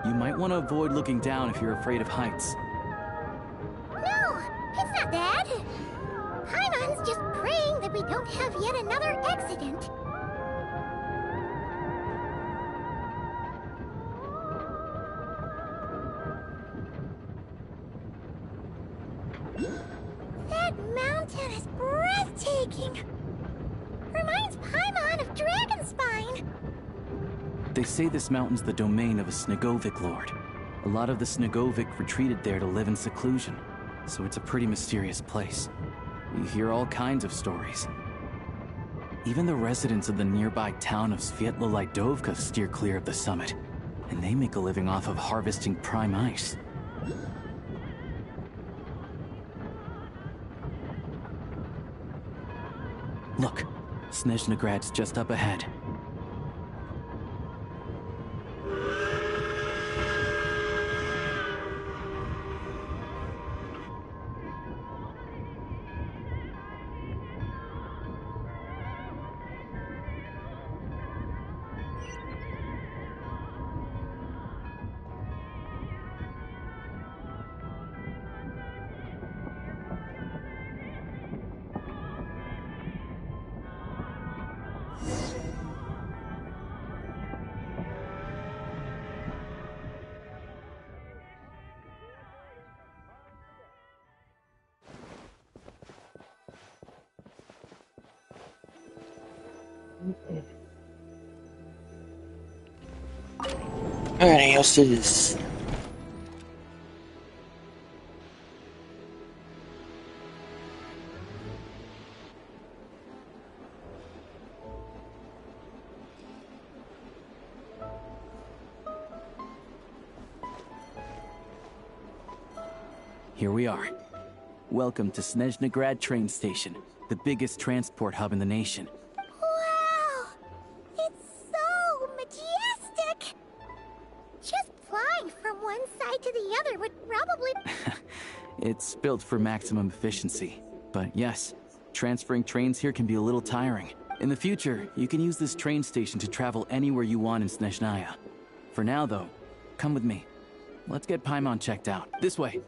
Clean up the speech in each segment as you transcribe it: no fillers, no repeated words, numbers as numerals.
You might want to avoid looking down if you're afraid of heights. No, it's not that. Paimon's just praying that we don't have yet another accident. That mountain is breathtaking. Reminds Paimon of Dragonspine. They say this mountain's the domain of a Snegovic lord. A lot of the Snegovic retreated there to live in seclusion, so it's a pretty mysterious place. You hear all kinds of stories. Even the residents of the nearby town of Svietlo-Lidovka steer clear of the summit, and they make a living off of harvesting prime ice. Look, Snezhnograd's just up ahead. Alright, let's do this. Here we are. Welcome to Snezhnograd train station, the biggest transport hub in the nation. Wow! It's so majestic! Just flying from one side to the other would probably... It's built for maximum efficiency. But yes, transferring trains here can be a little tiring. In the future, you can use this train station to travel anywhere you want in Snezhnaya. For now, though, come with me. Let's get Paimon checked out. This way.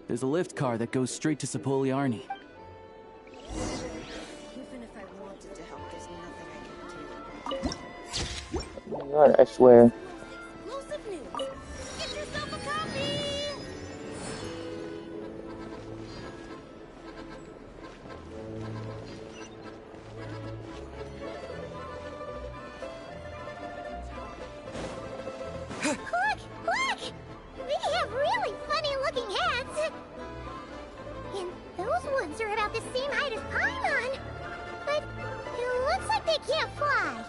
There's a lift car that goes straight to Sapoliarny. Even if I wanted to help, there's nothing I can do. Oh my god, I swear. Explosive news! Get yourself a copy! Look! They have really funny-looking hats! And those ones are about the same height as Paimon! But it looks like they can't fly!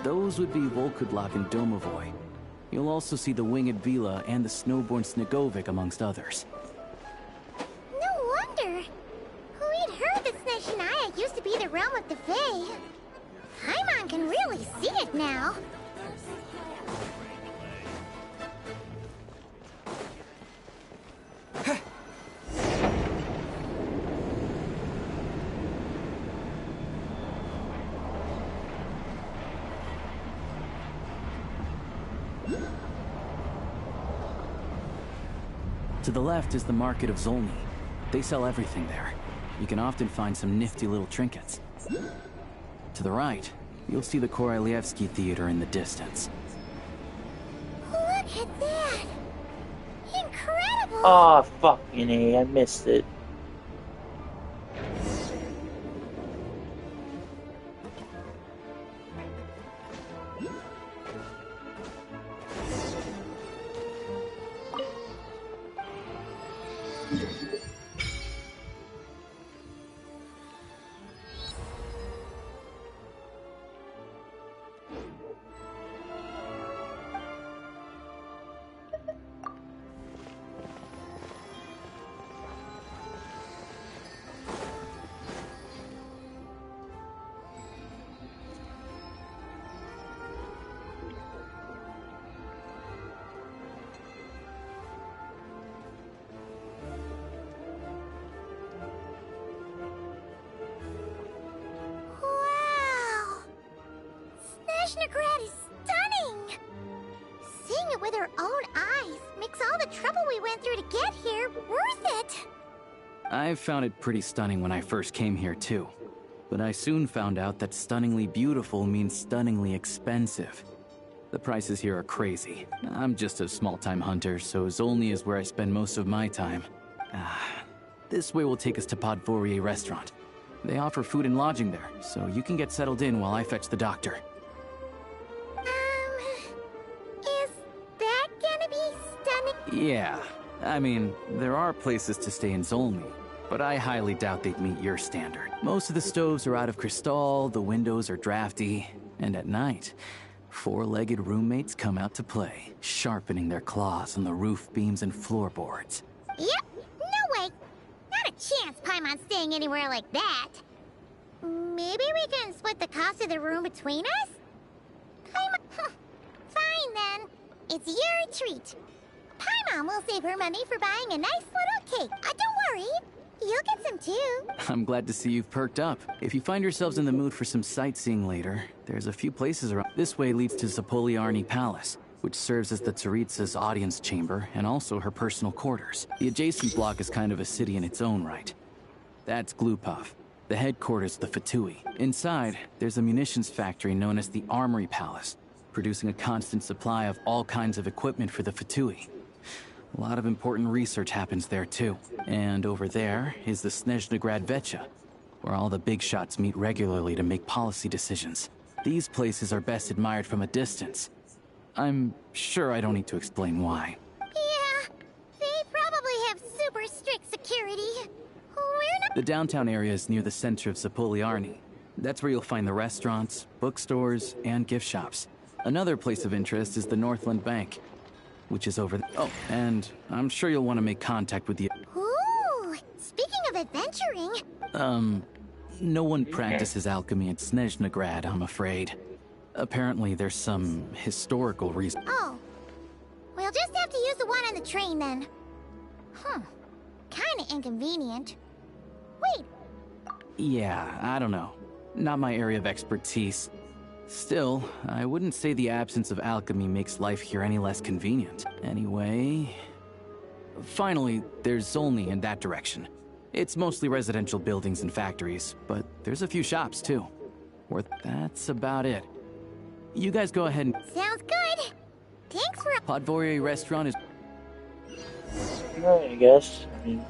Those would be Volkudlak and Domovoy. You'll also see the winged Vila and the snowborn Snegovic, amongst others. No wonder! We'd heard that Snezhnaya used to be the realm of the Fae. Paimon can really see it now. To the left is the market of Zolny. They sell everything there. You can often find some nifty little trinkets. To the right, you'll see the Korolyevsky Theater in the distance. Look at that! Incredible! Oh, fucking A, I missed it. Wow! Snezhnegrad is stunning! Seeing it with our own eyes makes all the trouble we went through to get here worth it! I found it pretty stunning when I first came here too. But I soon found out that stunningly beautiful means stunningly expensive. The prices here are crazy. I'm just a small-time hunter, so Zolny is where I spend most of my time. This way will take us to Podvorier Restaurant. They offer food and lodging there, so you can get settled in while I fetch the doctor. Is that gonna be stunning? Yeah, I mean, there are places to stay in Zolny, but I highly doubt they'd meet your standard. Most of the stoves are out of crystal, the windows are drafty, and at night, four-legged roommates come out to play, sharpening their claws on the roof beams and floorboards. Yep, no way. Not a chance Paimon's staying anywhere like that. Maybe we can split the cost of the room between us? Paimon, fine then. It's your treat. Paimon will save her money for buying a nice little cake. Don't worry, you'll get some too. I'm glad to see you've perked up. If you find yourselves in the mood for some sightseeing later, there's a few places around. This way leads to Zapoliarny Palace, which serves as the Tsaritsa's audience chamber and also her personal quarters. The adjacent block is kind of a city in its own right. That's Glupov, the headquarters of the Fatui. Inside, there's a munitions factory known as the Armory Palace, producing a constant supply of all kinds of equipment for the Fatui. A lot of important research happens there too. And over there is the Snezhnegrad Vecha, where all the big shots meet regularly to make policy decisions. These places are best admired from a distance. I'm sure I don't need to explain why. Yeah, they probably have super strict security. We're not— The downtown area is near the center of Zapoliarny. That's where you'll find the restaurants, bookstores, and gift shops. Another place of interest is the Northland Bank, which is over there. Oh, and I'm sure you'll want to make contact with the— Ooh, speaking of adventuring, no one practices alchemy at Snezhnegrad, I'm afraid. Apparently there's some historical reason. oh. We'll just have to use the one on the train then. Kinda inconvenient. Wait, Yeah, I don't know. Not my area of expertise. Still, I wouldn't say the absence of alchemy makes life here any less convenient. Anyway... Finally, there's Zolny in that direction. It's mostly residential buildings and factories, but there's a few shops too. That's about it. You guys go ahead and... sounds good. Thanks for— Podvorier Restaurant is... Right, I guess. I mean,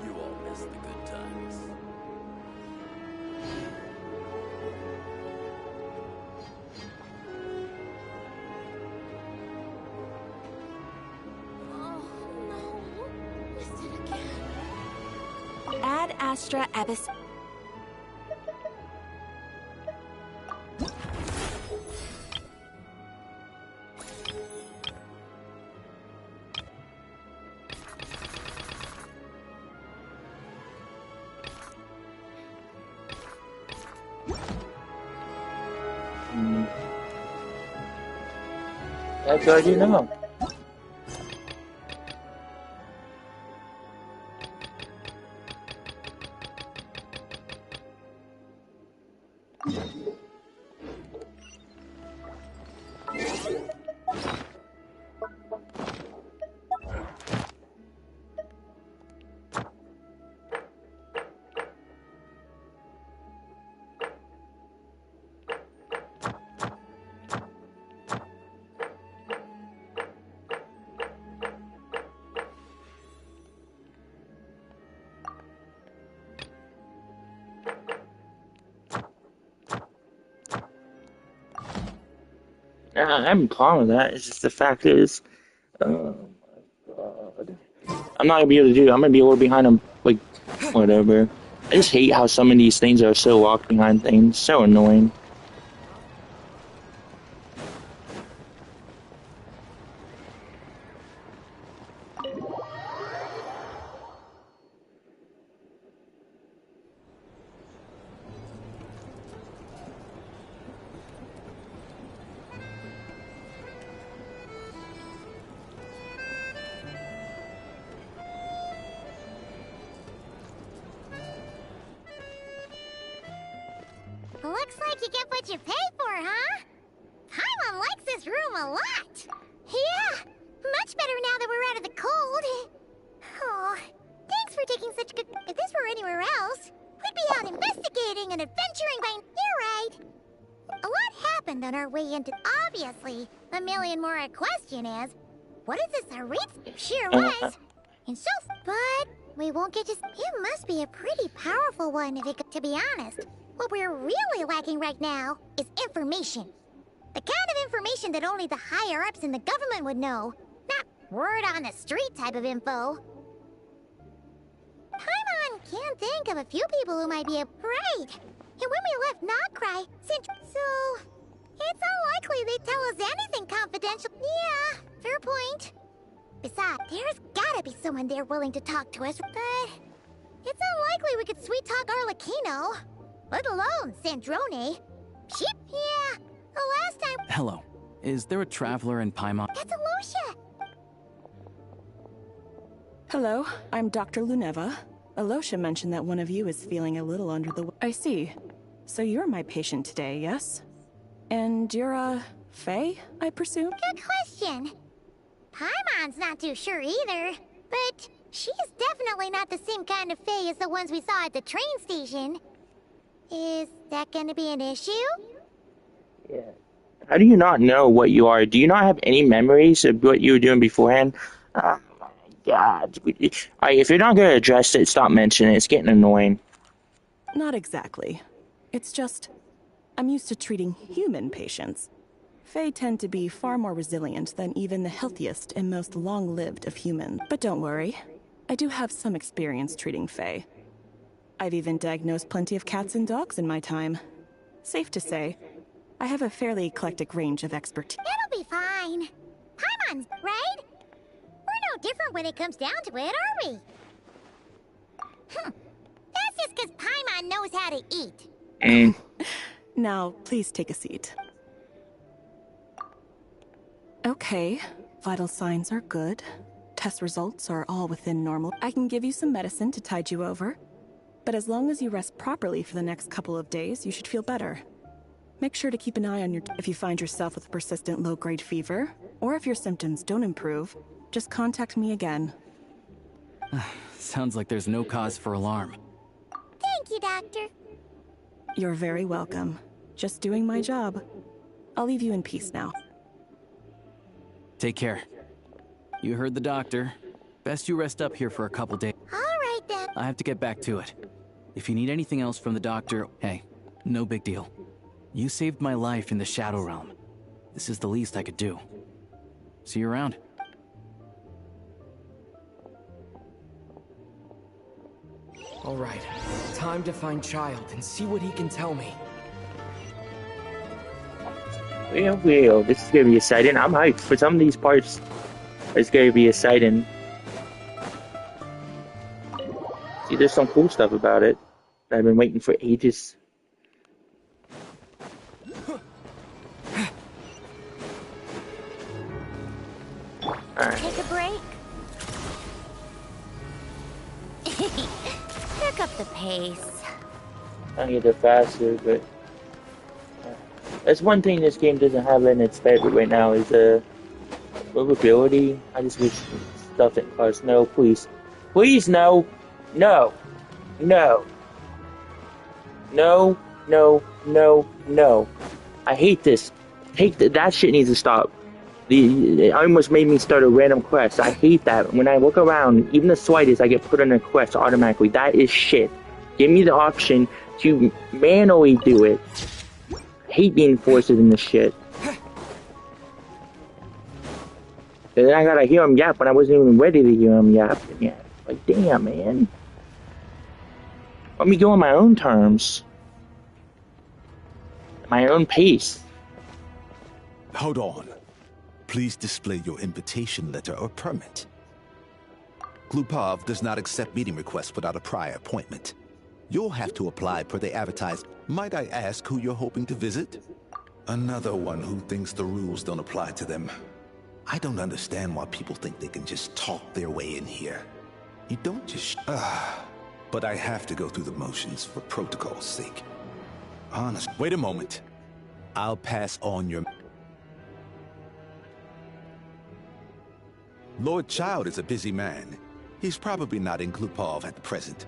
You all missed the good times. Ad Astra Abyss. That's what I do know. I have a problem with that. It's just the fact is, oh my god. I'm not gonna be able to do it. I'm gonna be a little behind them. Like, whatever. I just hate how some of these things are so locked behind things. So annoying. Looks like you get what you pay for, huh? Paimon likes this room a lot. Yeah, much better now that we're out of the cold. Oh, thanks for taking such good... If this were anywhere else, we'd be out investigating and adventuring by... You're right. A lot happened on our way into... Obviously, the million more question is, what is this a read? Sure was. And so... But we won't get to... It must be a pretty powerful one, if it... To be honest, what we're really lacking right now is information. The kind of information that only the higher-ups in the government would know. Not word on the street type of info. Paimon can't think of a few people who might be a... Right! And when we left Nocry, so... It's unlikely they'd tell us anything confidential. Yeah, fair point. Besides, there's gotta be someone there willing to talk to us, but... It's unlikely we could sweet-talk Arlecchino. Let alone Sandrone. Yeah, the last time... Hello. Is there a traveler in Paimon? That's Alosha! Hello, I'm Dr. Luneva. Alosha mentioned that one of you is feeling a little under the... I see. So you're my patient today, yes? And you're, Faye, I presume? Good question. Paimon's not too sure either, but she's definitely not the same kind of Faye as the ones we saw at the train station. Is that gonna be an issue? Yeah. How do you not know what you are? Do you not have any memories of what you were doing beforehand? Oh my god. If you're not gonna address it, stop mentioning it. It's getting annoying. Not exactly. It's just, I'm used to treating human patients. Fae tend to be far more resilient than even the healthiest and most long-lived of humans. But don't worry, I do have some experience treating Fae. I've even diagnosed plenty of cats and dogs in my time. Safe to say, I have a fairly eclectic range of expertise. It'll be fine. Paimon's, right? We're no different when it comes down to it, are we? That's just because Paimon knows how to eat. Now, please take a seat. Okay, vital signs are good. Test results are all within normal. I can give you some medicine to tide you over. But as long as you rest properly for the next couple of days, you should feel better. Make sure to keep an eye on your... If you find yourself with persistent low-grade fever, or if your symptoms don't improve, just contact me again. Sounds like there's no cause for alarm. Thank you, Doctor. You're very welcome. Just doing my job. I'll leave you in peace now. Take care. You heard the doctor. Best you rest up here for a couple days. All right, then. I have to get back to it. If you need anything else from the doctor, hey, no big deal. You saved my life in the Shadow Realm. This is the least I could do. See you around. All right, time to find Child and see what he can tell me. Well, this is gonna be exciting. I'm hyped for some of these parts. It's gonna be exciting. See, there's some cool stuff about it that I've been waiting for ages. Alright. Take a break. Pick up the pace. I can get there faster, but that's one thing this game doesn't have in its favor right now is livability. I just wish stuff in cars. No, please. Please, no. No. No. No. No. No. No. I hate this. That shit needs to stop. It almost made me start a random quest. I hate that. When I look around, even the slightest, I get put on a quest automatically. That is shit. Give me the option to manually do it. I hate being forced in this shit. And then I gotta hear him yap when I wasn't even ready to hear him yap. Yeah. Like, damn, man. Let me go on my own terms. My own pace. Hold on. Please display your invitation letter or permit. Glupov does not accept meeting requests without a prior appointment. You'll have to apply per the advertised. Might I ask who you're hoping to visit? Another one who thinks the rules don't apply to them. I don't understand why people think they can just talk their way in here. You don't just but I have to go through the motions for protocol's sake. Honest. Wait a moment. I'll pass on your... Lord Child is a busy man. He's probably not in Glupov at the present.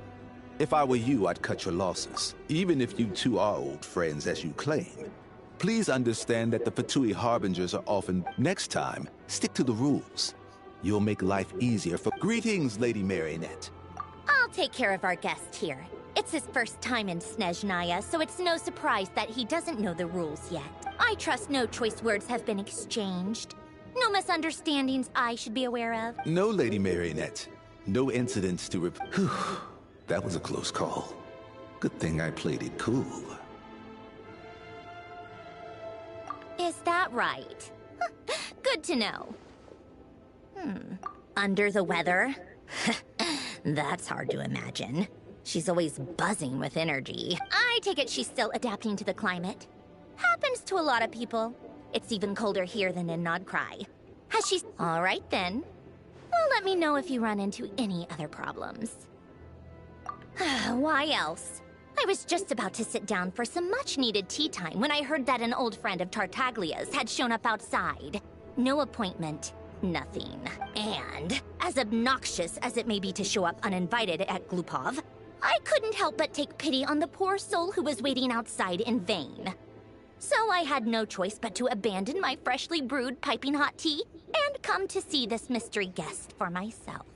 If I were you, I'd cut your losses, even if you two are old friends as you claim. Please understand that the Fatui Harbingers are often... Next time, stick to the rules. You'll make life easier for... Greetings, Lady Marionette. I'll take care of our guest here. It's his first time in Snezhnaya, so it's no surprise that he doesn't know the rules yet. I trust no choice words have been exchanged. No misunderstandings I should be aware of. No, Lady Marionette. No incidents to Whew. That was a close call. Good thing I played it cool. Is that right? Good to know. Under the weather? That's hard to imagine. She's always buzzing with energy. I take it she's still adapting to the climate. Happens to a lot of people. It's even colder here than in Nodcry. Has she... All right, then. Well, let me know if you run into any other problems. Why else? I was just about to sit down for some much-needed tea time when I heard that an old friend of Tartaglia's had shown up outside. No appointment, nothing. And, as obnoxious as it may be to show up uninvited at Glupov, I couldn't help but take pity on the poor soul who was waiting outside in vain. So I had no choice but to abandon my freshly brewed piping hot tea and come to see this mystery guest for myself.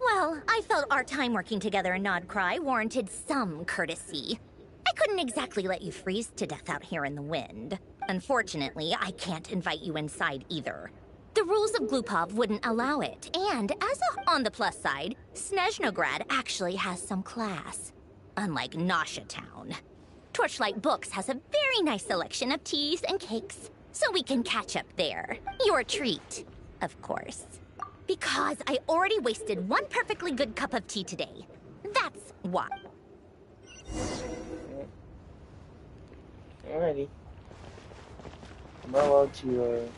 Well, I felt our time working together in Nodcry warranted some courtesy. I couldn't exactly let you freeze to death out here in the wind. Unfortunately, I can't invite you inside either. The rules of Glupov wouldn't allow it, and on the plus side, Snezhnograd actually has some class. Unlike Nasha Town. Torchlight Books has a very nice selection of teas and cakes, so we can catch up there. Your treat, of course. Because I already wasted one perfectly good cup of tea today. That's why. Alrighty. I'm not allowed to,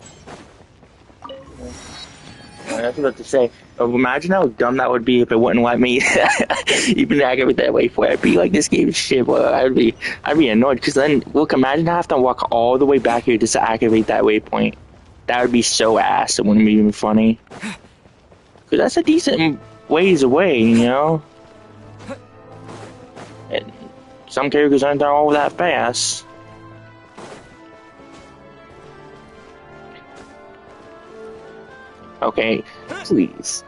I was about to say, imagine how dumb that would be if it wouldn't let me even activate that waypoint. I'd be like, this game is shit, but I'd be annoyed, because then, look, imagine I have to walk all the way back here just to activate that waypoint. That would be so ass, it wouldn't be even funny. Because that's a decent ways away, you know? And some characters aren't all that fast. Okay, please.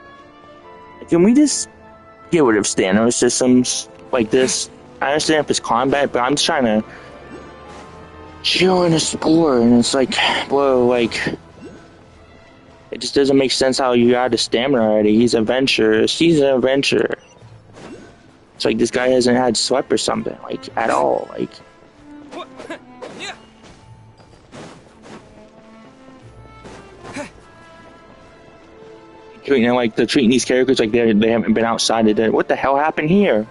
Can we just get rid of standard systems like this? I understand if it's combat, but I'm just trying to chill and explore, and it's like, whoa, like, it just doesn't make sense how you got a stamina already. He's an adventurer. She's an adventurer. like this guy hasn't had sweat or something, like, at all. Like, treating like they're treating these characters like they haven't been outside of it. What the hell happened here?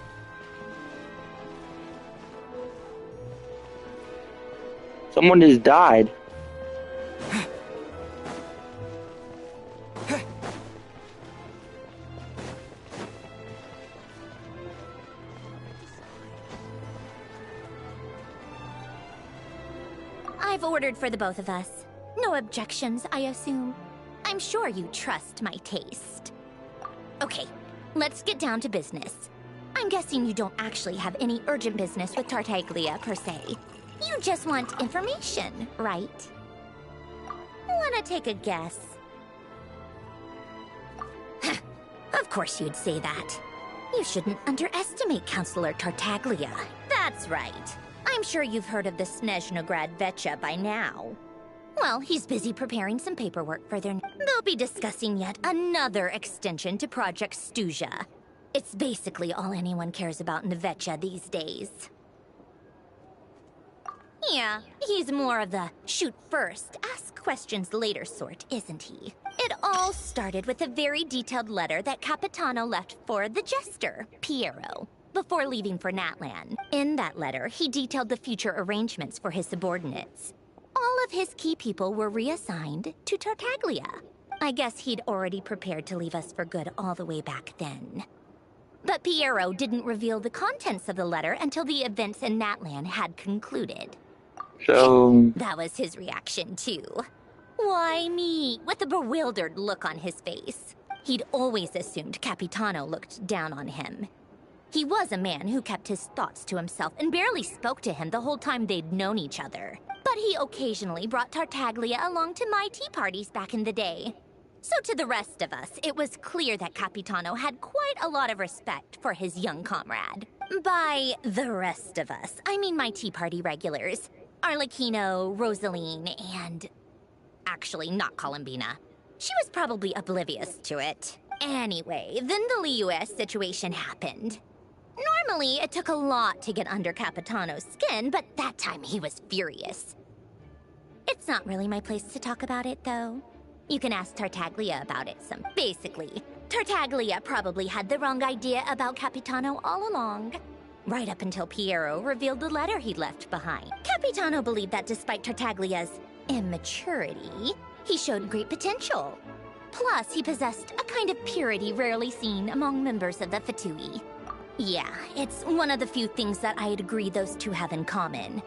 Someone just died. I've ordered for the both of us. No objections, I assume. I'm sure you trust my taste. Okay, let's get down to business. I'm guessing you don't actually have any urgent business with Tartaglia, per se. You just want information, right? Wanna take a guess? Of course you'd say that. You shouldn't underestimate Counselor Tartaglia. That's right. I'm sure you've heard of the Snezhnograd Vecha by now. Well, he's busy preparing some paperwork for their... They'll be discussing yet another extension to Project Stuja. It's basically all anyone cares about in the Vecha these days. Yeah, he's more of the shoot first, ask questions later sort, isn't he? It all started with a very detailed letter that Capitano left for the Jester, Piero, before leaving for Natlan. In that letter, he detailed the future arrangements for his subordinates. All of his key people were reassigned to Tartaglia. I guess he'd already prepared to leave us for good all the way back then. But Piero didn't reveal the contents of the letter until the events in Natlan had concluded. So... That was his reaction, too. Why me? With a bewildered look on his face. He'd always assumed Capitano looked down on him. He was a man who kept his thoughts to himself and barely spoke to him the whole time they'd known each other. But he occasionally brought Tartaglia along to my tea parties back in the day. So to the rest of us, it was clear that Capitano had quite a lot of respect for his young comrade. By the rest of us, I mean my tea party regulars. Arlecchino, Rosaline, and... actually, not Columbina. She was probably oblivious to it. Anyway, then the Liu's situation happened. Normally, it took a lot to get under Capitano's skin, but that time he was furious. It's not really my place to talk about it, though. You can ask Tartaglia about it some. Basically, Tartaglia probably had the wrong idea about Capitano all along. Right up until Piero revealed the letter he'd left behind. Capitano believed that despite Tartaglia's immaturity, he showed great potential. Plus, he possessed a kind of purity rarely seen among members of the Fatui. Yeah, it's one of the few things that I'd agree those two have in common.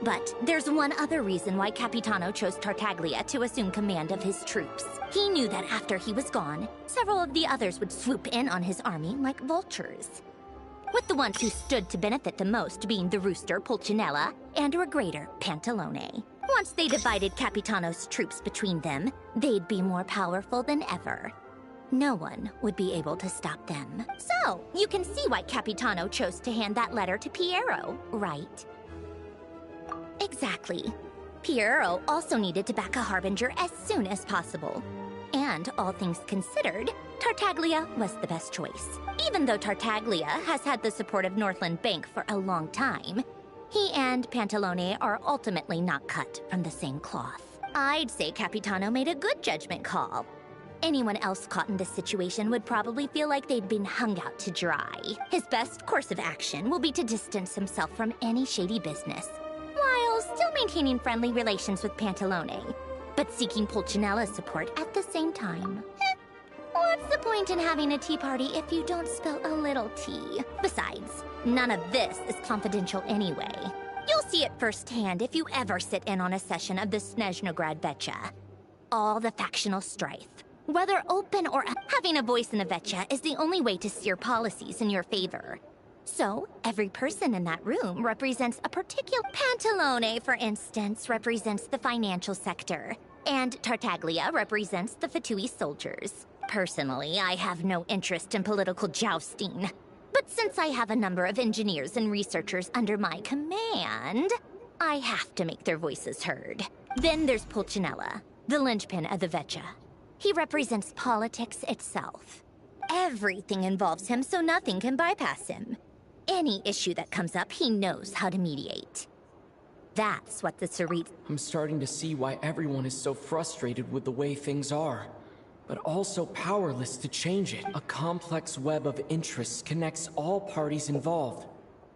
But there's one other reason why Capitano chose Tartaglia to assume command of his troops. He knew that after he was gone, several of the others would swoop in on his army like vultures. With the ones who stood to benefit the most being the Rooster, Pulcinella, and Regrator, Pantalone. Once they divided Capitano's troops between them, they'd be more powerful than ever. No one would be able to stop them. So, you can see why Capitano chose to hand that letter to Piero, right? Exactly. Piero also needed to back a Harbinger as soon as possible. And, all things considered, Tartaglia was the best choice. Even though Tartaglia has had the support of Northland Bank for a long time, he and Pantalone are ultimately not cut from the same cloth. I'd say Capitano made a good judgment call. Anyone else caught in this situation would probably feel like they'd been hung out to dry. His best course of action will be to distance himself from any shady business, while still maintaining friendly relations with Pantalone, but seeking Pulcinella's support at the same time. What's the point in having a tea party if you don't spill a little tea? Besides, none of this is confidential anyway. You'll see it firsthand if you ever sit in on a session of the Snezhnograd Vecha. All the factional strife, whether open or having a voice in the Vecha, is the only way to steer policies in your favor. So, every person in that room represents a particular... Pantalone, for instance, represents the financial sector, and Tartaglia represents the Fatui soldiers. Personally, I have no interest in political jousting. But since I have a number of engineers and researchers under my command, I have to make their voices heard. Then there's Pulcinella, the linchpin of the Vecha. He represents politics itself. Everything involves him, so nothing can bypass him. any issue that comes up, he knows how to mediate. That's what the Saritsa... I'm starting to see why everyone is so frustrated with the way things are, but also powerless to change it. A complex web of interests connects all parties involved,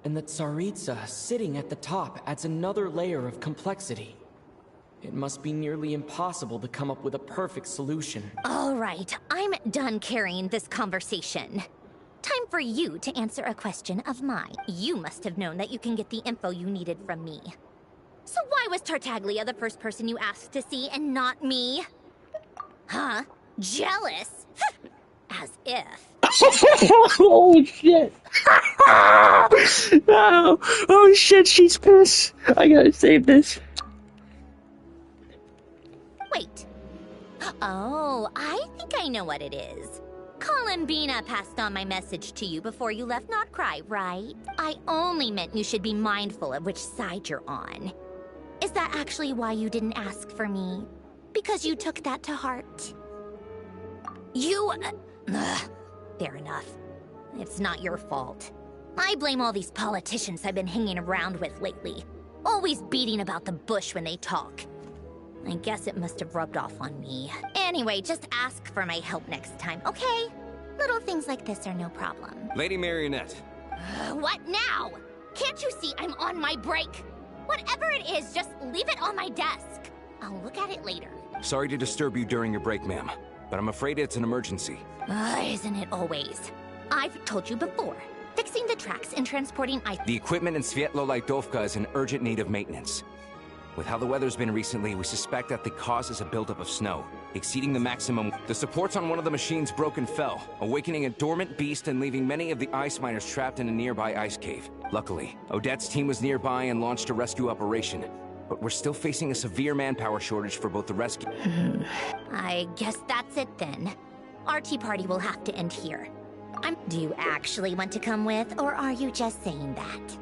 and the Tsaritsa sitting at the top adds another layer of complexity. It must be nearly impossible to come up with a perfect solution. All right, I'm done carrying this conversation. Time for you to answer a question of mine. You must have known that you can get the info you needed from me. So why was Tartaglia the first person you asked to see and not me? Huh? Jealous? As if. Oh shit. No. Oh shit, she's pissed. I gotta save this. Wait. Oh, I think I know what it is. Columbina passed on my message to you before you left Not Cry, right? I only meant you should be mindful of which side you're on. Is that actually why you didn't ask for me? Because you took that to heart? You... fair enough. It's not your fault. I blame all these politicians I've been hanging around with lately. Always beating about the bush when they talk. I guess it must have rubbed off on me. Anyway, just ask for my help next time, okay? Little things like this are no problem. Lady Marionette. What now? Can't you see I'm on my break? Whatever it is, just leave it on my desk. I'll look at it later. Sorry to disturb you during your break, ma'am, but I'm afraid it's an emergency. Isn't it always? I've told you before. Fixing the tracks and transporting ice... The equipment in Svietlo-Lidovka is in urgent need of maintenance. With how the weather's been recently, we suspect that the cause is a buildup of snow, exceeding the maximum. The supports on one of the machines broke and fell, awakening a dormant beast and leaving many of the ice miners trapped in a nearby ice cave. Luckily, Odette's team was nearby and launched a rescue operation, but we're still facing a severe manpower shortage for both the rescue... I guess that's it then. Our tea party will have to end here. Do you actually want to come with, or are you just saying that?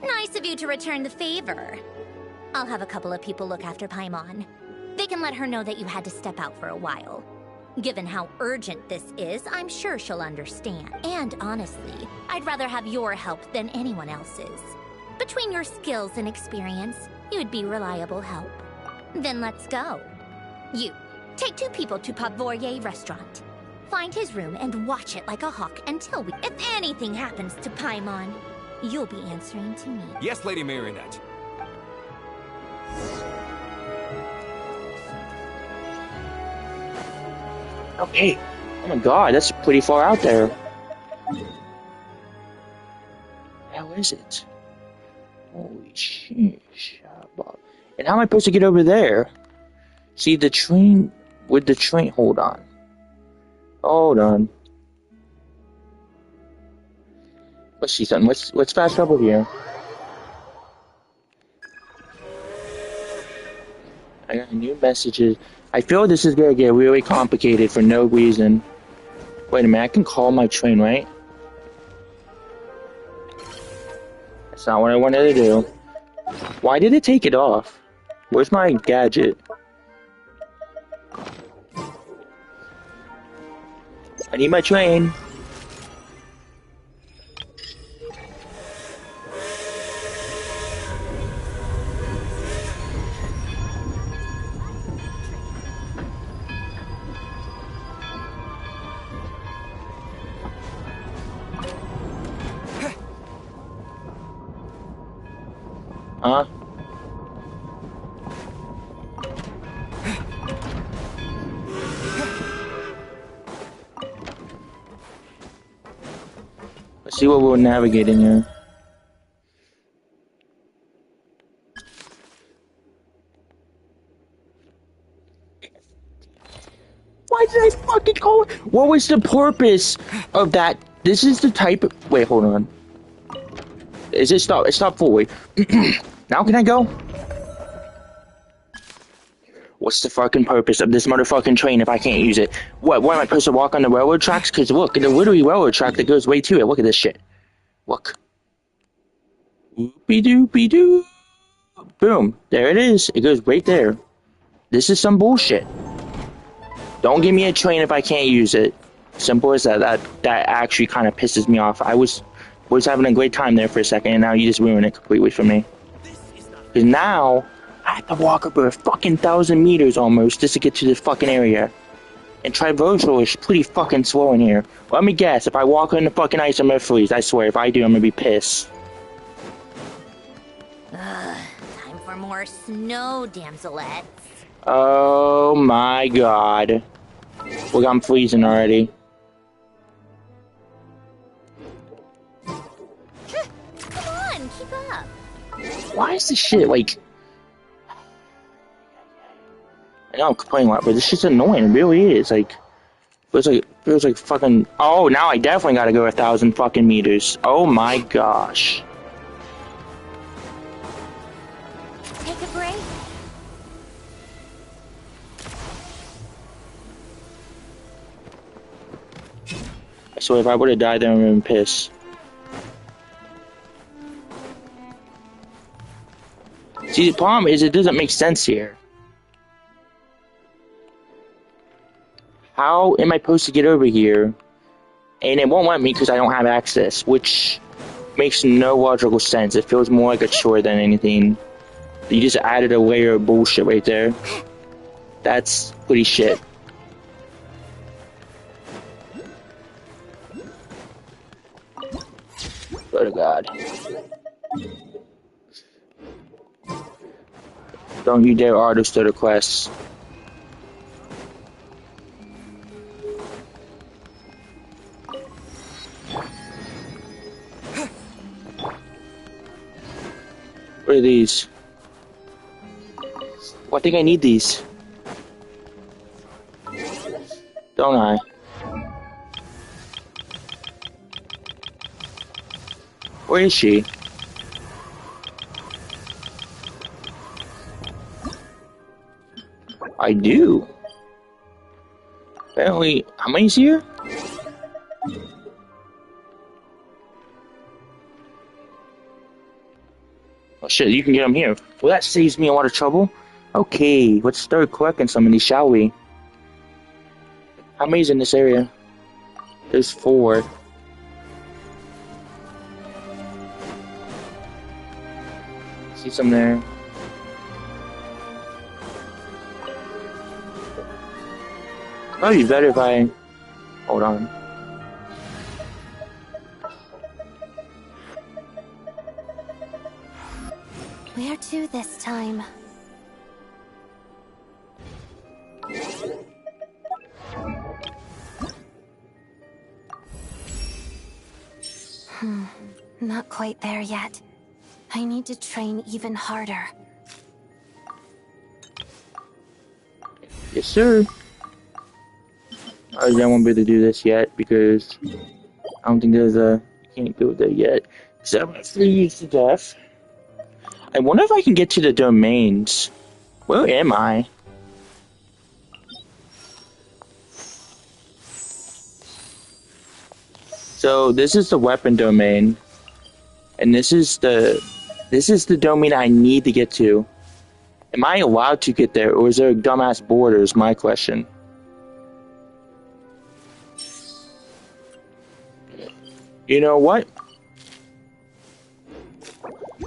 Nice of you to return the favor. I'll have a couple of people look after Paimon. They can let her know that you had to step out for a while. Given how urgent this is, I'm sure she'll understand. And honestly, I'd rather have your help than anyone else's. Between your skills and experience, you'd be reliable help. Then let's go. You, take 2 people to Pavorier restaurant. Find his room and watch it like a hawk until we... If anything happens to Paimon, you'll be answering to me. Yes, Lady Marionette. Okay. Oh my god, that's pretty far out there. How is it? Holy shit. And how am I supposed to get over there? See, the train... With the train... Hold on. Hold on. Let's see something. Let's fast travel here. I got new messages. I feel this is gonna get really complicated for no reason. Wait a minute, I can call my train, right? That's not what I wanted to do. Why did it take it off? Where's my gadget? I need my train. Huh? Let's see what we'll navigate in here. Why did I fucking call it? What was the purpose of that? This is the type of... Wait, hold on. Is it stop? It stopped fully. Now can I go? What's the fucking purpose of this motherfucking train if I can't use it? What am I supposed to walk on the railroad tracks? Cause look, the literally railroad track that goes way to it. Look at this shit. Look. Whoopie doopie doo. Boom. There it is. It goes right there. This is some bullshit. Don't give me a train if I can't use it. Simple as that. That actually kind of pisses me off. I was was having a great time there for a second, and now you just ruined it completely for me. Because now, I have to walk over a fucking 1,000 meters almost just to get to this fucking area. And traversal is pretty fucking slow in here. Let me guess, if I walk on the fucking ice, I'm gonna freeze. I swear, if I do, I'm gonna be pissed. Time for more snow, damselettes. Oh my god. Look, I'm freezing already. Come on, keep up. Why is this shit, like... I know I'm complaining a lot, but this shit's annoying. It really is. Like, feels like fucking... Oh, now I definitely gotta go 1,000 fucking meters. Oh my gosh. Take a break. So if I would've died there, I would've been pissed. See, the problem is it doesn't make sense here. How am I supposed to get over here? And it won't let me because I don't have access, which makes no logical sense. It feels more like a chore than anything. You just added a layer of bullshit right there. That's pretty shit. Go to God. Don't you dare artist to the quest. What are these? Well, I think I need these. Don't I? Where is she? I do. Apparently, how many's here? Oh shit, you can get them here. Well, that saves me a lot of trouble. Okay, let's start collecting some of these, shall we? How many's in this area? There's 4. See some there. Probably better if I... Hold on. Where to this time? Not quite there yet. I need to train even harder. Yes, sir. I won't be able to do this yet because I don't think there's a... Can't go there yet. So I'm gonna freeze to death. I wonder if I can get to the domains. Where am I? So this is the weapon domain. And this is the domain I need to get to. Am I allowed to get there, or is there a dumbass border is my question. You know what?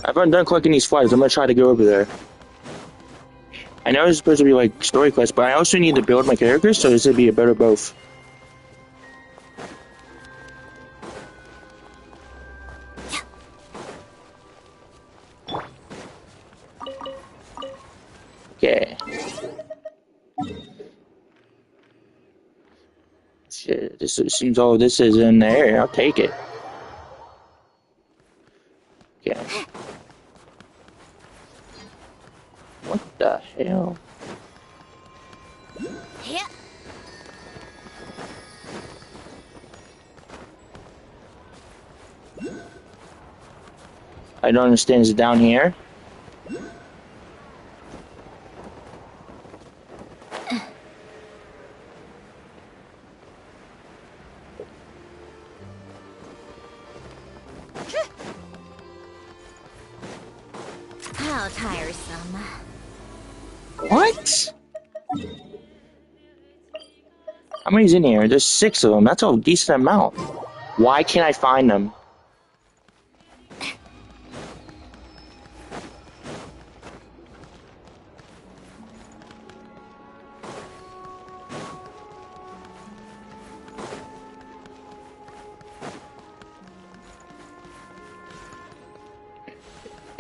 I've done collecting these flags. I'm gonna try to go over there. I know it's supposed to be like story quest, but I also need to build my characters, so this would be a bit of both. Okay. Shit, this seems all this is in there. I'll take it. Okay. What the hell? Yeah. I don't understand. Is it down here? How tiresome. What? How many's in here? There's 6 of them. That's a decent amount. Why can't I find them?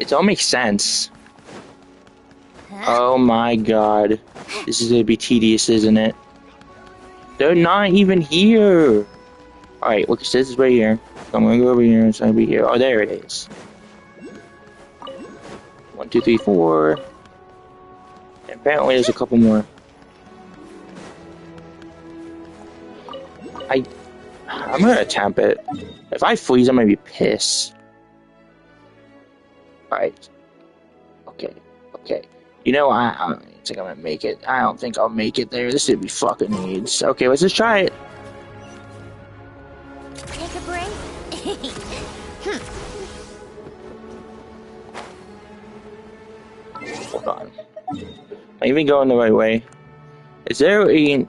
It all makes sense. Oh my god. This is gonna be tedious, isn't it? They're not even here. Alright, look, it says it's right here. I'm gonna go over here. It's gonna be here. Oh, there it is. 1, 2, 3, 4. And apparently there's a couple more. I'm gonna attempt it. If I freeze, I'm gonna be pissed. Alright. Okay. Okay. You know, I don't think I'm gonna make it. I don't think I'll make it there. This should be fucking AIDS. Okay, let's just try it. Take a break. Hold on. Am I even going the right way? Is there a...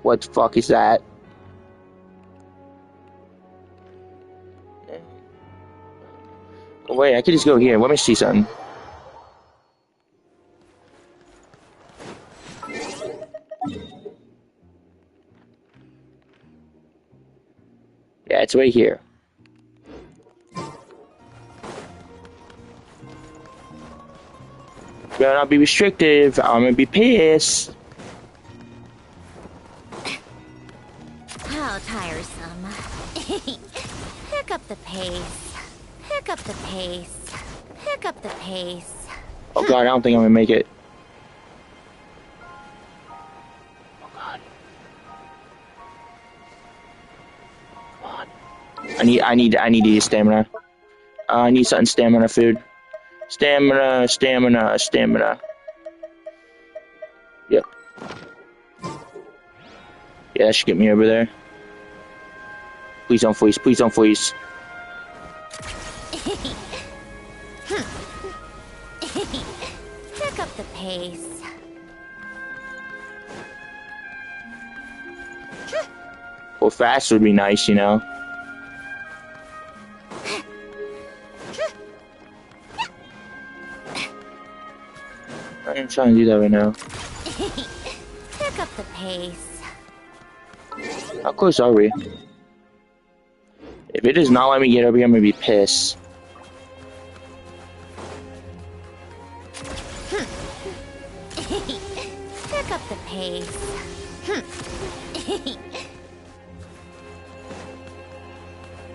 What the fuck is that? Oh, wait, I could just go here. Let me see something. Yeah, it's right here. Better not be restrictive. I'm gonna be pissed. How tiresome. Pick up the pace. Pick up the pace. Pick up the pace. Oh god, I don't think I'm gonna make it. Oh god. Come on. I need to eat stamina. I need something stamina food. Stamina. Yep. Yeah, that should get me over there. Please don't freeze. Please don't freeze. Pick up the pace. Well, fast would be nice, you know. I'm trying to do that right now. Pick up the pace. How close are we? If it does not let me get over here, I'm gonna be pissed. Pick up the pace.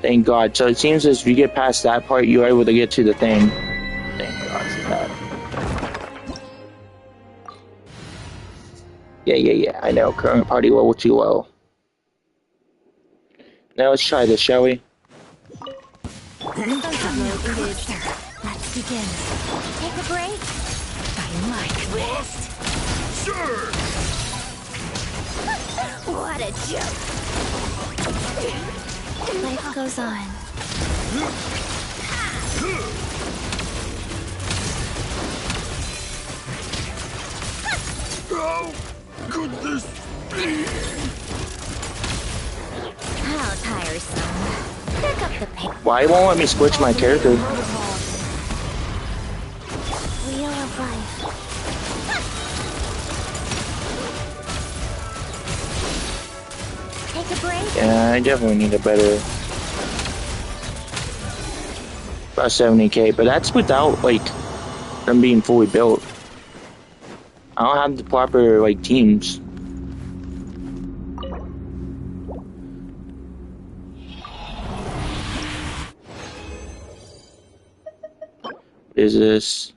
Thank God. So it seems as if you get past that part, you're able to get to the thing. Thank God for that. Yeah. I know. Current party level too low. Now let's try this, shall we? Let's begin. Take a break. I like this. Sure! What a joke. Life goes on. How could this be? How tiresome. Pick up the pace. Why won't let me switch my character? Wheel of life. Take a break. Yeah, I definitely need a better... About 70k, but that's without, like, them being fully built. I don't have the proper, like, teams. What is this?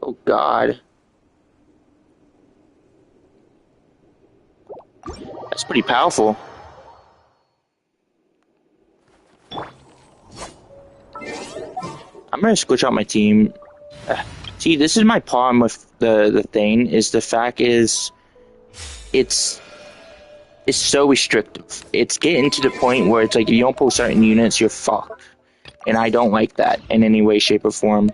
Oh, God. That's pretty powerful. I'm gonna switch out my team. See, this is my problem with the thing, is the fact is it's so restrictive. It's getting to the point where it's like if you don't pull certain units, you're fucked. And I don't like that in any way, shape, or form.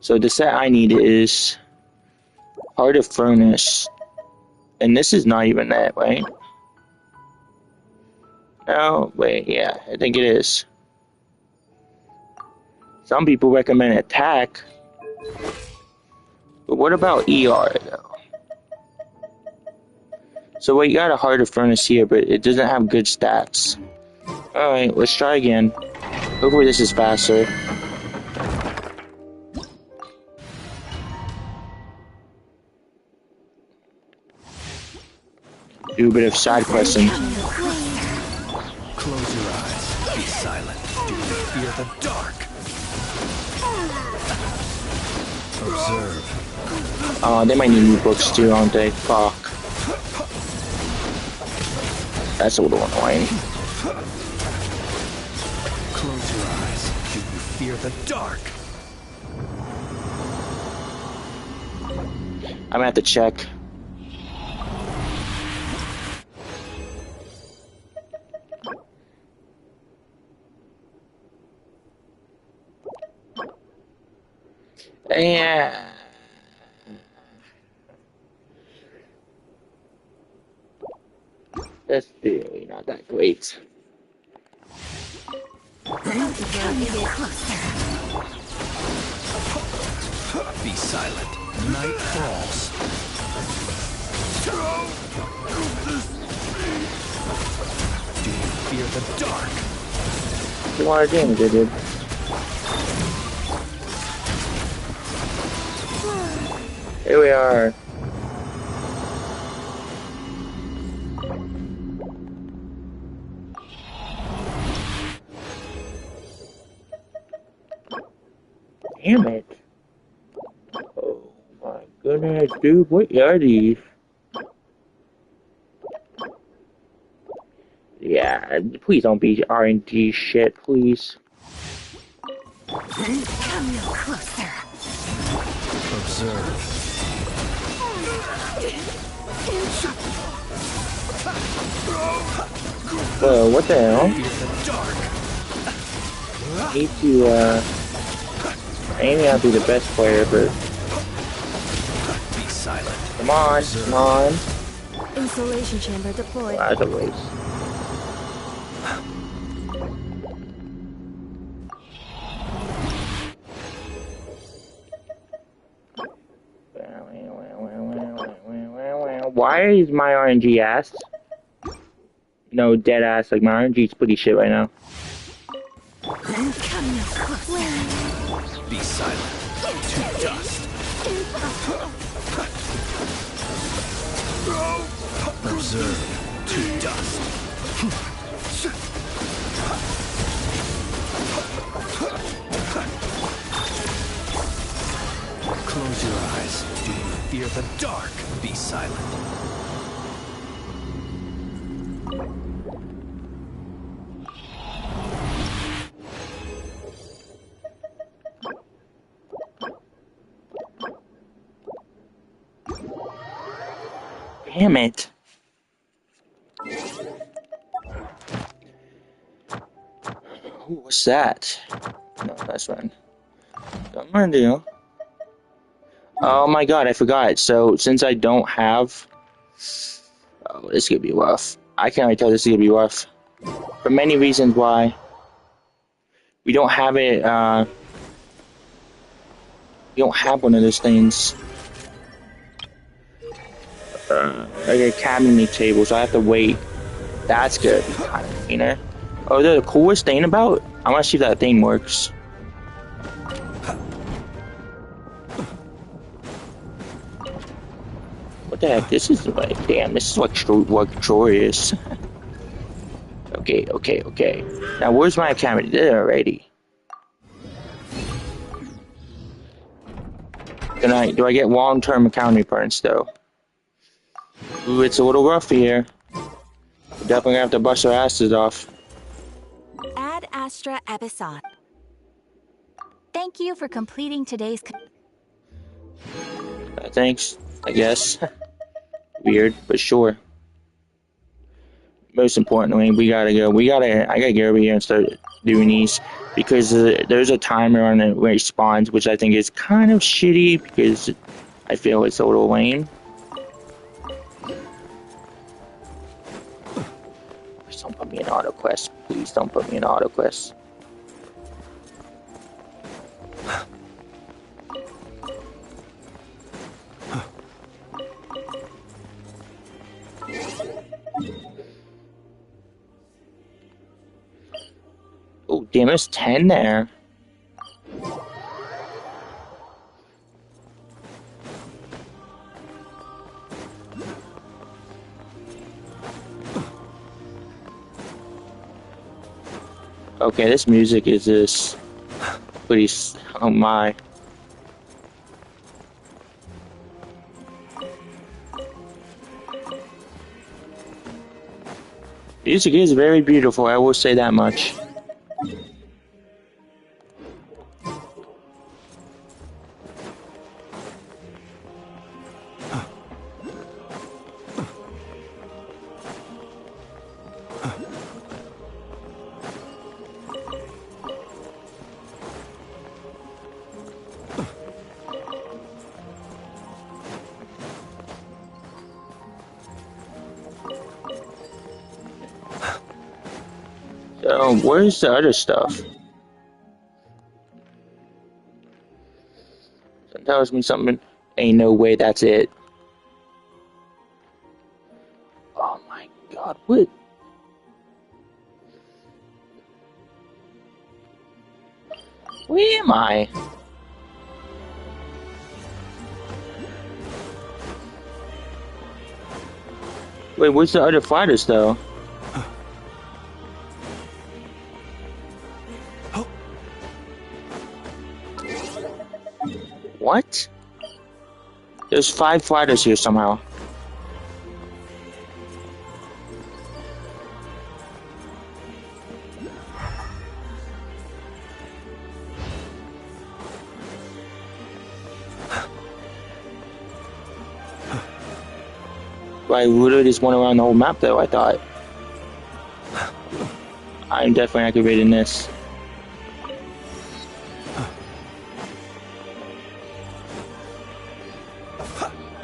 So the set I need is Heart of Furnace. And this is not even that, right? No, wait, yeah, I think it is. Some people recommend Attack. But what about ER though? So we got a harder furnace here, but it doesn't have good stats. Alright, let's try again. Hopefully this is faster. Do a bit of side questing. Close your eyes. Be silent. Do you fear the dark? Observe. Oh, they might need new books too, aren't they? Fuck. That's a little annoying. Close your eyes. Do you fear the dark? I'm gonna have to check. Yeah. That's really not that great. Be silent. Night falls. Do you fear the dark? A lot of damage I did. Here we are. Damn it. Oh my goodness, dude, what are these? Yeah, please don't be RNG shit, please. Come no closer. Observe. Whoa, what the hell? Fear the dark. I need to, I may not be the best player, but Be silent. come on, come on. Insulation chamber deployed. Well, that's a waste. Why is my RNG ass? No, dead ass. Like, my RNG is pretty shit right now. Come no closer. Be silent. To dust. Observe. To dust. Close your eyes. Do you fear the dark? Be silent. Damn it. Ooh, what's that? No, that's fine. I'm gonna do. Oh my god, I forgot. So, since I don't have... Oh, this is gonna be rough. I can already tell this is gonna be rough. For many reasons why. We don't have it, we don't have one of those things. Like a cabinet table, so I have to wait. That's good. Kind of cleaner. Oh, the coolest thing about... I want to see if that thing works. What the heck? This is like... Damn, this is luxurious. Okay, okay, okay. Now, where's my cabinet? There already. Do I get long-term account returns, though? Ooh, it's a little rough here. We're definitely gonna have to bust our asses off. Ad Astra Episod. Thank you for completing today's. Thanks, I guess. Weird, but sure. Most importantly, I gotta get over here and start doing these because there's a timer on it where it spawns, which I think is kind of shitty because I feel it's a little lame. Please don't put me in auto quest. Please don't put me in auto quest. Damn, there's 10 there. Okay, this music is just pretty. Oh my. Music is very beautiful, I will say that much. So, where's the other stuff? That tells me something. Ain't no way that's it. Oh my god, what? Where am I? Wait, where's the other fighters though? What? There's 5 fighters here somehow. I literally just went around the whole map though, I thought. I'm definitely activating this.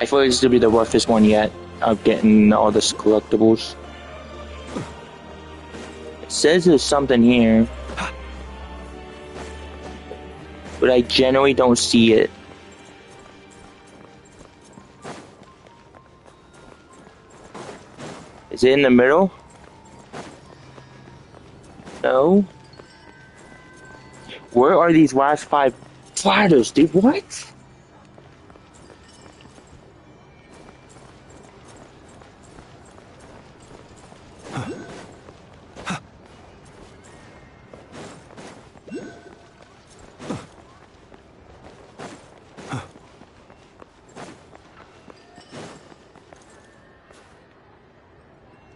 I feel like this will be the roughest one yet of getting all this collectibles. It says there's something here, but I generally don't see it. Is it in the middle? No. Where are these last 5 fighters, dude? What?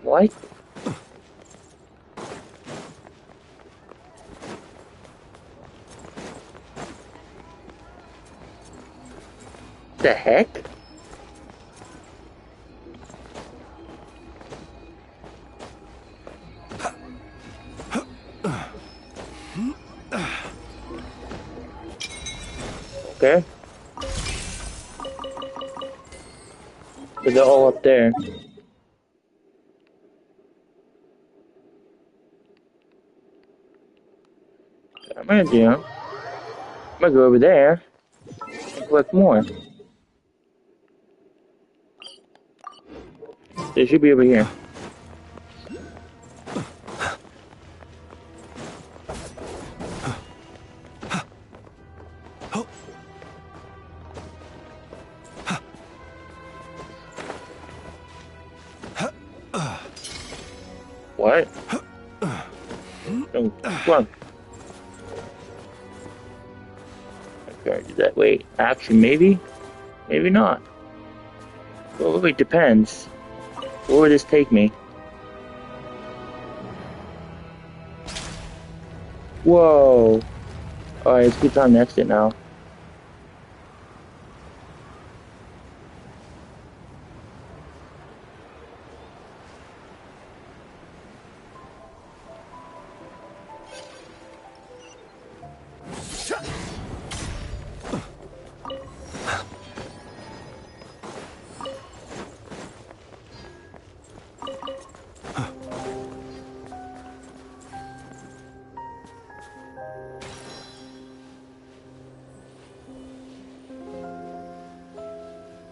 What? The heck? Okay. But they're all up there. I'm gonna go over there and collect more. They should be over here. What? Oh, come on. Okay, do that. Wait, actually, maybe? Maybe not. Well, it depends. Where would this take me? Whoa! Alright, let's get on the exit now.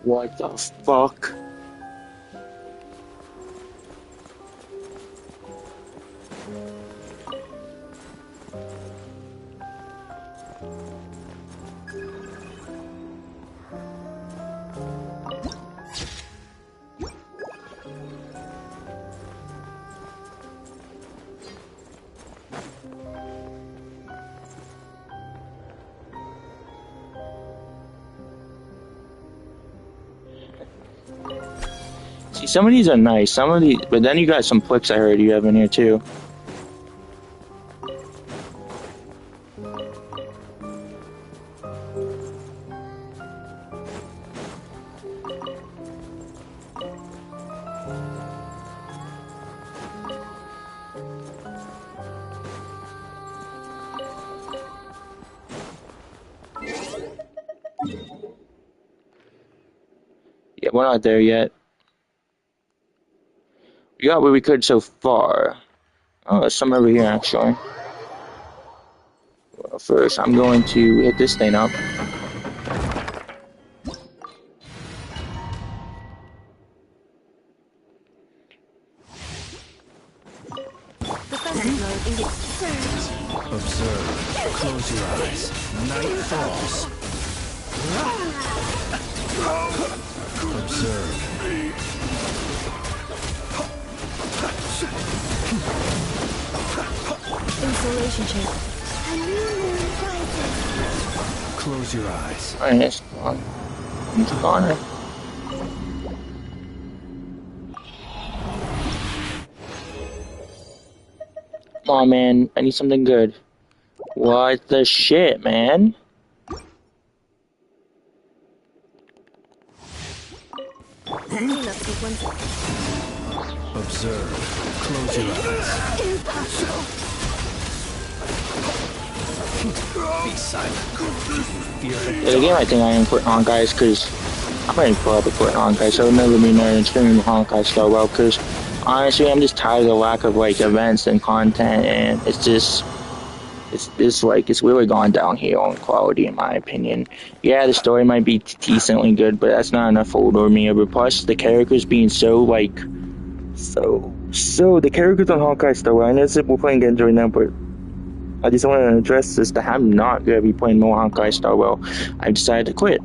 What the fuck? See, some of these are nice. Some of these, but then you got some flicks I heard you have in here too. Yeah, we're not there yet. We got what we could so far. Oh, there's some over here actually. Well, first, I'm going to hit this thing up. Observe. Close your eyes. Night falls. Observe. Insulation chamber. A new moon rises. Close your eyes. Alright, it's gone. It's gone. Come on, man. I need something good. What the shit, man? Observe. Close your eyes. Impossible. Be silent. Fear the Yeah, the game I think I am putting on, guys, because I'm ready for all the putting on, guys. So it'll never be another extreme Honkai Star Rail, because honestly, I'm just tired of the lack of like events and content, and it's just. It's really gone downhill in quality, in my opinion. Yeah, the story might be decently good, but that's not enough to lure me over. Plus, the characters being so the characters on Honkai Star Rail. I know we're playing Genshin right now, but I just want to address this that I'm not gonna be playing more Honkai Star Rail. I've decided to quit.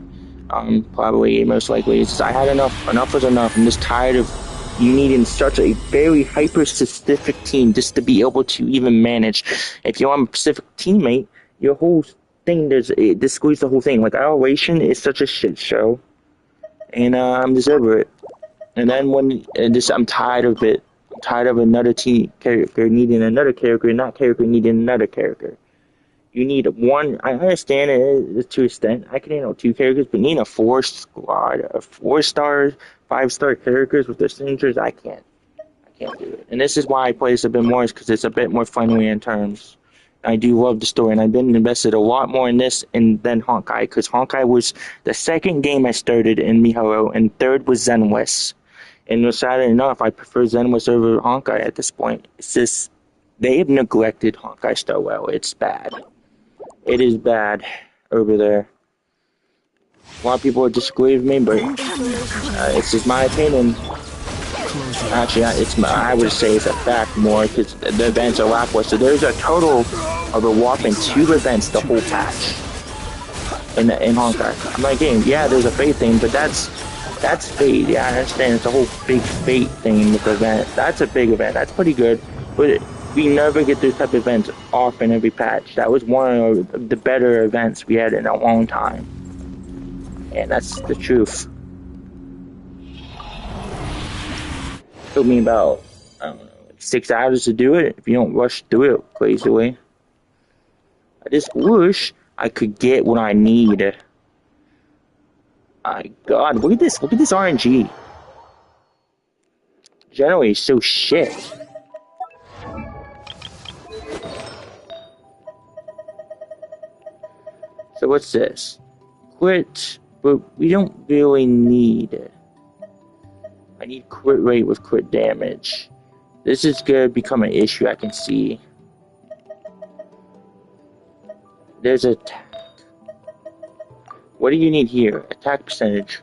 Probably most likely, it's just I had enough. Enough was enough. I'm just tired of you needing such a very hyper-specific team just to be able to even manage. If you're on a specific teammate, your whole thing, it destroys the whole thing. Like, Operation is such a shit show, and I'm just over it. And then I'm tired of it. I'm tired of another team character needing another character, not character needing another character. You need one. I understand it to an extent. I can handle 2 characters, but needing a 4 squad, a 4-star, 5-star characters with their signatures, I can't do it. And this is why I play this a bit more, is because it's a bit more friendly in terms. I do love the story, and I've been invested a lot more in this than Honkai, because Honkai was the second game I started in Miho, and third was Zenwest. And sadly enough, I prefer Zenwest over Honkai at this point. It's just they have neglected Honkai Star Rail. It's bad. It is bad over there. A lot of people disagree with me, but it's just my opinion. Actually, I would say it's a fact more, because the events are lackluster. There's a total of a whopping 2 events the whole patch in Honkai. I'm like, yeah, there's a fate thing, but that's fate. Yeah, I understand it's a whole big fate thing with the event. That's a big event. That's pretty good, but we never get those type of events off in every patch. That was one of the better events we had in a long time. And that's the truth. It took me about, I don't know, 6 hours to do it. If you don't rush through it crazily. I just wish I could get what I need. My God, look at this RNG. Generally, it's so shit. So what's this? Quit, but we don't really need it. I need crit rate with crit damage. This is gonna become an issue, I can see. There's attack. What do you need here? Attack percentage.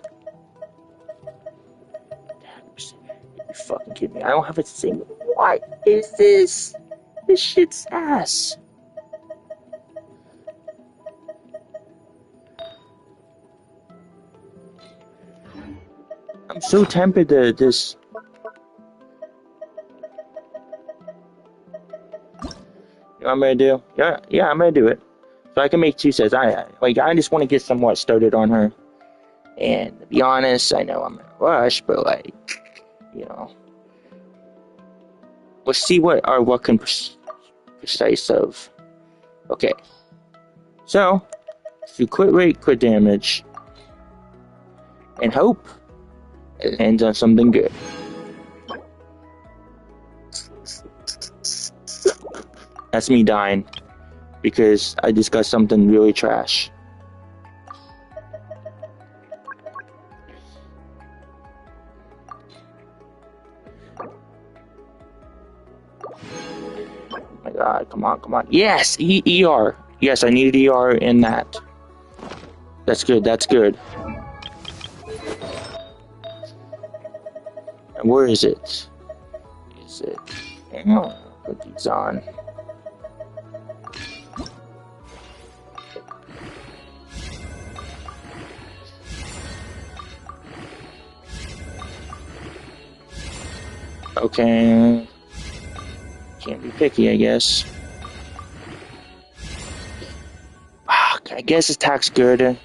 Attack percentage. You fucking kidding me? I don't have a single. What is this? This shit's ass. I'm so tempted to just. You know what I'm gonna do? Yeah, I'm gonna do it. So I can make 2 sets. I just want to get somewhat started on her. And to be honest, I know I'm in a rush, but you know. Let's see what can precise of. Okay. So, if you quit rate, quit damage, and hope it ends on something good. That's me dying because I just got something really trash. Oh my god, come on, come on. Yes, ER. Yes, I needed ER in that. That's good, that's good. And where is it? Is it? Oh, put these on. Okay. Can't be picky, I guess. I guess attack's good.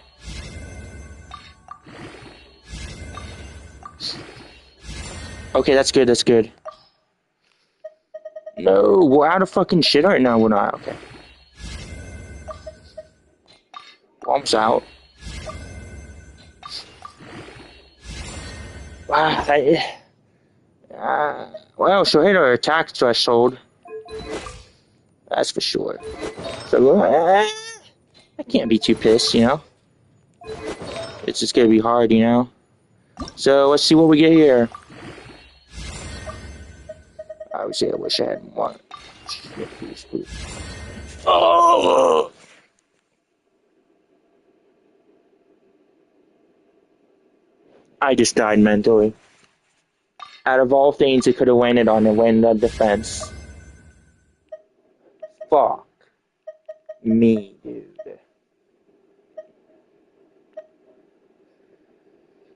Okay, that's good, that's good. No, we're out of fucking shit right now, we're not. Okay. Bomb's out. Wow, well, she'll hit our attack threshold. That's for sure. So, I can't be too pissed, you know? It's just gonna be hard, you know? So, let's see what we get here. I would say I wish I had more. Shit, please. Oh! I just died mentally. Out of all things it could have landed on, it landed on defense. Fuck me, dude.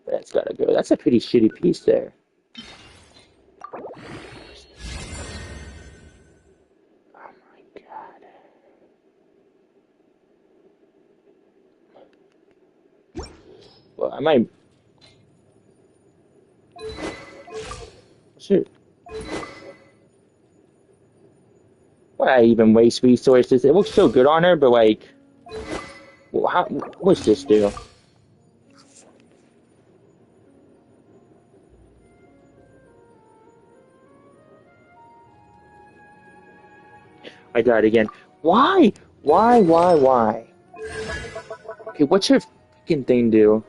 That's gotta go. That's a pretty shitty piece there. Oh my god. Well, I might. Shoot. Why I even waste resources? It looks so good on her, but like, well, what's this do? I died again. Why? Why? Okay, what's her fucking thing do?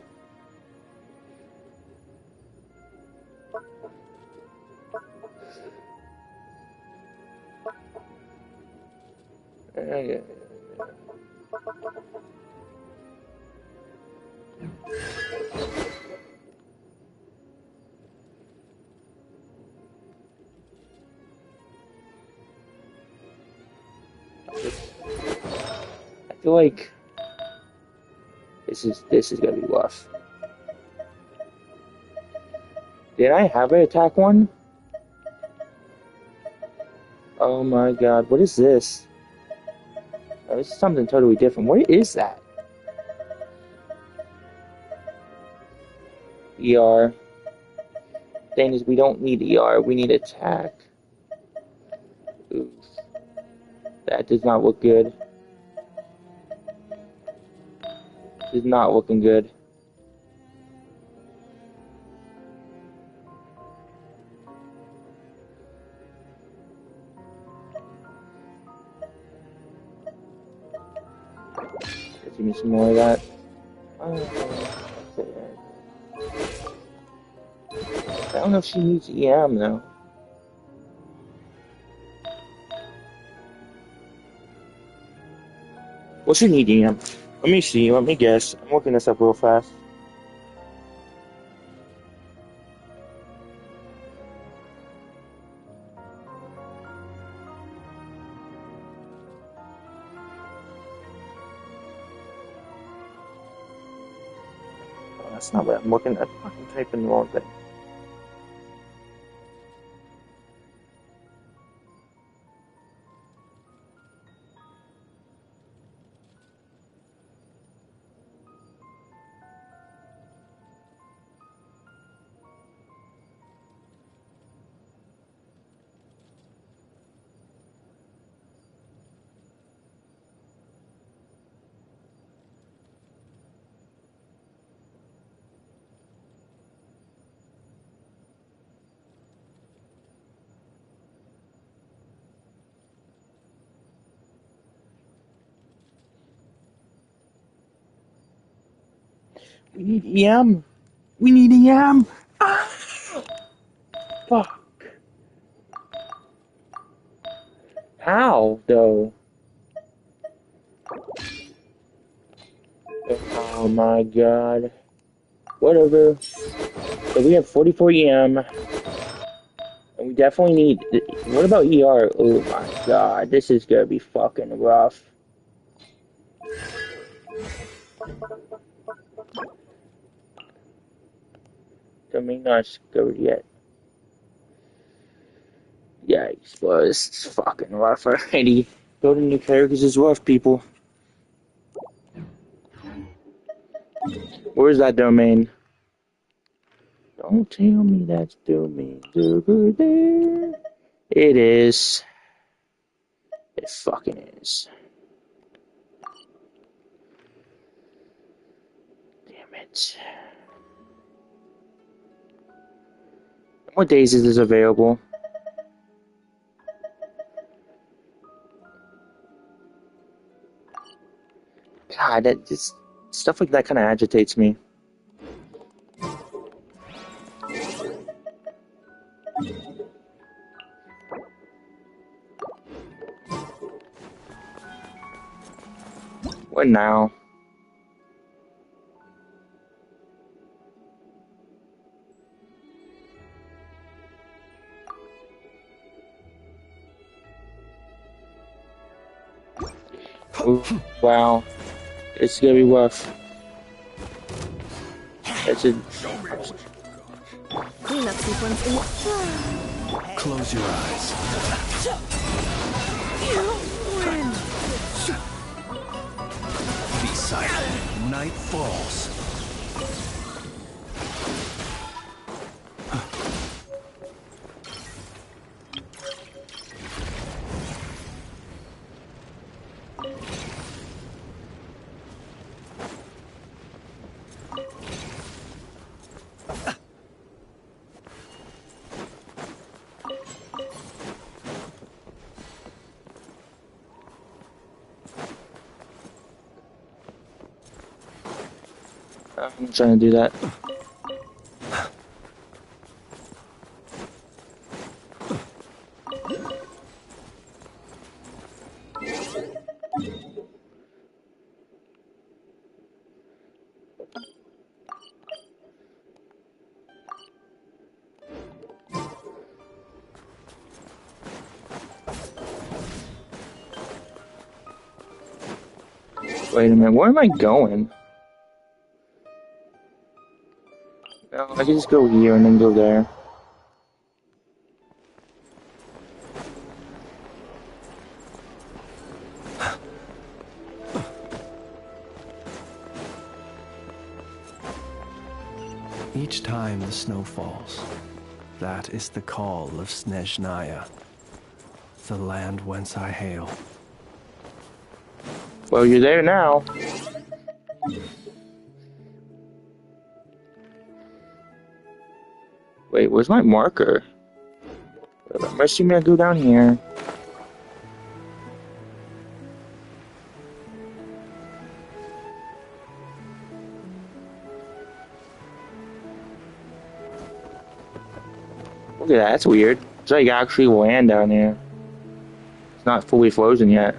I feel like this is gonna be rough. Did I have an attack one? Oh my god, what is this? Oh, this is something totally different. What is that? ER. Thing is, we don't need ER, we need attack. Oof. That does not look good. Is not looking good. Give me some more of that. I don't know if she needs EM though. What's she need EM? Let me see, let me guess. I'm looking this up real fast. Oh, that's not what I'm looking at. I'm fucking typing the wrong thing. We need EM. We need EM. Ah! Fuck. How though? Oh my god. Whatever. So we have 44 EM. And we definitely need... What about ER? Oh my god. This is gonna be fucking rough. Domain not discovered yet. Yikes, boys. It's fucking rough already. Building new characters is rough, people. Where's that domain? Don't tell me that's domain over there. It is. It fucking is. Damn it. What days is this available? God, that just stuff like that kind of agitates me. What now? Ooh, wow. It's gonna be rough. It's a... Cleanup sequence in... Close your eyes. Be silent. Night falls. I'm trying to do that. Wait a minute, where am I going? No, I can just go here and then go there. Each time the snow falls, that is the call of Snezhnaya, the land whence I hail. Well, you're there now. Wait, where's my marker? I'm assuming I go down here. Look at that, that's weird. It's like actually land down here. It's not fully frozen yet.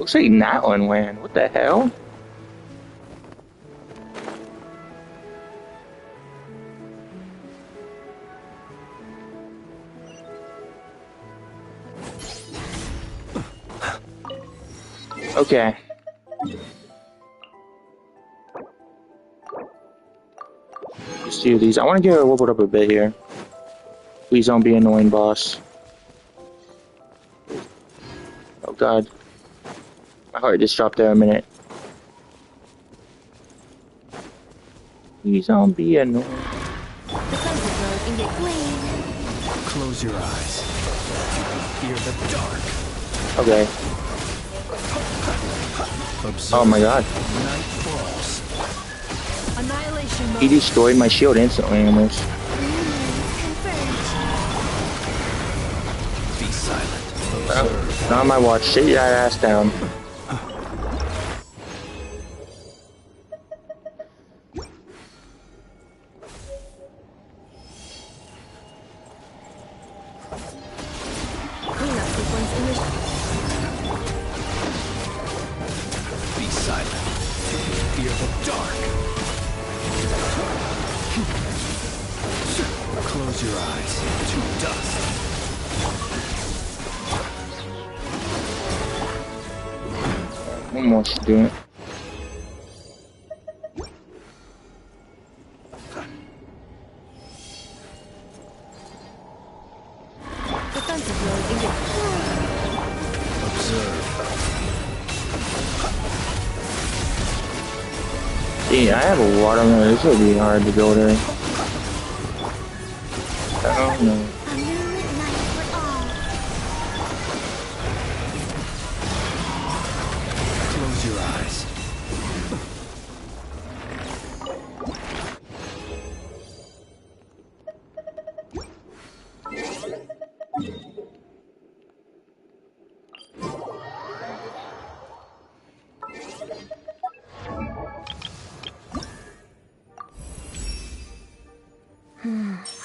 Looks like Natlan land. What the hell? Okay. Just do these. I want to get her leveled up a bit here. Please don't be annoying, boss. Oh god. My heart just dropped there a minute. Please don't be annoying. Close your eyes. Fear the dark. Okay. Observe Oh my god. night falls. Annihilation mode. He destroyed my shield instantly almost. Be silent. It's not on my watch. Sit that ass down. Cleanup sequence initiated. Be silent. Fear the dark. Close your eyes to dust. One more should do it. Defensive mode engaged. Observe. Yeah, I have a watermelon. This will be hard to build her. I don't know. A moonlit night for all. Close your eyes.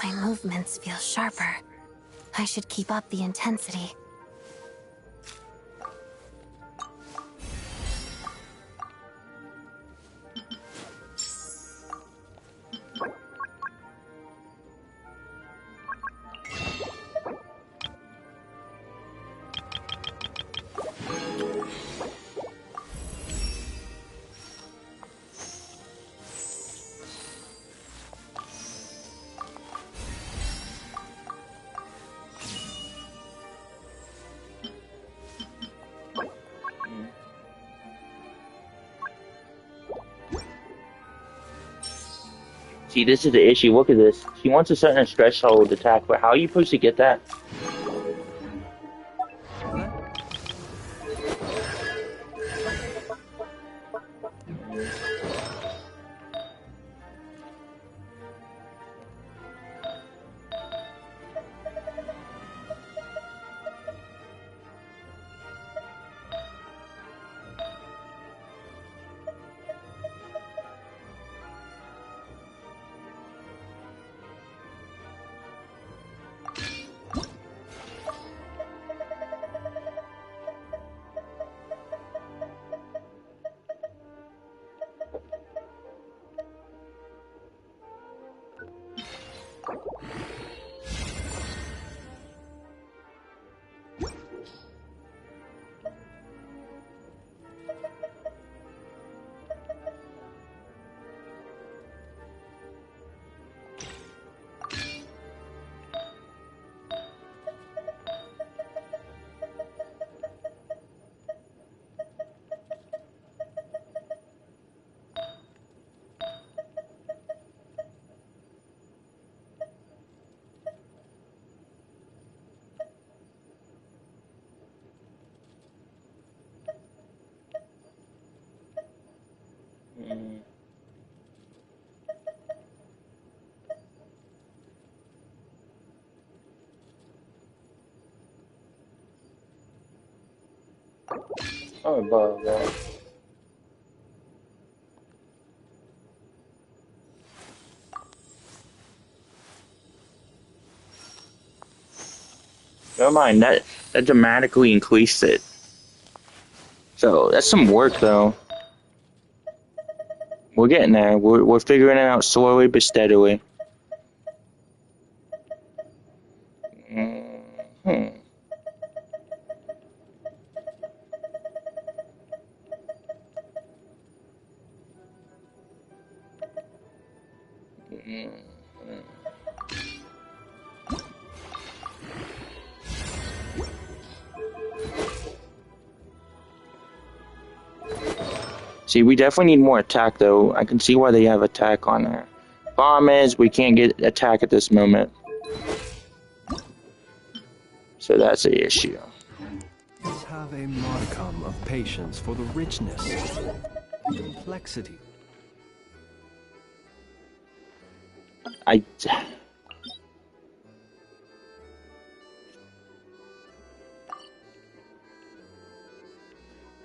My movements feel sharper. I should keep up the intensity. See, this is the issue. Look at this. She wants a certain threshold attack, but how are you supposed to get that? Oh, above that. Never mind, that dramatically increased it. So that's some work, though. We're getting there. We're figuring it out slowly but steadily. See, we definitely need more attack, though. I can see why they have attack on there. Problem is, we can't get attack at this moment. So that's the issue. Let's have a modicum of patience for the richness, complexity.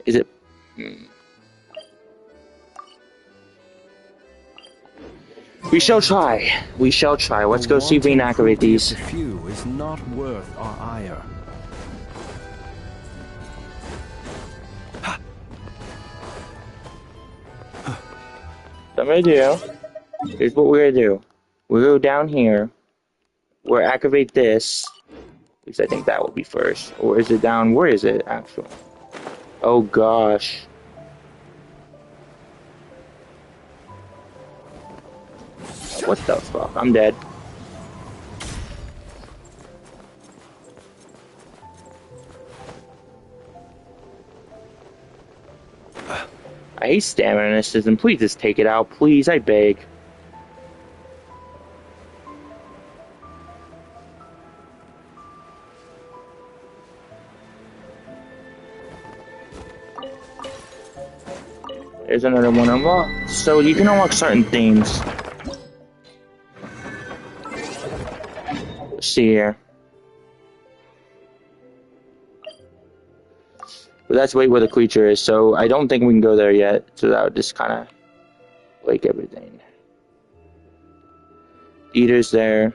Is it? We shall try. We shall try. Let's go see if we can activate these. The few is not worth our ire. So I'm gonna do. Here's what we're gonna do. We'll go down here. We'll activate this. At least I think that will be first. Or is it down? Where is it actually? Oh gosh. What the fuck? I'm dead. I hate stamina in this system. Please just take it out. Please, I beg. There's another one unlocked. So you can unlock certain things. Let's see here. But that's wait where the creature is, so I don't think we can go there yet. So that would just kind of like everything. Eater's there.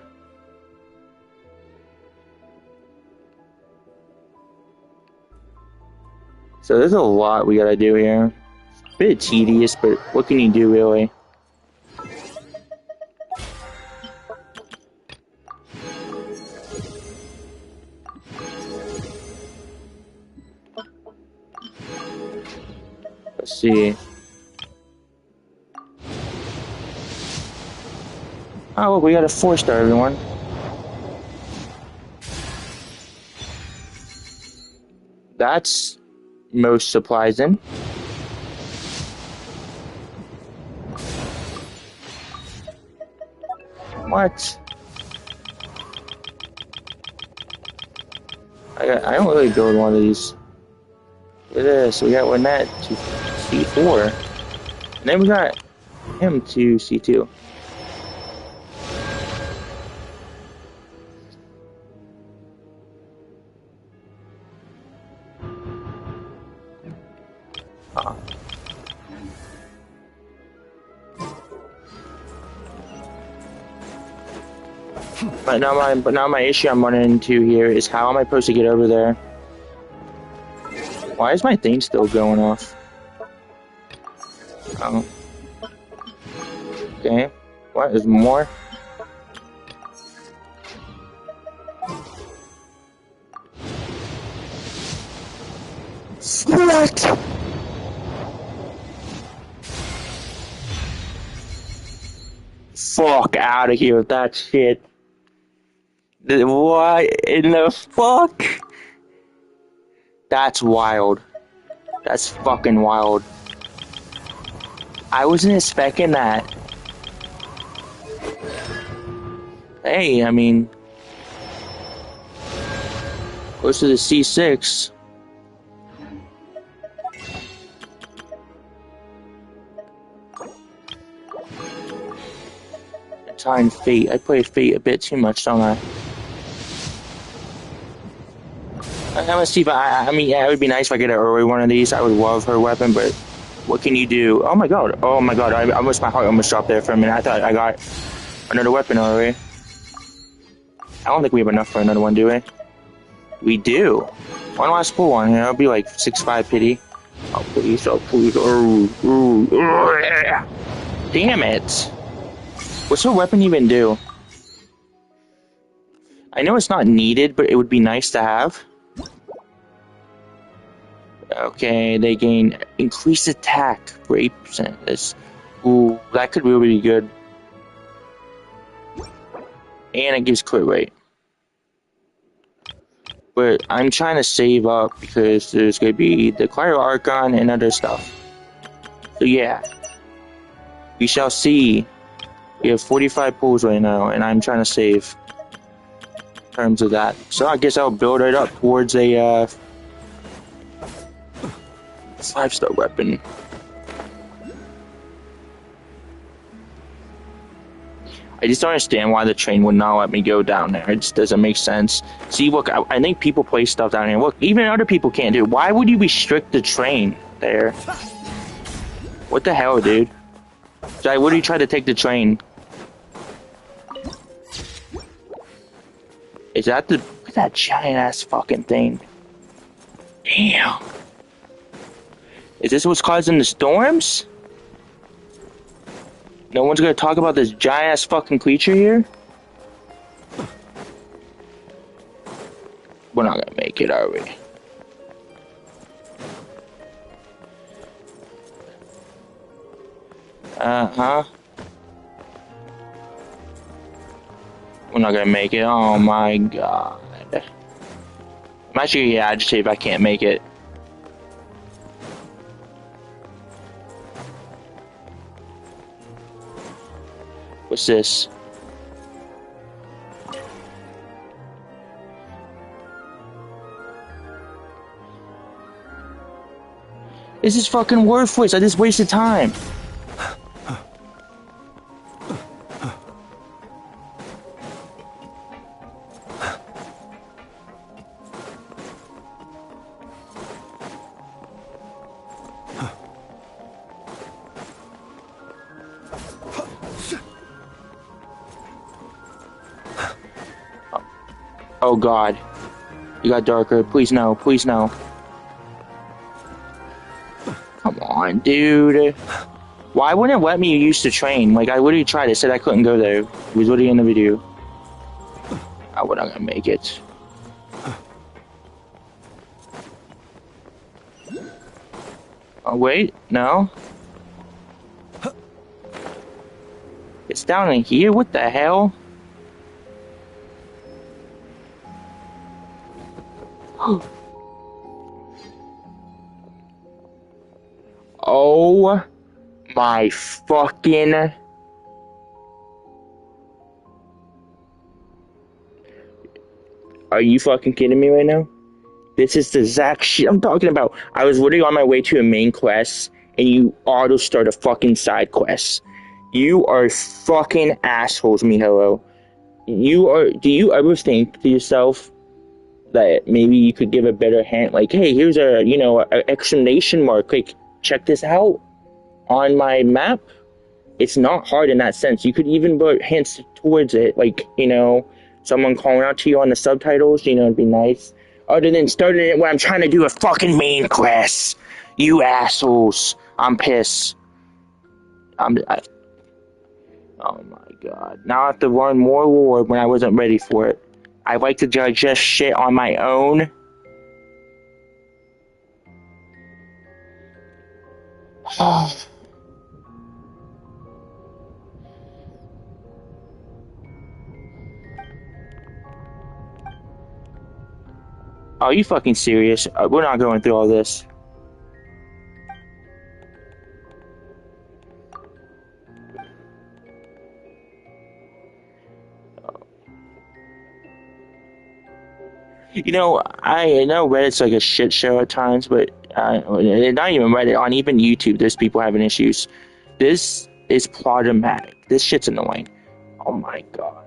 So there's a lot we gotta do here. It's a bit tedious, but what can you do really? Let's see. Oh, look, we got a 4-star, everyone. That's most supplies in. What? I don't really build one of these. Look at this. We got one that to C4. And then we got him to C2. But now my issue I'm running into here is how am I supposed to get over there? Why is my thing still going off? Oh. Okay. What is more? What? Fuck out of here with that shit. What in the fuck? That's wild. That's fucking wild. I wasn't expecting that. Hey, I mean, goes to the C6. Time Fate. I play Fate a bit too much, don't I? I'm gonna see if I mean, yeah, it would be nice if I get an early one of these. I would love her weapon, but what can you do? Oh my god. Oh my god. I almost, my heart almost dropped there for a minute. I thought I got another weapon already. I don't think we have enough for another one, do we? We do. One last pull one here. I'll be like 6-5 pity. Oh, please. Oh, please. Yeah. Damn it. What's her weapon even do? I know it's not needed, but it would be nice to have. Okay, they gain increased attack for 8%. This, ooh, that could really be good. And it gives crit rate. But I'm trying to save up because there's going to be the Cryo Archon and other stuff. So yeah. We shall see. We have 45 pulls right now, and I'm trying to save in terms of that. So I guess I'll build it up towards a 5-star weapon. I just don't understand why the train would not let me go down there. It just doesn't make sense. See, look, I think people place stuff down here. Look, even other people can't do it. Why would you restrict the train there? What the hell, dude? Jai, what do you try to take the train? Is that the... Look at that giant-ass fucking thing. Damn. Is this what's causing the storms? No one's gonna talk about this giant-ass fucking creature here? We're not gonna make it, are we? Uh-huh. We're not gonna make it. Oh my god. I'm actually, yeah, I'd say if I can't make it. What's this? This is fucking worthless. I just wasted time. Oh god. You got darker. Please no. Please no. Come on, dude. Why wouldn't it let me use the train? Like, I literally tried. It said I couldn't go there. It was literally in the video. I would not gonna make it. Oh, wait. No. It's down in here? What the hell? Oh my fucking... Are you fucking kidding me right now? This is the exact shit I'm talking about. I was literally on my way to a main quest, and you auto start a fucking side quest. You are fucking assholes, Mihelo. You are... Do you ever think to yourself that maybe you could give a better hint? Like, hey, here's a, you know, an exclamation mark. Like, check this out on my map. It's not hard in that sense. You could even put hints towards it, like, you know, someone calling out to you on the subtitles, you know, it'd be nice. Other than starting it when I'm trying to do a fucking main quest. You assholes. I'm pissed. Oh my god. Now I have to learn more lore when I wasn't ready for it. I like to digest shit on my own. Are you fucking serious? We're not going through all this. You know, I know Reddit's like a shit show at times, but not even Reddit, on even YouTube, there's people having issues. This is problematic. This shit's annoying. Oh my god.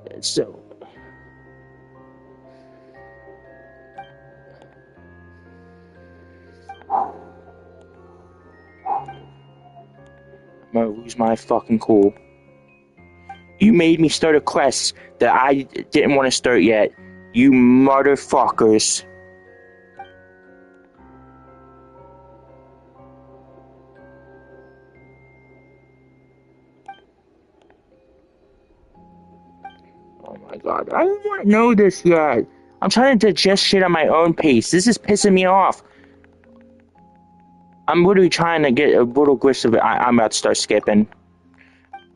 It's so... I'm gonna lose my fucking cool. You made me start a quest that I didn't want to start yet. You motherfuckers. Oh my god, I don't want to know this yet. I'm trying to digest shit on my own pace. This is pissing me off. I'm literally trying to get a little grist of it. I'm about to start skipping.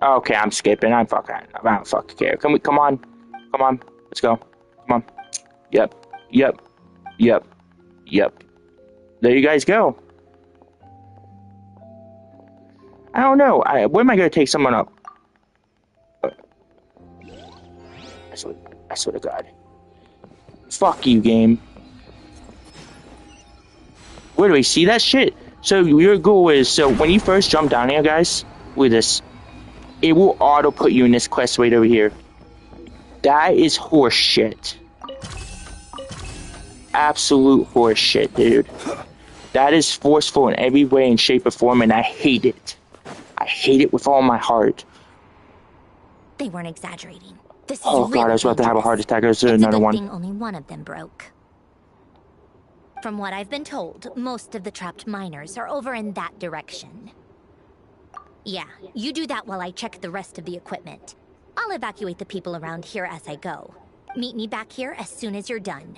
Okay, I'm skipping. I don't fucking care. Come on. Come on. Let's go. Come on. Yep. There you guys go. I don't know. Where am I going to take someone up? I swear to God. Fuck you, game. Where do we see that shit? So your goal is, so when you first jump down here, guys, with this, it will auto put you in this quest right over here. That is horse shit. Absolute horse shit, dude. That is forceful in every way and shape or form, and I hate it. I hate it with all my heart. They weren't exaggerating. This is Oh god, I was about to have a heart attack. There's another one. Thing only one of them broke. From what I've been told, most of the trapped miners are over in that direction. Yeah, you do that while I check the rest of the equipment. I'll evacuate the people around here as I go. Meet me back here as soon as you're done.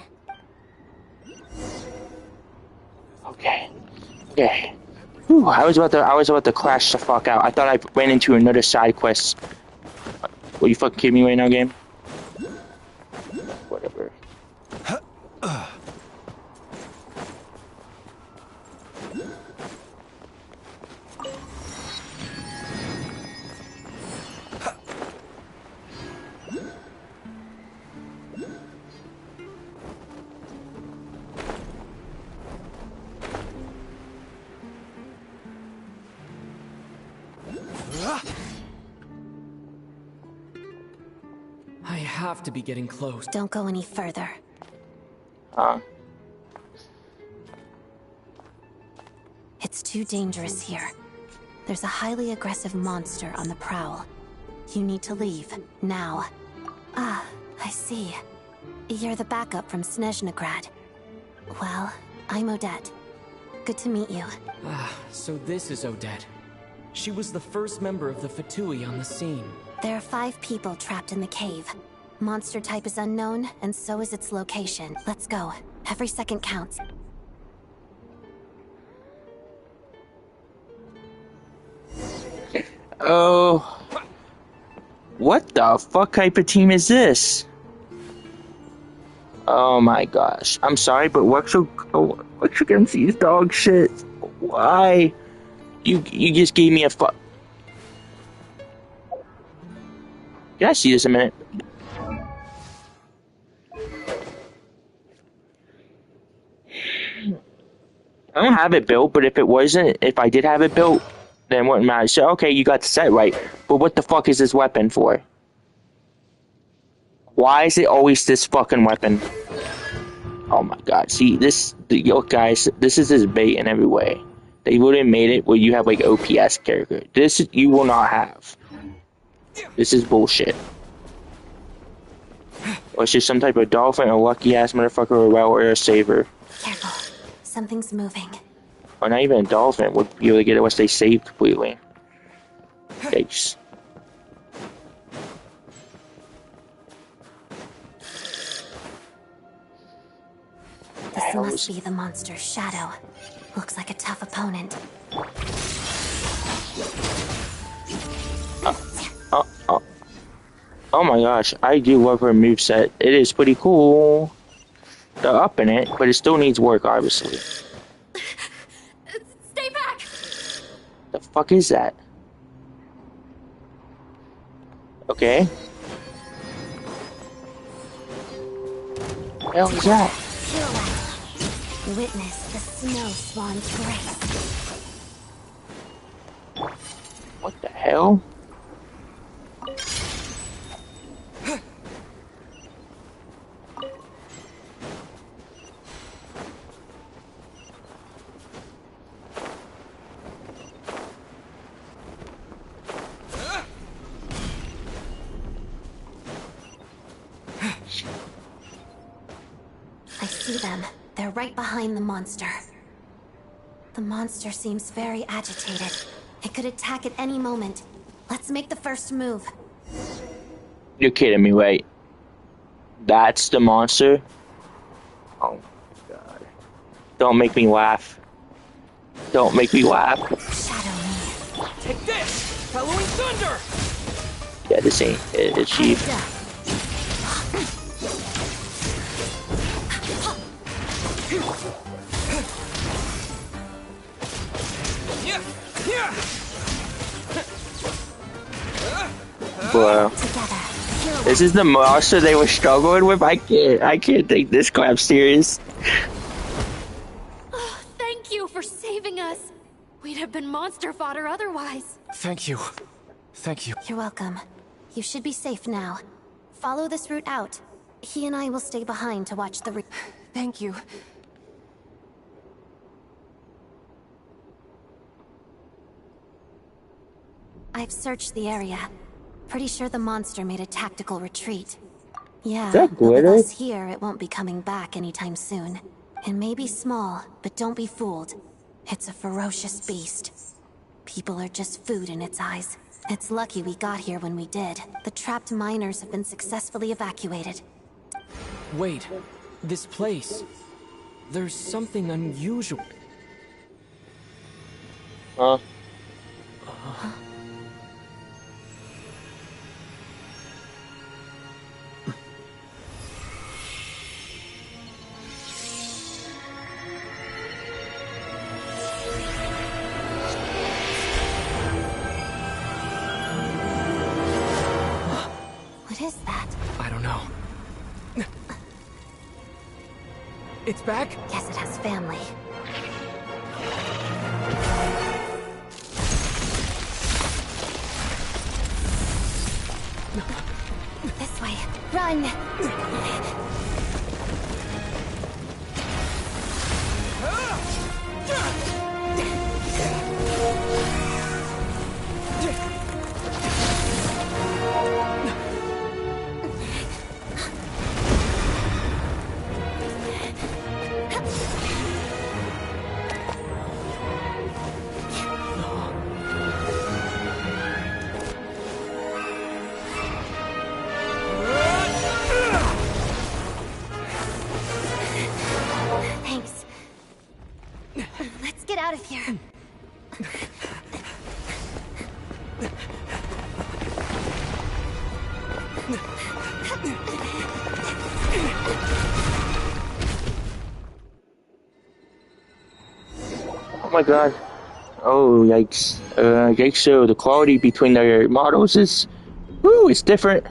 Okay. Okay. Whew, I was about to crash the fuck out. I thought I ran into another side quest. What, you fucking kidding me right now, game? Whatever. I have to be getting close. Don't go any further. It's too dangerous here. There's a highly aggressive monster on the prowl. You need to leave, now. Ah, I see. You're the backup from Snezhnegrad. Well, I'm Odette. Good to meet you. Ah, so this is Odette. She was the first member of the Fatui on the scene. There are 5 people trapped in the cave. Monster type is unknown, and so is its location. Let's go. Every second counts. Oh. What the fuck type of team is this? Oh my gosh. I'm sorry, but what's against these dog shit? Why? You just gave me a fuck. Can I see this a minute? I don't have it built, but if I did have it built, then it wouldn't matter. So, okay, you got the set right, but what the fuck is this weapon for? Why is it always this fucking weapon? Oh my god, see, yo guys, this is just bait in every way. They would have made it where you have like OPS character. This, you will not have. This is bullshit. Or it's just some type of dolphin, a lucky ass motherfucker, or a whale, or a saver. Careful. Something's moving. Or not even a dolphin would be able to get it once they save completely. Yikes. This must be the monster's shadow. Looks like a tough opponent. Oh my gosh, I do love her moveset. It is pretty cool. They're up in it, but it still needs work, obviously. Stay back! The fuck is that? Okay. What the hell is that? Witness the snow swan's grace. What the hell? I see them. They're right behind the monster. The monster seems very agitated. It could attack at any moment. Let's make the first move. You're kidding me, right? That's the monster? Oh my god. Don't make me laugh. Don't make me laugh. Shadow me. Take this! Following thunder! Yeah, this ain't it, it's cheap. Bro. This is the monster they were struggling with? I can't take this crap serious. Oh, thank you for saving us. We'd have been monster fodder otherwise. Thank you. Thank you. You're welcome. You should be safe now. Follow this route out. He and I will stay behind to watch the Thank you. I've searched the area. Pretty sure the monster made a tactical retreat. Yeah, that but with glitter? us here, it won't be coming back anytime soon. It may be small, but don't be fooled. It's a ferocious beast. People are just food in its eyes. It's lucky we got here when we did. The trapped miners have been successfully evacuated. Wait, this place. There's something unusual. Huh? What is that? I don't know. It's back? Guess it has family. This way. Run! Thanks. Let's get out of here. Oh my god. Oh, yikes. Yikes, so the quality between their models is... Woo, it's different.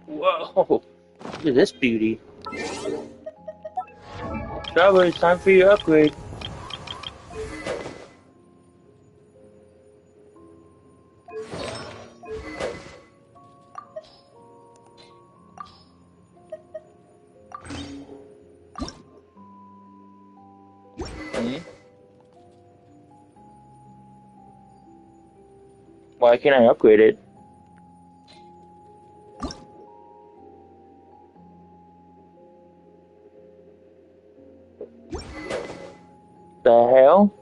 Whoa. Look at this beauty. Strawberry, it's time for your upgrade. Why can't I upgrade it? The hell?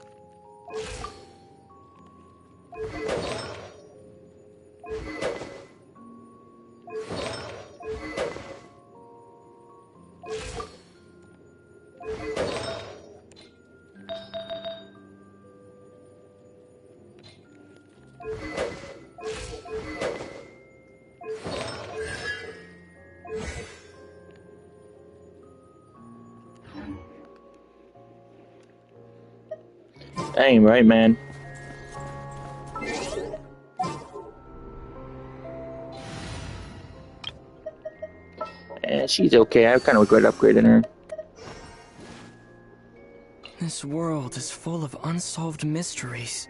That ain't right, man. She's okay. I kind of regret upgrading her. This world is full of unsolved mysteries.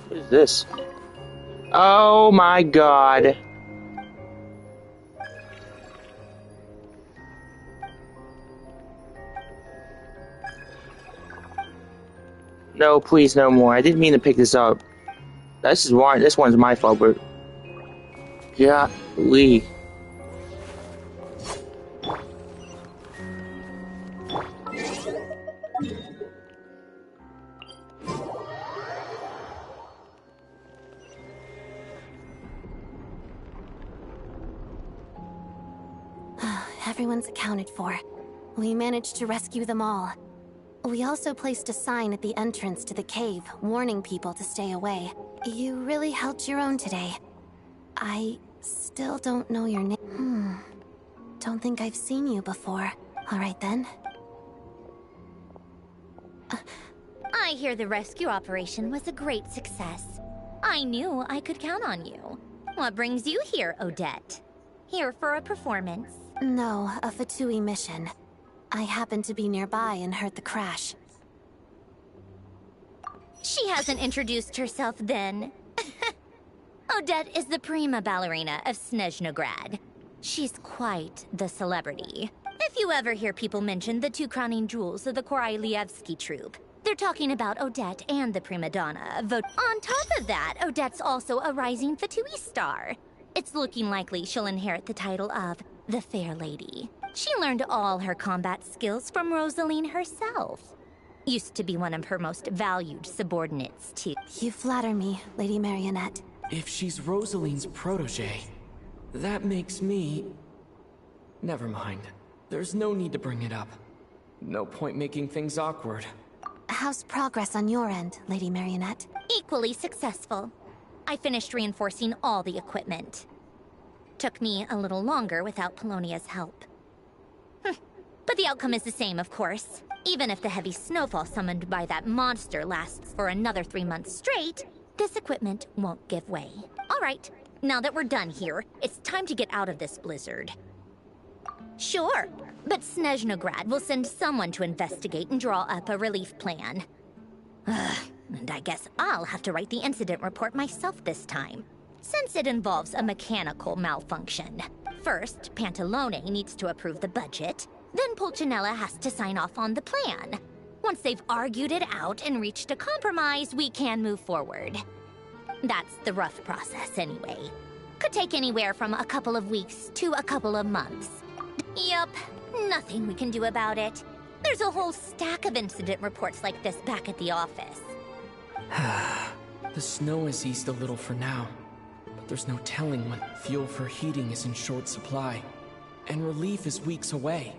What is this? Oh my god. No, please, no more. I didn't mean to pick this up. This one's my fault, but... Golly. Everyone's accounted for. We managed to rescue them all. We also placed a sign at the entrance to the cave, warning people to stay away. You really held your own today. I still don't know your name. Don't think I've seen you before. All right then. I hear the rescue operation was a great success. I knew I could count on you. What brings you here, Odette? Here for a performance? No, a Fatui mission. I happened to be nearby and heard the crash. She hasn't introduced herself then. Odette is the prima ballerina of Snezhnograd. She's quite the celebrity. If you ever hear people mention the two crowning jewels of the Korailievsky troupe, they're talking about Odette and the prima donna. On top of that, Odette's also a rising Fatui star. It's looking likely she'll inherit the title of the Fair Lady. She learned all her combat skills from Rosaline herself. Used to be one of her most valued subordinates, too. You flatter me, Lady Marionette. If she's Rosaline's protege, that makes me... Never mind. There's no need to bring it up. No point making things awkward. How's progress on your end, Lady Marionette? Equally successful. I finished reinforcing all the equipment. Took me a little longer without Polonia's help. But the outcome is the same, of course. Even if the heavy snowfall summoned by that monster lasts for another 3 months straight, this equipment won't give way. All right, now that we're done here, it's time to get out of this blizzard. Sure, but Snezhnograd will send someone to investigate and draw up a relief plan. And I guess I'll have to write the incident report myself this time, since it involves a mechanical malfunction. First, Pantalone needs to approve the budget, then Pulcinella has to sign off on the plan. Once they've argued it out and reached a compromise, we can move forward. That's the rough process anyway. Could take anywhere from a couple of weeks to a couple of months. Yup, nothing we can do about it. There's a whole stack of incident reports like this back at the office. The snow has eased a little for now, but there's no telling when fuel for heating is in short supply, and relief is weeks away.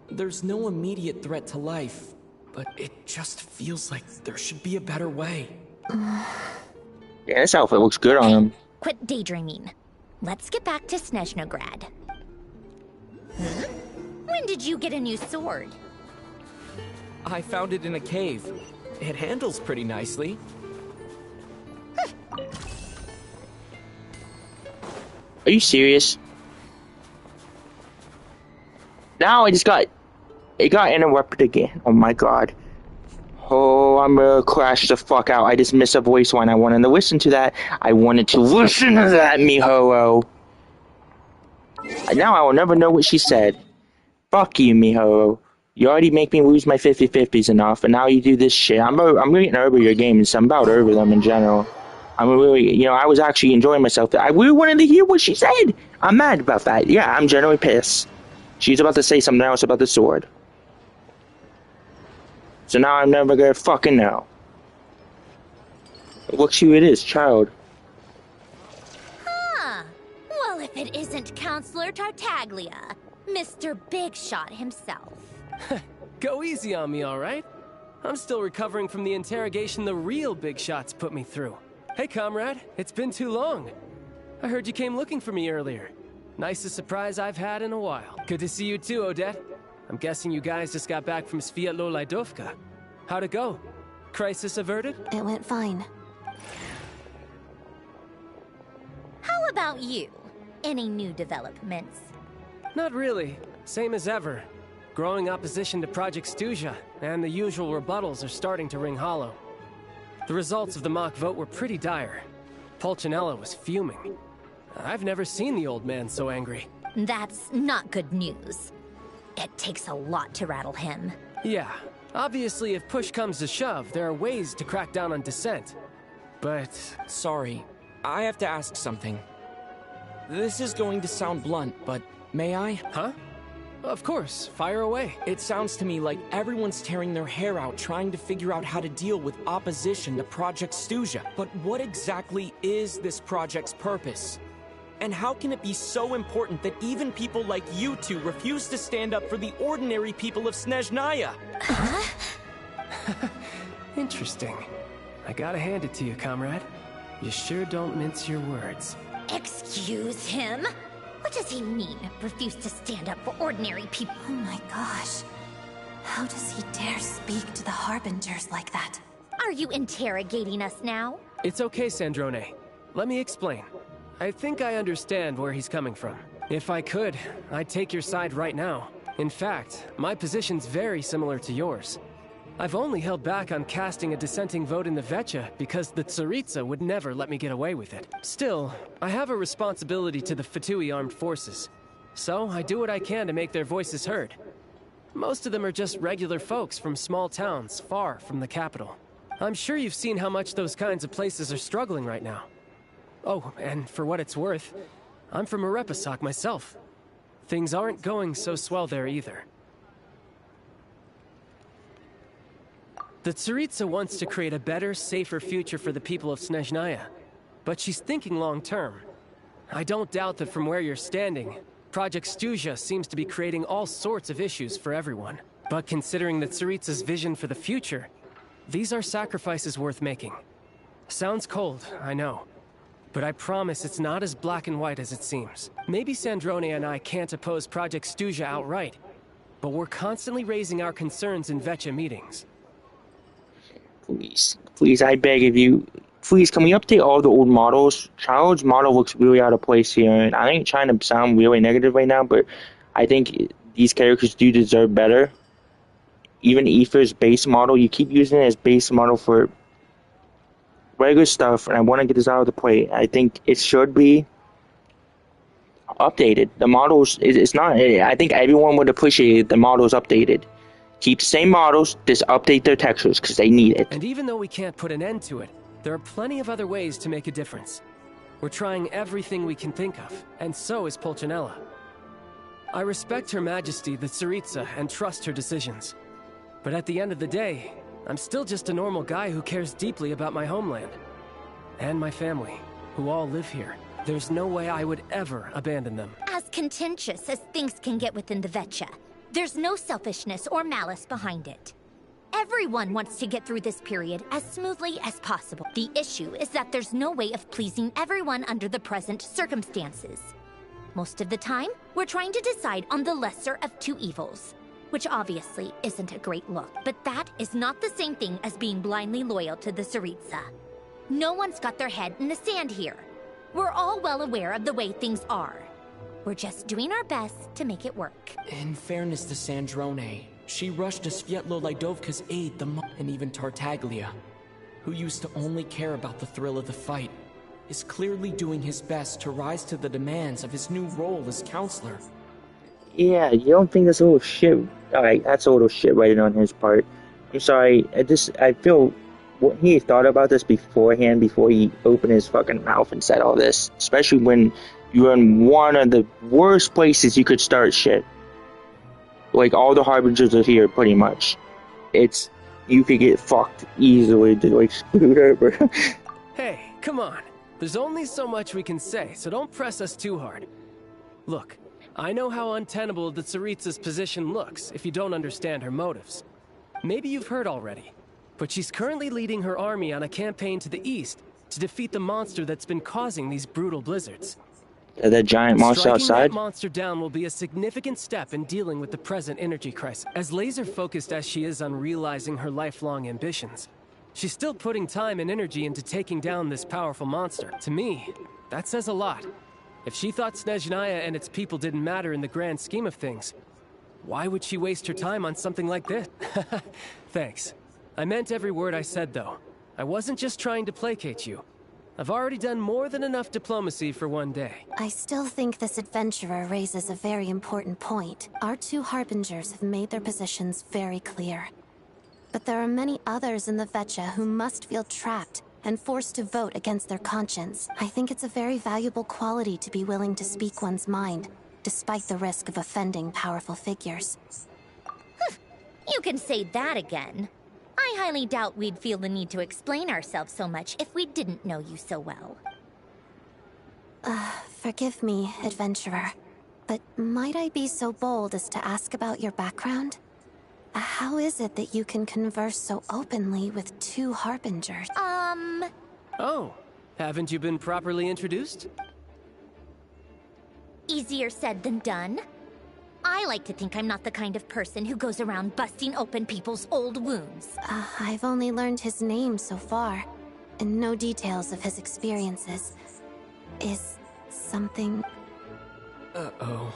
There's no immediate threat to life, but it just feels like there should be a better way. Yeah, this outfit looks good on him. Quit daydreaming. Let's get back to Snezhnograd. When did you get a new sword? I found it in a cave. It handles pretty nicely. Are you serious? Now it got interrupted again. Oh my god. Oh, I'm gonna crash the fuck out. I just missed a voice line. I wanted to listen to that. I wanted to listen to that, miho. Now I will never know what she said. Fuck you, miho. You already make me lose my 50-50s enough, and now you do this shit. I'm getting over your games. I'm about over them in general. I'm really, I was actually enjoying myself. I really wanted to hear what she said. I'm mad about that. Yeah, I'm generally pissed. She's about to say something else about the sword. So now I'm never gonna fucking know. Look who it is, child. Huh. Well, if it isn't Counselor Tartaglia, Mr. Big Shot himself. Go easy on me, all right? I'm still recovering from the interrogation the real big shots put me through. Hey, comrade, it's been too long. I heard you came looking for me earlier. Nicest surprise I've had in a while. Good to see you too, Odette. I'm guessing you guys just got back from Sviatlo Laidovka. How'd it go? Crisis averted? It went fine. How about you? Any new developments? Not really. Same as ever. Growing opposition to Project Stuja, and the usual rebuttals are starting to ring hollow. The results of the mock vote were pretty dire. Pulcinella was fuming. I've never seen the old man so angry. That's not good news. It takes a lot to rattle him. Yeah, obviously if push comes to shove, there are ways to crack down on dissent. But... Sorry, I have to ask something. This is going to sound blunt, but may I? Huh? Of course, fire away. It sounds to me like everyone's tearing their hair out trying to figure out how to deal with opposition to Project Stuja. But what exactly is this project's purpose? And how can it be so important that even people like you two refuse to stand up for the ordinary people of Snezhnaya? Interesting. I gotta hand it to you, comrade. You sure don't mince your words. Excuse him? What does he mean, refuse to stand up for ordinary people? Oh my gosh. How does he dare speak to the Harbingers like that? Are you interrogating us now? It's okay, Sandrone. Let me explain. I think I understand where he's coming from. If I could, I'd take your side right now. In fact, my position's very similar to yours. I've only held back on casting a dissenting vote in the Vecha because the Tsaritsa would never let me get away with it. Still, I have a responsibility to the Fatui armed forces. So I do what I can to make their voices heard. Most of them are just regular folks from small towns far from the capital. I'm sure you've seen how much those kinds of places are struggling right now. Oh, and for what it's worth, I'm from Arepasak myself. Things aren't going so swell there either. The Tsaritsa wants to create a better, safer future for the people of Snezhnaya, but she's thinking long-term. I don't doubt that from where you're standing, Project Stuzha seems to be creating all sorts of issues for everyone. But considering the Tsaritsa's vision for the future, these are sacrifices worth making. Sounds cold, I know. But I promise it's not as black and white as it seems. Maybe Sandrone and I can't oppose Project Stuzha outright, but we're constantly raising our concerns in Vecha meetings. Please, I beg of you. Please, can we update all the old models? Child's model looks really out of place here, and I ain't trying to sound really negative right now, but I think these characters do deserve better. Even Aether's base model, you keep using it as base model for regular stuff, and I want to get this out of the play. I think it should be updated. The models, it's not, I think everyone would appreciate the models updated. Keep the same models, just update their textures, because they need it. And even though we can't put an end to it, there are plenty of other ways to make a difference. We're trying everything we can think of, and so is Pulcinella. I respect Her Majesty, the Tsaritsa, and trust her decisions. But at the end of the day, I'm still just a normal guy who cares deeply about my homeland. And my family, who all live here. There's no way I would ever abandon them. As contentious as things can get within the Vecha, there's no selfishness or malice behind it. Everyone wants to get through this period as smoothly as possible. The issue is that there's no way of pleasing everyone under the present circumstances. Most of the time, we're trying to decide on the lesser of two evils, which obviously isn't a great look. But that is not the same thing as being blindly loyal to the Tsaritsa. No one's got their head in the sand here. We're all well aware of the way things are. We're just doing our best to make it work. In fairness to Sandrone, she rushed to Svietlo Lidovka's aid and even Tartaglia, who used to only care about the thrill of the fight, is clearly doing his best to rise to the demands of his new role as counselor. Yeah, you don't think that's a little shit? Alright, that's a little shit right on his part. I'm sorry, I feel what he thought about this beforehand, before he opened his fucking mouth and said all this. Especially when you're in one of the worst places you could start shit. Like, all the Harbingers are here, pretty much. You could get fucked easily to, like, screwed over. Hey, come on. There's only so much we can say, so don't press us too hard. Look, I know how untenable the Tsaritsa's position looks if you don't understand her motives. Maybe you've heard already, but she's currently leading her army on a campaign to the east to defeat the monster that's been causing these brutal blizzards. That giant monster outside? Striking that monster down will be a significant step in dealing with the present energy crisis. As laser-focused as she is on realizing her lifelong ambitions, she's still putting time and energy into taking down this powerful monster. To me, that says a lot. If she thought Snezhnaya and its people didn't matter in the grand scheme of things, why would she waste her time on something like this? Thanks. I meant every word I said, though. I wasn't just trying to placate you. I've already done more than enough diplomacy for one day. I still think this adventurer raises a very important point. Our two Harbingers have made their positions very clear. But there are many others in the Vecha who must feel trapped and forced to vote against their conscience. I think it's a very valuable quality to be willing to speak one's mind, despite the risk of offending powerful figures. You can say that again. I highly doubt we'd feel the need to explain ourselves so much if we didn't know you so well. Forgive me, adventurer, but might I be so bold as to ask about your background? How is it that you can converse so openly with two Harbingers? Oh, haven't you been properly introduced? Easier said than done. I like to think I'm not the kind of person who goes around busting open people's old wounds. I've only learned his name so far, and no details of his experiences. Is something... Uh-oh.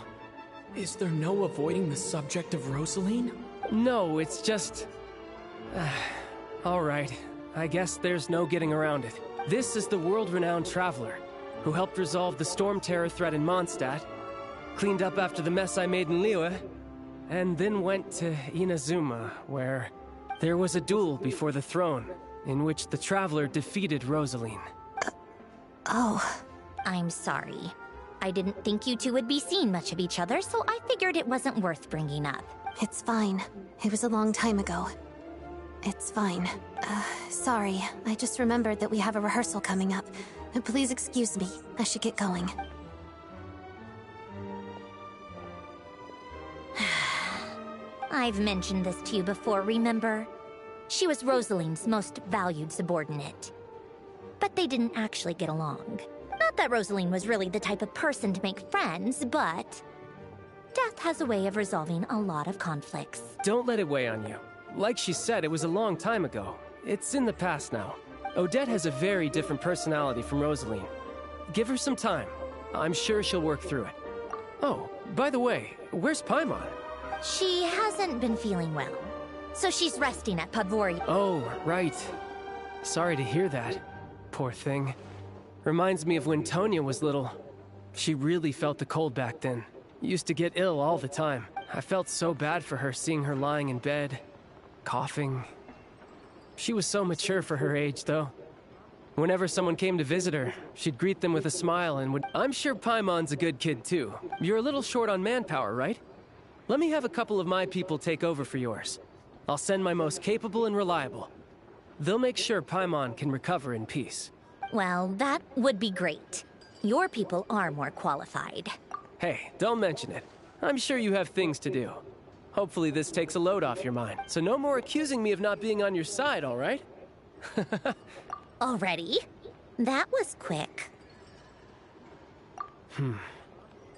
Is there no avoiding the subject of Rosaline? No, it's just... Alright, I guess there's no getting around it. This is the world-renowned traveler, who helped resolve the storm terror threat in Mondstadt, cleaned up after the mess I made in Liyue, and then went to Inazuma, where there was a duel before the throne, in which the traveler defeated Rosaline. Oh. I'm sorry. I didn't think you two would be seeing much of each other, so I figured it wasn't worth bringing up. It's fine. It was a long time ago. It's fine. Sorry. I just remembered that we have a rehearsal coming up. Please excuse me. I should get going. I've mentioned this to you before, remember? She was Rosaline's most valued subordinate. But they didn't actually get along. Not that Rosaline was really the type of person to make friends, but... death has a way of resolving a lot of conflicts. Don't let it weigh on you. Like she said, it was a long time ago. It's in the past now. Odette has a very different personality from Rosaline. Give her some time. I'm sure she'll work through it. Oh, by the way, where's Paimon? She hasn't been feeling well, so she's resting at Padvori. Oh, right. Sorry to hear that. Poor thing. Reminds me of when Tonya was little. She really felt the cold back then. Used to get ill all the time. I felt so bad for her seeing her lying in bed, coughing. She was so mature for her age, though. Whenever someone came to visit her, she'd greet them with a smile and would... I'm sure Paimon's a good kid, too. You're a little short on manpower, right? Let me have a couple of my people take over for yours. I'll send my most capable and reliable. They'll make sure Paimon can recover in peace. Well, that would be great. Your people are more qualified. Hey, don't mention it. I'm sure you have things to do. Hopefully this takes a load off your mind. So no more accusing me of not being on your side, all right? Already? That was quick.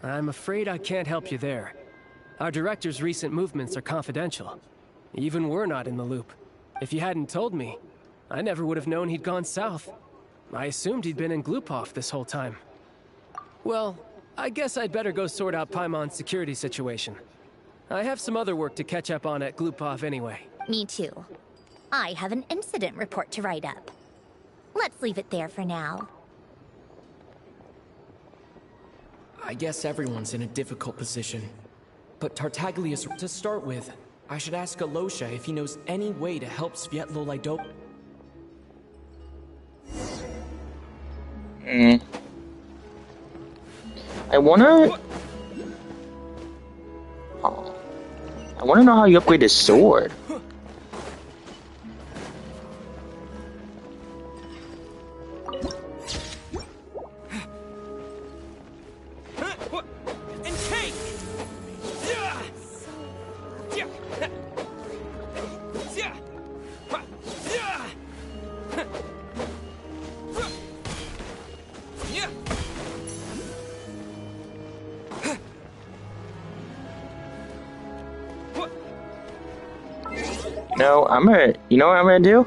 I'm afraid I can't help you there. Our director's recent movements are confidential. Even we're not in the loop. If you hadn't told me, I never would have known he'd gone south. I assumed he'd been in Glupov this whole time. Well, I guess I'd better go sort out Paimon's security situation. I have some other work to catch up on at Glupov anyway. Me too. I have an incident report to write up. Let's leave it there for now. I guess everyone's in a difficult position. But Tartaglia's... To start with, I should ask Alosha if he knows any way to help Svietlo Lido... I wanna know how you upgrade his sword. No, you know what I'm gonna do?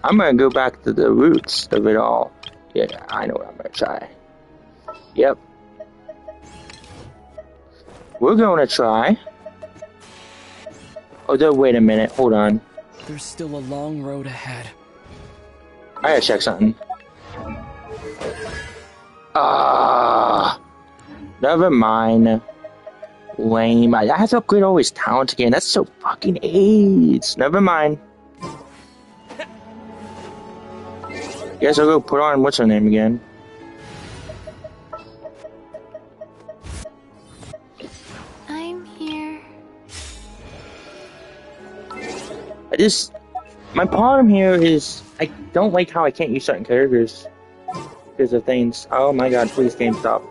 I'm gonna go back to the roots of it all. Yeah, I know what I'm gonna try. Yep. We're gonna try. Oh, wait a minute, hold on. There's still a long road ahead. I gotta check something. Never mind. Lame. I have to upgrade all his talents again. That's so fucking AIDS. Never mind. Guess I'll go put on what's her name again. I'm here. My problem here is I don't like how I can't use certain characters because of things. Oh my god, please game stop.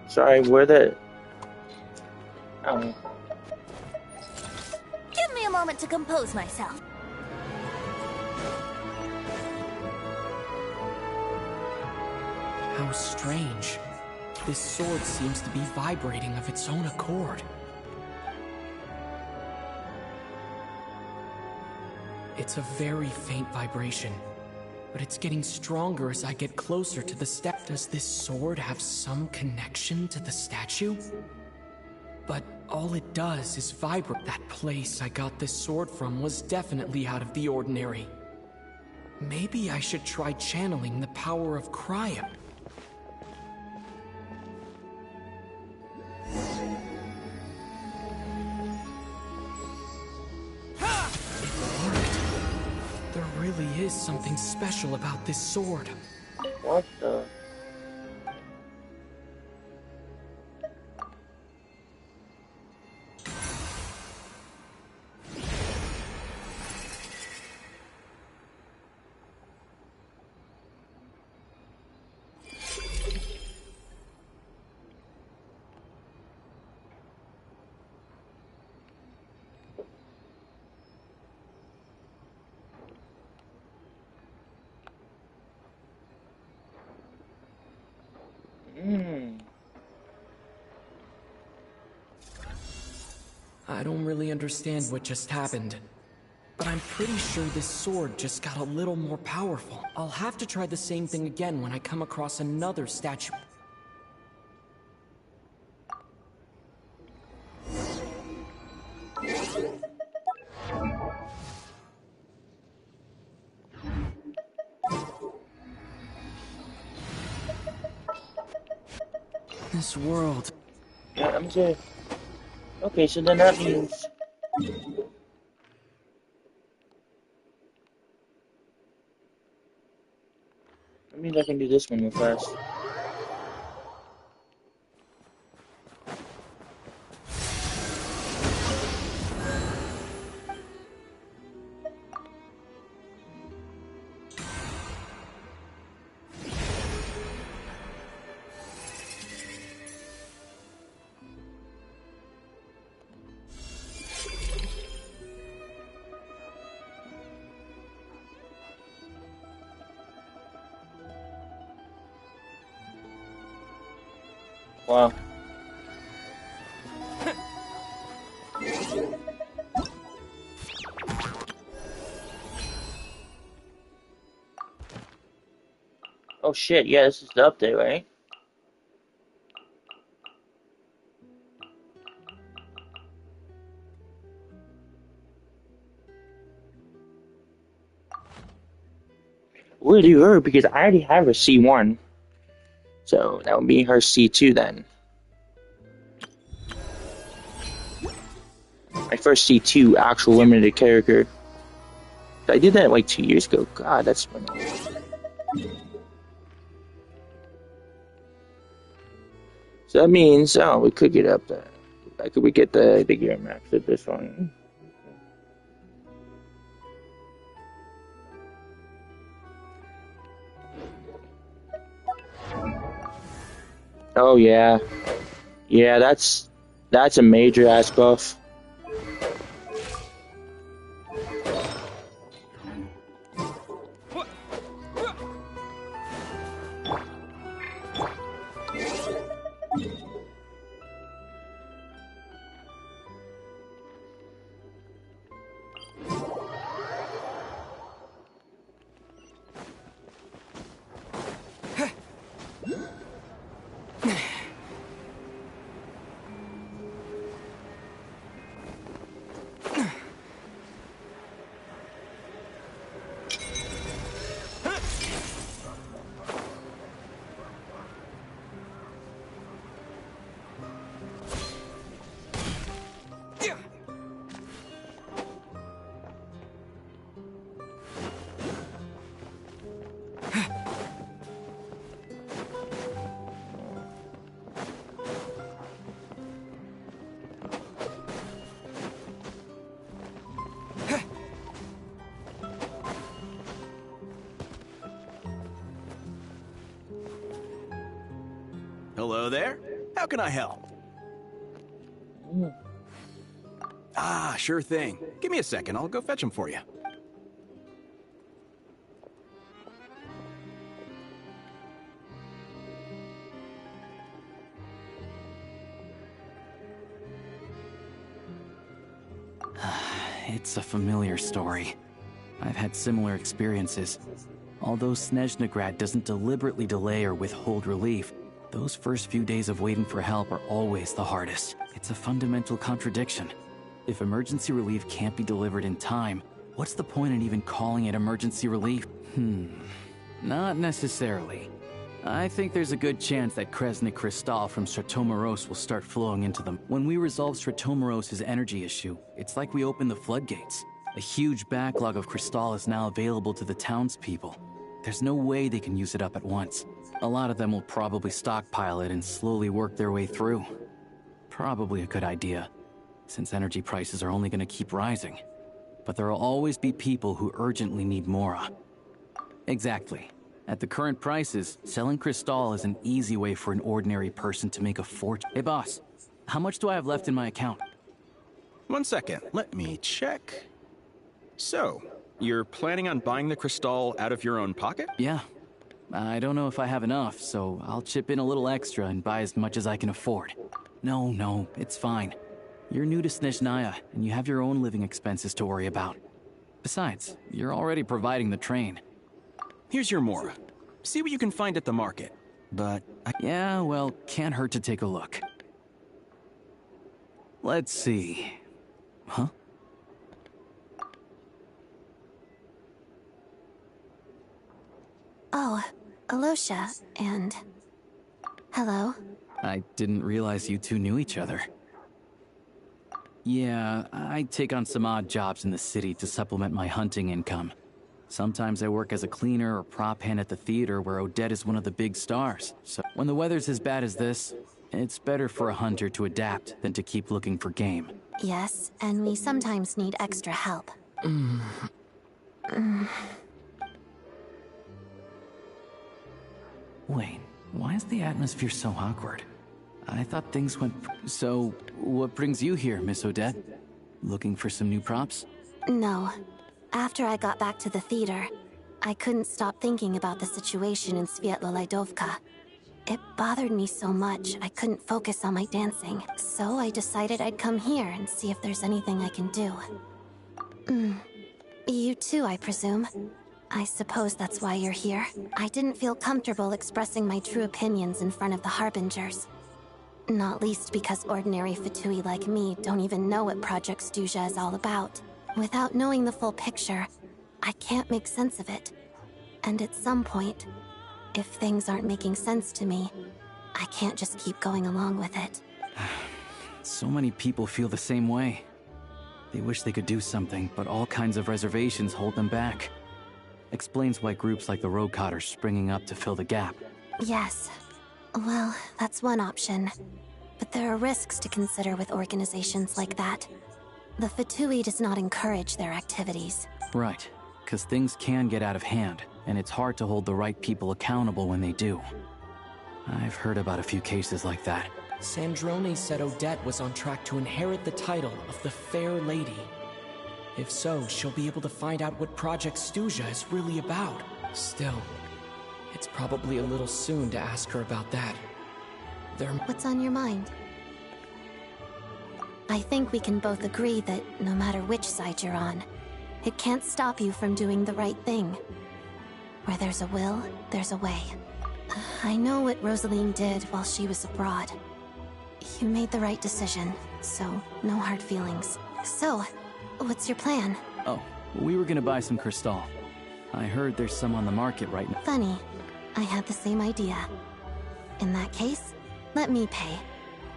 Sorry, where the... moment to compose myself. How strange. This sword seems to be vibrating of its own accord. It's a very faint vibration, but it's getting stronger as I get closer to the step. Does this sword have some connection to the statue? But all it does is vibrate. That place I got this sword from was definitely out of the ordinary. Maybe I should try channeling the power of cryo. There really is something special about this sword. What the? I don't really understand what just happened, but I'm pretty sure this sword just got a little more powerful. I'll have to try the same thing again when I come across another statue. This world. Yeah, I'm good. Okay, so then that means. That means I can do this one real fast. Wow. Oh shit, yeah, this is the update, right? Where do you her? Because I already have her C1. So that would be her C2 then. My first C2 actual limited character. I did that like 2 years ago. God, that's been. So that means, oh, we could get up there. Could we get the gear max at this one? Oh yeah, yeah. That's a major ass buff. Hello there. How can I help? Ah, sure thing. Give me a second, I'll go fetch them for you. It's a familiar story. I've had similar experiences. Although Snezhnegrad doesn't deliberately delay or withhold relief, those first few days of waiting for help are always the hardest. It's a fundamental contradiction. If emergency relief can't be delivered in time, what's the point in even calling it emergency relief? Not necessarily. I think there's a good chance that Kresnik Crystal from Stratomeros will start flowing into them. When we resolve Stratomeros' energy issue, it's like we open the floodgates. A huge backlog of Crystal is now available to the townspeople. There's no way they can use it up at once. A lot of them will probably stockpile it and slowly work their way through. Probably a good idea, since energy prices are only going to keep rising. But there will always be people who urgently need Mora. Exactly. At the current prices, selling Crystal is an easy way for an ordinary person to make a fortune. Hey boss, how much do I have left in my account? 1 second, let me check. So, you're planning on buying the Crystal out of your own pocket? Yeah. I don't know if I have enough, so I'll chip in a little extra and buy as much as I can afford. No, it's fine. You're new to Snezhnaya, and you have your own living expenses to worry about. Besides, you're already providing the train. Here's your Mora. See what you can find at the market. But Yeah, well, can't hurt to take a look. Let's see. Huh? Oh, Alosha, and... Hello? I didn't realize you two knew each other. Yeah, I take on some odd jobs in the city to supplement my hunting income. Sometimes I work as a cleaner or prop hand at the theater where Odette is one of the big stars. So when the weather's as bad as this, it's better for a hunter to adapt than to keep looking for game. Yes, and we sometimes need extra help. Wait, why is the atmosphere so awkward? I thought things went... So, what brings you here, Miss Odette? Looking for some new props? No. After I got back to the theater, I couldn't stop thinking about the situation in Sviatlo-Lidovka. It bothered me so much, I couldn't focus on my dancing. So I decided I'd come here and see if there's anything I can do. You too, I presume. I suppose that's why you're here. I didn't feel comfortable expressing my true opinions in front of the Harbingers. Not least because ordinary Fatui like me don't even know what Project Stuja is all about. Without knowing the full picture, I can't make sense of it. And at some point, if things aren't making sense to me, I can't just keep going along with it. So many people feel the same way. They wish they could do something, but all kinds of reservations hold them back. Explains why groups like the Roadcott are springing up to fill the gap. Yes. Well, that's one option. But there are risks to consider with organizations like that. The Fatui does not encourage their activities. Right, because things can get out of hand, and it's hard to hold the right people accountable when they do. I've heard about a few cases like that. Sandrone said Odette was on track to inherit the title of the Fair Lady. If so, she'll be able to find out what Project Stuja is really about. Still, it's probably a little soon to ask her about that. What's on your mind? I think we can both agree that no matter which side you're on, it can't stop you from doing the right thing. Where there's a will, there's a way. I know what Rosaline did while she was abroad. You made the right decision, so no hard feelings. So, what's your plan? Oh, we were gonna buy some Crystal. I heard there's some on the market right now. Funny. I had the same idea. In that case, let me pay.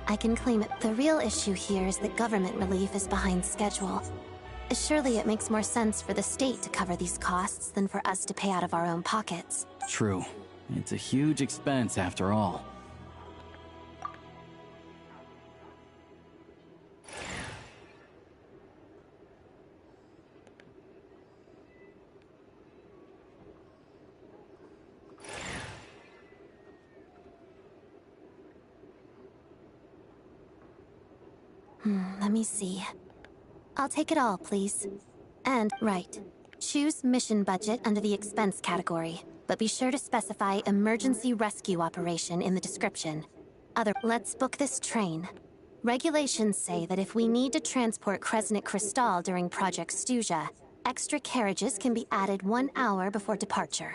I can claim it. The real issue here is that government relief is behind schedule. Surely it makes more sense for the state to cover these costs than for us to pay out of our own pockets. True. It's a huge expense after all. Let me see. I'll take it all, please. And, right. Choose mission budget under the expense category, but be sure to specify emergency rescue operation in the description. Let's book this train. Regulations say that if we need to transport Kresnik Crystal during Project Stuja, extra carriages can be added 1 hour before departure.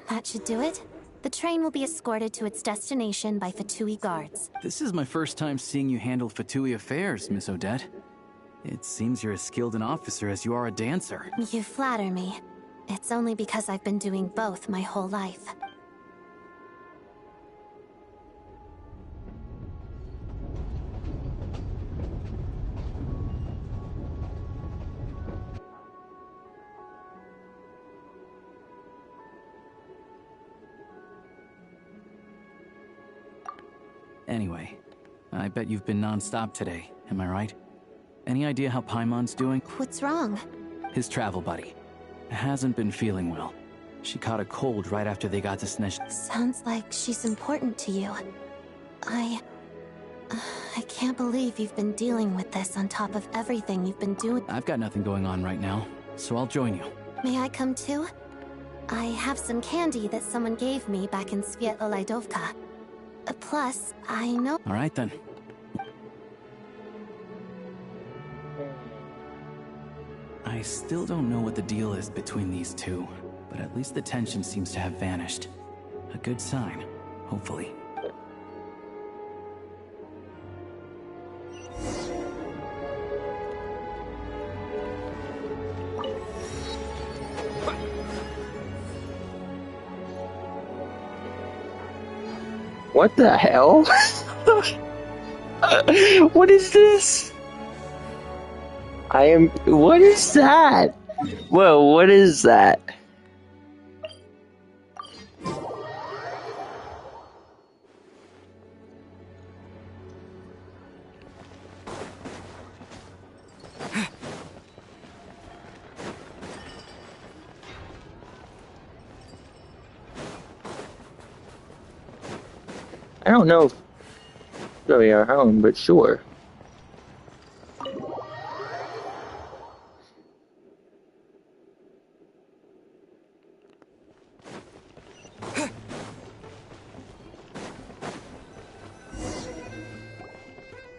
That should do it. The train will be escorted to its destination by Fatui guards. This is my first time seeing you handle Fatui affairs, Miss Odette. It seems you're as skilled an officer as you are a dancer. You flatter me. It's only because I've been doing both my whole life. Anyway, I bet you've been non-stop today, am I right? Any idea how Paimon's doing? What's wrong? His travel buddy. Hasn't been feeling well. She caught a cold right after they got to Snesh. Sounds like she's important to you. I can't believe you've been dealing with this on top of everything you've been doing. I've got nothing going on right now, so I'll join you. May I come too? I have some candy that someone gave me back in Svietolaidovka. Plus, I know... All right, then. I still don't know what the deal is between these two, but at least the tension seems to have vanished. A good sign, hopefully. What the hell? What is this? What is that? Whoa, what is that? I don't know if we are home, but sure.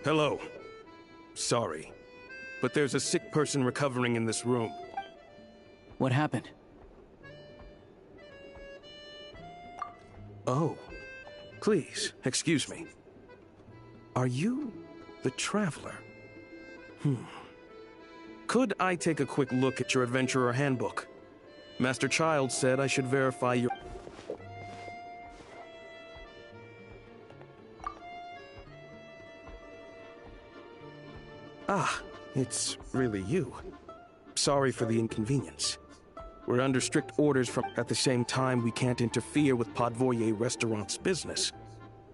Hello. Sorry, but there's a sick person recovering in this room. What happened? Oh. Please, excuse me. Are you the Traveler? Could I take a quick look at your Adventurer Handbook? Master Child said I should verify your... Ah, it's really you. Sorry for the inconvenience. We're under strict orders from... At the same time, we can't interfere with Podvoye Restaurant's business.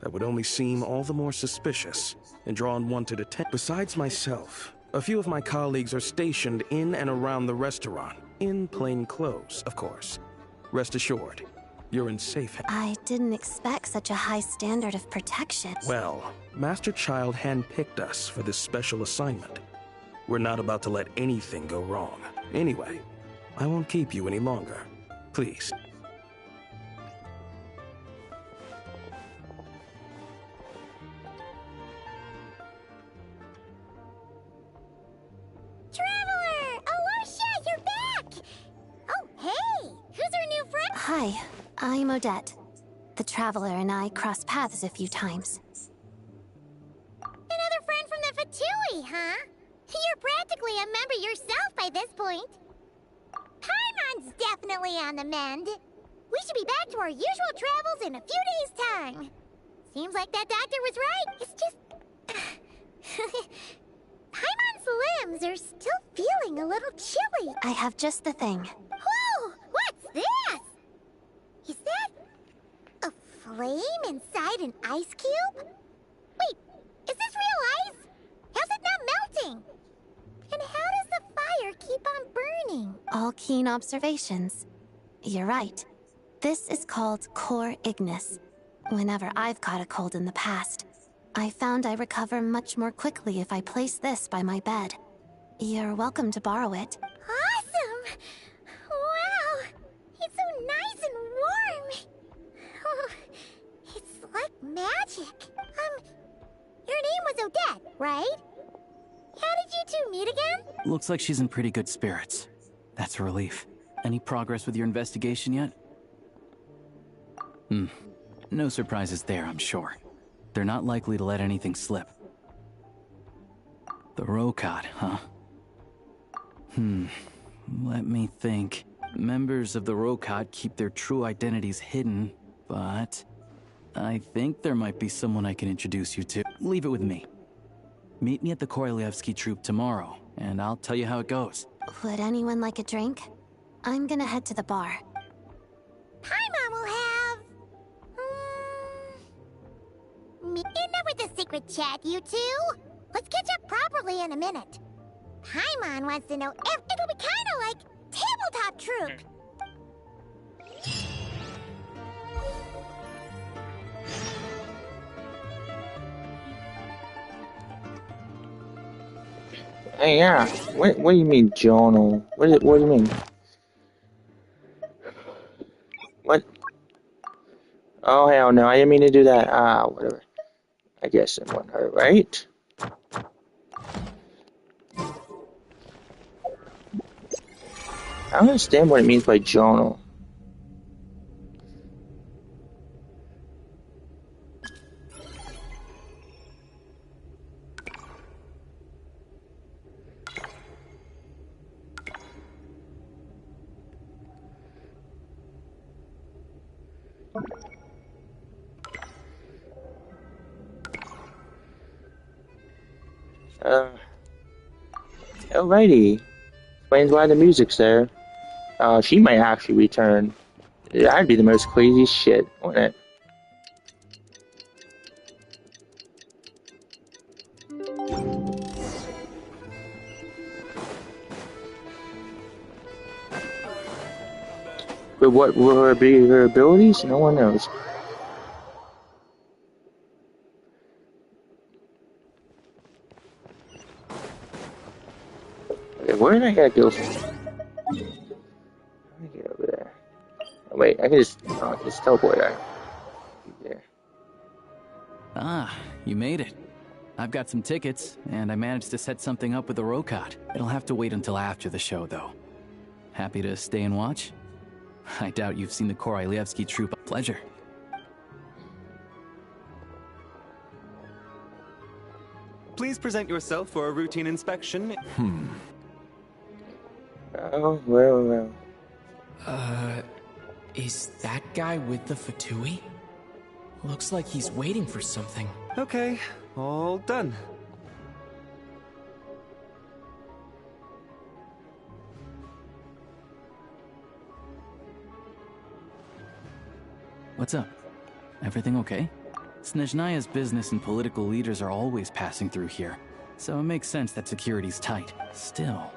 That would only seem all the more suspicious and draw unwanted attention. Besides myself, a few of my colleagues are stationed in and around the restaurant. In plain clothes, of course. Rest assured, you're in safe hands. I didn't expect such a high standard of protection. Well, Master Child handpicked us for this special assignment. We're not about to let anything go wrong. Anyway, I won't keep you any longer. Please. Traveler! Alosha, you're back! Oh, hey! Who's our new friend? Hi, I'm Odette. The Traveler and I crossed paths a few times. Another friend from the Fatui, huh? You're practically a member yourself by this point. Paimon's definitely on the mend. We should be back to our usual travels in a few days' time. Seems like that doctor was right. It's just... Paimon's limbs are still feeling a little chilly. I have just the thing. Whoa! What's this? Is that... a flame inside an ice cube? Wait, is this real ice? How's it not melting? And how does the fire keep on burning? All keen observations. You're right. This is called Core Ignis. Whenever I've caught a cold in the past, I found I recover much more quickly if I place this by my bed. You're welcome to borrow it. Awesome! Wow! It's so nice and warm! Oh, it's like magic. Your name was Odette, right? How did you two meet again? Looks like she's in pretty good spirits. That's a relief. Any progress with your investigation yet? No surprises there, I'm sure. They're not likely to let anything slip. The Rokad, huh? Let me think. Members of the Rokad keep their true identities hidden, but I think there might be someone I can introduce you to. Leave it with me. Meet me at the Korolyevsky troop tomorrow, and I'll tell you how it goes. Would anyone like a drink? I'm gonna head to the bar. Paimon will have... enough with the secret chat, you two. Let's catch up properly in a minute. Paimon wants to know if it'll be kind of like tabletop troop. Hey, yeah. What do you mean, journal? What do you mean? What? Oh, hell no. I didn't mean to do that. Whatever. I guess it won't hurt, right? I don't understand what it means by journal. Alrighty. Explains why the music's there. She might actually return. That'd be the most crazy shit, wouldn't it? But what will her be her abilities? No one knows. Okay, where did I gotta go from? Let me get over there. Oh, wait, I can just teleport there. There. Ah, you made it. I've got some tickets, and I managed to set something up with the Rokad. It'll have to wait until after the show, though. Happy to stay and watch? I doubt you've seen the Korolyevsky troop. Pleasure. Please present yourself for a routine inspection. Oh, well. Is that guy with the Fatui? Looks like he's waiting for something. Okay, all done. What's up? Everything okay? Snezhnaya's business and political leaders are always passing through here, so it makes sense that security's tight. Still,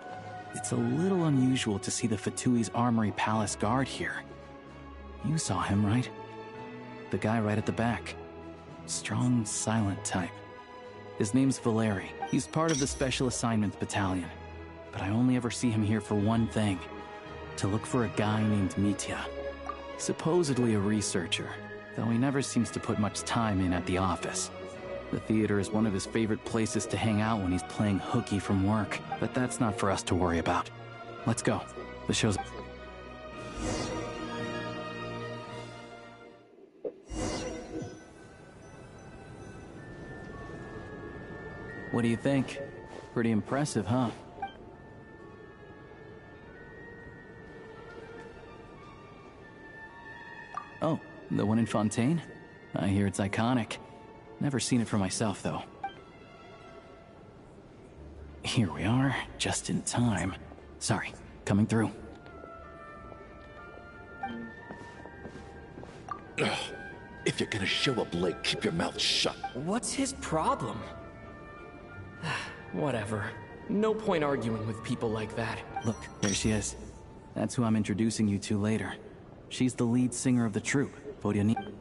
it's a little unusual to see the Fatui's Armory Palace guard here. You saw him, right? The guy right at the back. Strong, silent type. His name's Valeri. He's part of the Special Assignments Battalion. But I only ever see him here for one thing. To look for a guy named Mitya. Supposedly a researcher, though he never seems to put much time in at the office. The theater is one of his favorite places to hang out when he's playing hooky from work, but that's not for us to worry about. Let's go. The show's... What do you think? Pretty impressive, huh? Oh, the one in Fontaine? I hear it's iconic. Never seen it for myself, though. Here we are, just in time. Sorry, coming through. If you're gonna show up late, keep your mouth shut. What's his problem? Whatever. No point arguing with people like that. Look, there she is. That's who I'm introducing you to later. She's the lead singer of the troupe, Vodyanitsa.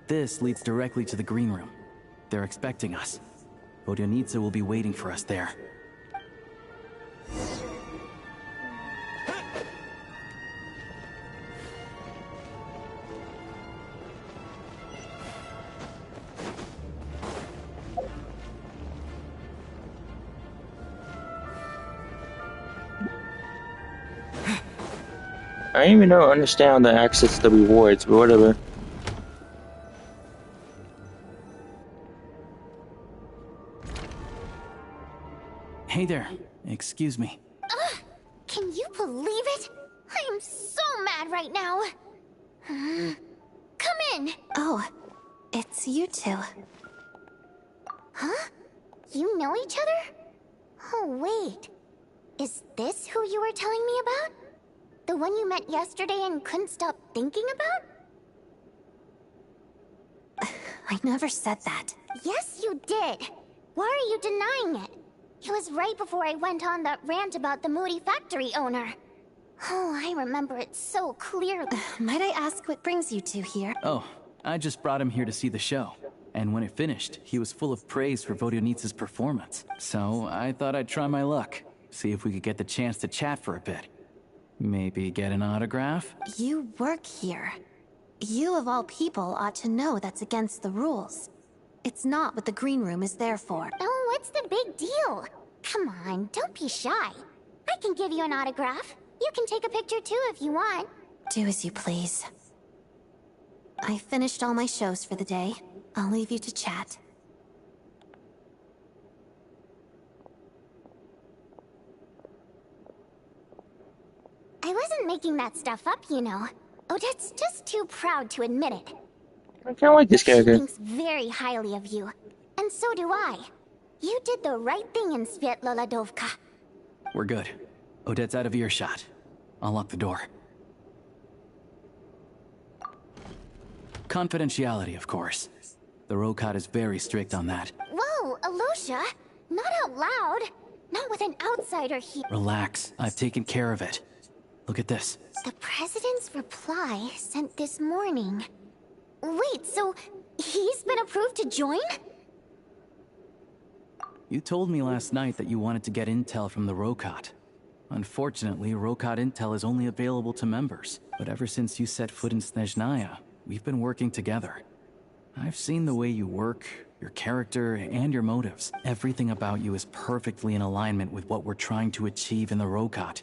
This leads directly to the green room. They're expecting us. Vodyanitsa will be waiting for us there. I don't even understand the access to the rewards, but whatever. Hey there. Excuse me. Ugh! Can you believe it? I am so mad right now. Come in! Oh, it's you two. Huh? You know each other? Oh, wait. Is this who you were telling me about? The one you met yesterday and couldn't stop thinking about? I never said that. Yes, you did. Why are you denying it? It was right before I went on that rant about the moody factory owner. Oh, I remember it so clearly. Might I ask what brings you two here? Oh, I just brought him here to see the show. And when it finished, he was full of praise for Vodyanitsa's performance. So I thought I'd try my luck. See if we could get the chance to chat for a bit. Maybe get an autograph? You work here. You of all people ought to know that's against the rules. It's not what the green room is there for. Oh, what's the big deal? Come on, don't be shy. I can give you an autograph. You can take a picture too if you want. Do as you please. I finished all my shows for the day. I'll leave you to chat. I wasn't making that stuff up, you know. Odette's just too proud to admit it. I kind of like this character. She thinks very highly of you. And so do I. You did the right thing in Svietloladovka. We're good. Odette's out of earshot. I'll lock the door. Confidentiality, of course. The Rokat is very strict on that. Whoa, Alosha! Not out loud! Not with an outsider here. Relax. I've taken care of it. Look at this. The President's reply sent this morning. Wait, so he's been approved to join? You told me last night that you wanted to get intel from the Rokat. Unfortunately, Rokat intel is only available to members. But ever since you set foot in Snezhnaya, we've been working together. I've seen the way you work, your character, and your motives. Everything about you is perfectly in alignment with what we're trying to achieve in the Rokat.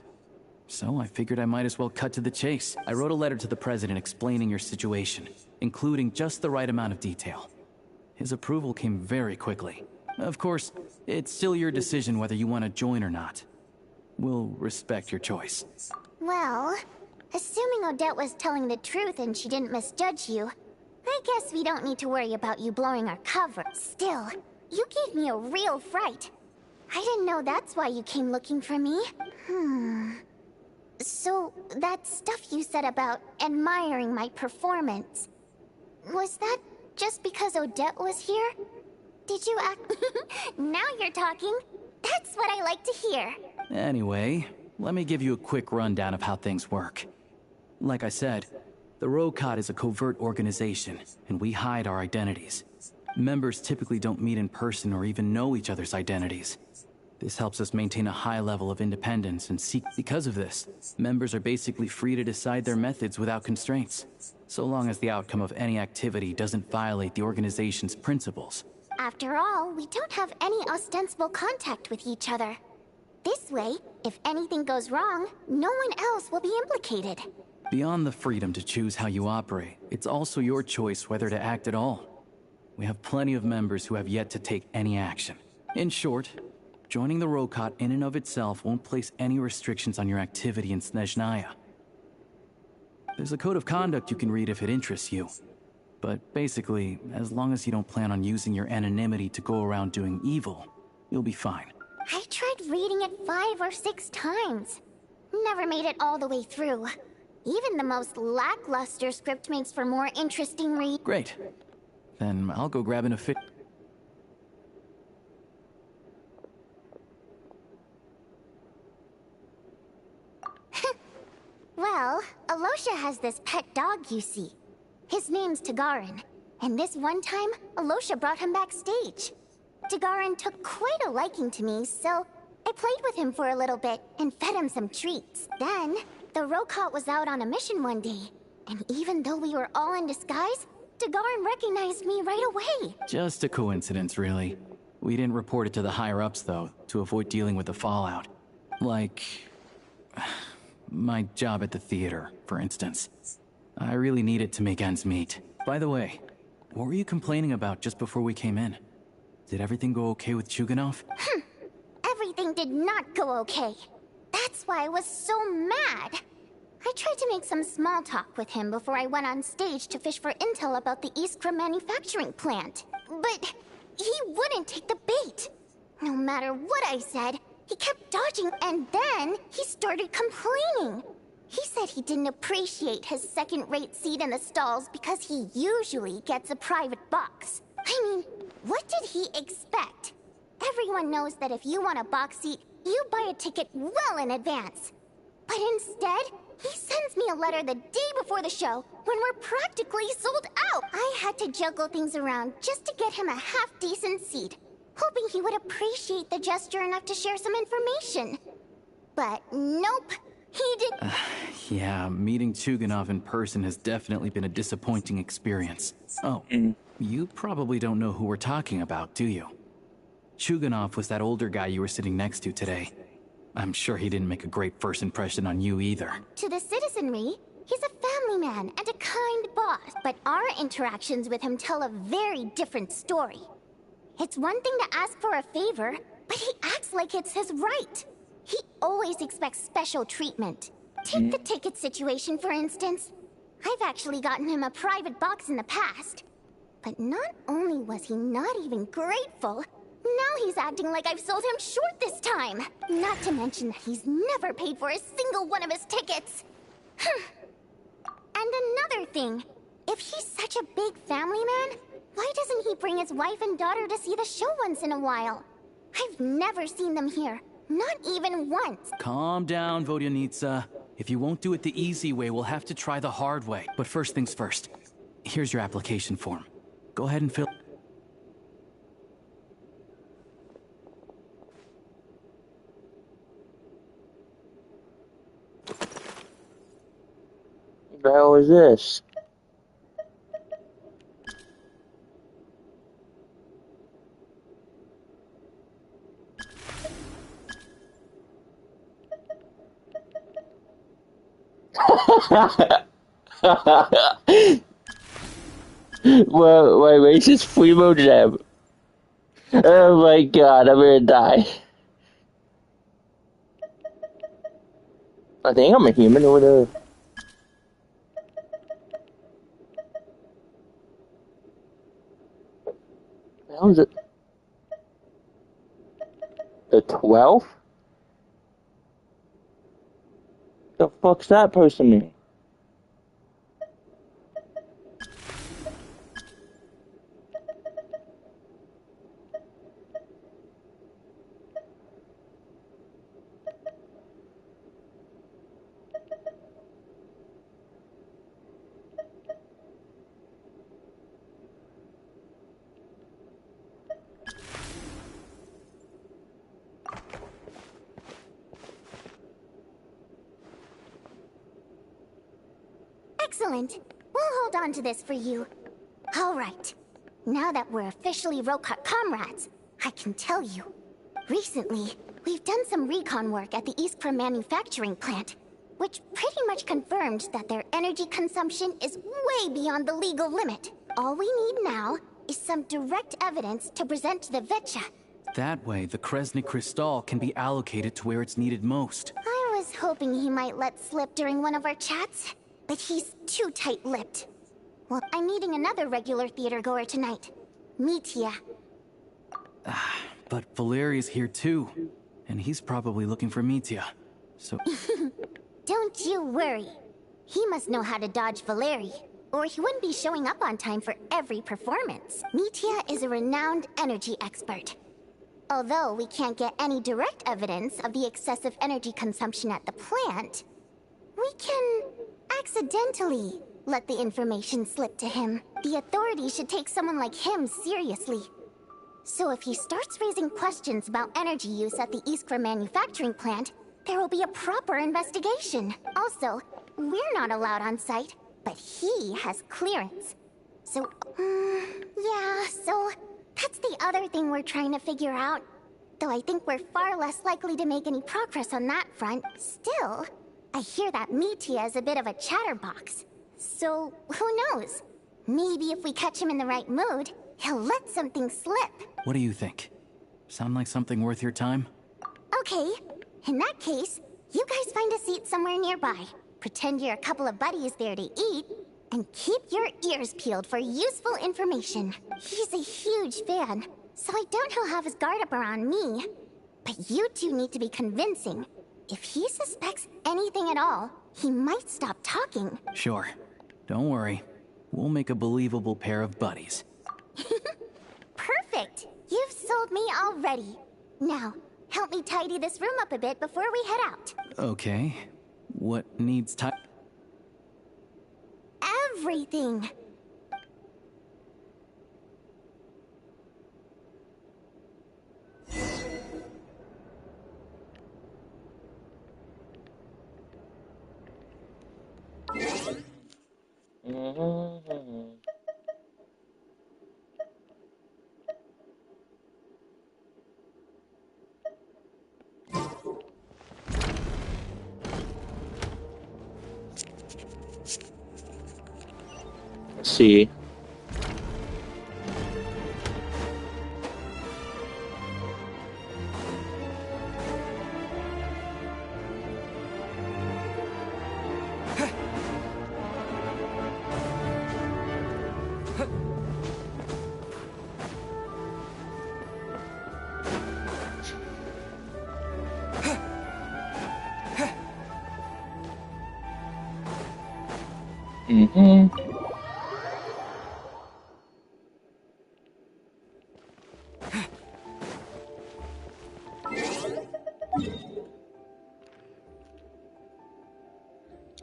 So I figured I might as well cut to the chase. I wrote a letter to the President explaining your situation, including just the right amount of detail. His approval came very quickly. Of course, it's still your decision whether you want to join or not. We'll respect your choice. Well, assuming Odette was telling the truth and she didn't misjudge you, I guess we don't need to worry about you blowing our cover. Still, you gave me a real fright. I didn't know that's why you came looking for me. So, that stuff you said about admiring my performance, was that just because Odette was here? Did you act... Now you're talking. That's what I like to hear. Anyway, let me give you a quick rundown of how things work. Like I said, the Rokat is a covert organization, and we hide our identities. Members typically don't meet in person or even know each other's identities. This helps us maintain a high level of independence and seek. Because of this, members are basically free to decide their methods without constraints, so long as the outcome of any activity doesn't violate the organization's principles. After all, we don't have any ostensible contact with each other. This way, if anything goes wrong, no one else will be implicated. Beyond the freedom to choose how you operate, it's also your choice whether to act at all. We have plenty of members who have yet to take any action. In short, joining the Rokot in and of itself won't place any restrictions on your activity in Snezhnaya. There's a code of conduct you can read if it interests you. But basically, as long as you don't plan on using your anonymity to go around doing evil, you'll be fine. I tried reading it 5 or 6 times. Never made it all the way through. Even the most lackluster script makes for more interesting read. Great. Then I'll go grab an official. Well, Alosha has this pet dog, you see. His name's Tagarin, and this one time, Alosha brought him backstage. Tagarin took quite a liking to me, so I played with him for a little bit and fed him some treats. Then, the Rokot was out on a mission one day, and even though we were all in disguise, Tagarin recognized me right away. Just a coincidence, really. We didn't report it to the higher-ups, though, to avoid dealing with the fallout. Like my job at the theater, for instance. I really needed to make ends meet. By the way, what were you complaining about just before we came in? Did everything go okay with Chuganov? Everything did not go okay. That's why I was so mad. I tried to make some small talk with him before I went on stage to fish for intel about the Iskra manufacturing plant. But he wouldn't take the bait. No matter what I said, he kept dodging, and then he started complaining. He said he didn't appreciate his second-rate seat in the stalls because he usually gets a private box. I mean, what did he expect? Everyone knows that if you want a box seat, you buy a ticket well in advance. But instead, he sends me a letter the day before the show when we're practically sold out. I had to juggle things around just to get him a half-decent seat, hoping he would appreciate the gesture enough to share some information. But nope, he did. Yeah, meeting Chuganov in person has definitely been a disappointing experience. Oh, you probably don't know who we're talking about, do you? Chuganov was that older guy you were sitting next to today. I'm sure he didn't make a great first impression on you either. To the citizenry, he's a family man and a kind boss. But our interactions with him tell a very different story. It's one thing to ask for a favor, but he acts like it's his right. He always expects special treatment. Take the ticket situation, for instance. I've actually gotten him a private box in the past. But not only was he not even grateful, now he's acting like I've sold him short this time. Not to mention that he's never paid for a single one of his tickets. And another thing, if he's such a big family man, why doesn't he bring his wife and daughter to see the show once in a while? I've never seen them here, not even once. Calm down, Vodyanitsa. If you won't do it the easy way, we'll have to try the hard way. But first things first. Here's your application form. Go ahead and fill... What the hell is this? Well, my racist Primo Jam. Oh my god, I'm gonna die. I think I'm a human or whatever. How is it? The 12th? The fuck's that person mean? Excellent. We'll hold on to this for you. All right. Now that we're officially Rokart comrades, I can tell you. Recently, we've done some recon work at the Iskra manufacturing plant, which pretty much confirmed that their energy consumption is way beyond the legal limit. All we need now is some direct evidence to present to the Vetcha. That way, the Kresny Crystal can be allocated to where it's needed most. I was hoping he might let slip during one of our chats, but he's too tight-lipped. Well, I'm meeting another regular theater goer tonight, Mitya. But Valeria's here too, and he's probably looking for Mitya. So... Don't you worry. He must know how to dodge Valeri, or he wouldn't be showing up on time for every performance. Mitya is a renowned energy expert. Although we can't get any direct evidence of the excessive energy consumption at the plant, we can accidentally let the information slip to him. The authorities should take someone like him seriously. So if he starts raising questions about energy use at the Iskra manufacturing plant, there will be a proper investigation. Also, we're not allowed on site, but he has clearance. So, yeah, so that's the other thing we're trying to figure out. Though I think we're far less likely to make any progress on that front. Still, I hear that Mitya is a bit of a chatterbox. So, who knows? Maybe if we catch him in the right mood, he'll let something slip. What do you think? Sound like something worth your time? Okay. In that case, you guys find a seat somewhere nearby. Pretend you're a couple of buddies there to eat, and keep your ears peeled for useful information. He's a huge fan, so I doubt he'll have his guard up around me. But you two need to be convincing. If he suspects anything at all, he might stop talking. Sure. Don't worry. We'll make a believable pair of buddies. Perfect! You've sold me already. Now, help me tidy this room up a bit before we head out. Okay. What needs time? Everything! Let's see.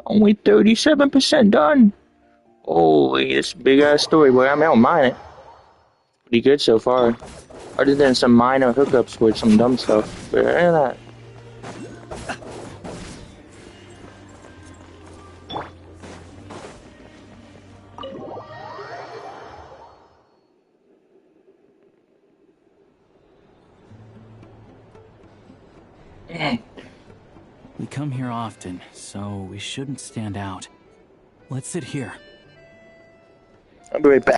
Only 37% done. Holy, this big ass story, boy. I mean, I don't mind it. Pretty good so far. Other than some minor hookups with some dumb stuff. But other than that. We come here often, so we shouldn't stand out. Let's sit here. I'll be right back.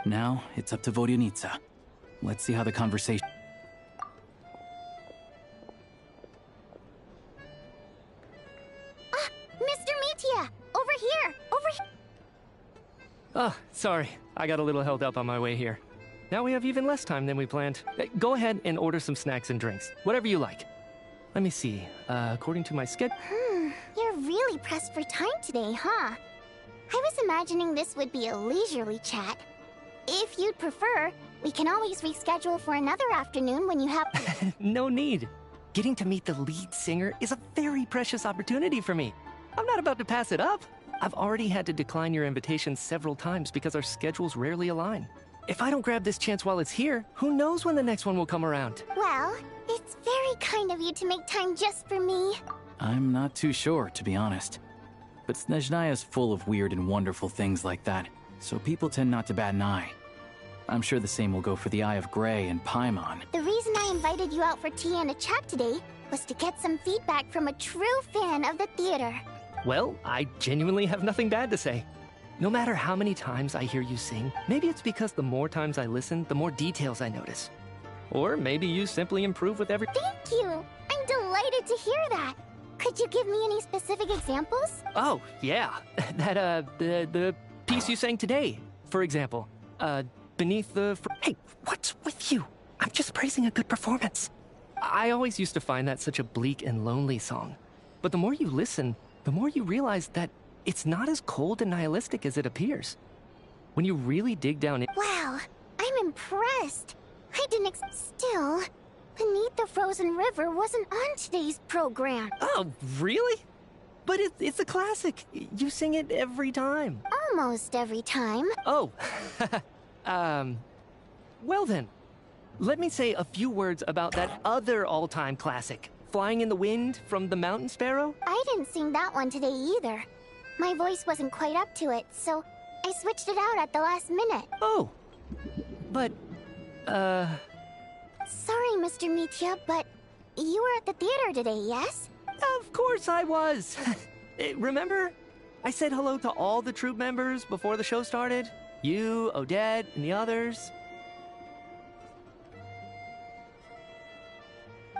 Now, it's up to Vodyanitsa. Let's see how the conversation... Mr. Metia! Over here! Over here! Oh, sorry. I got a little held up on my way here. Now we have even less time than we planned. Go ahead and order some snacks and drinks. Whatever you like. Let me see. According to my schedule... You're really pressed for time today, huh? I was imagining this would be a leisurely chat. If you'd prefer, we can always reschedule for another afternoon when you have... No need. Getting to meet the lead singer is a very precious opportunity for me. I'm not about to pass it up. I've already had to decline your invitation several times because our schedules rarely align. If I don't grab this chance while it's here, who knows when the next one will come around? Well, it's very kind of you to make time just for me. I'm not too sure, to be honest. But Snezhnaya's full of weird and wonderful things like that, so people tend not to bat an eye. I'm sure the same will go for the Eye of Grey and Paimon. The reason I invited you out for tea and a chat today was to get some feedback from a true fan of the theater. Well, I genuinely have nothing bad to say. No matter how many times I hear you sing, maybe it's because the more times I listen, the more details I notice. Or maybe you simply improve with every... Thank you! I'm delighted to hear that! Could you give me any specific examples? Oh, yeah. The piece you sang today, for example. Beneath the... Hey, what's with you? I'm just praising a good performance. I always used to find that such a bleak and lonely song. But the more you listen, the more you realize that it's not as cold and nihilistic as it appears. When you really dig down in... Wow, I'm impressed. I didn't Still, Beneath the Frozen River wasn't on today's program. Oh, really? But it's a classic. You sing it every time. Almost every time. Oh. Well then. Let me say a few words about that other all-time classic. Flying in the Wind from the Mountain Sparrow? I didn't sing that one today either. My voice wasn't quite up to it, so I switched it out at the last minute. Oh. But, Sorry, Mr. Metia, but you were at the theater today, yes? Of course I was. Remember? I said hello to all the troupe members before the show started. You, Odette, and the others.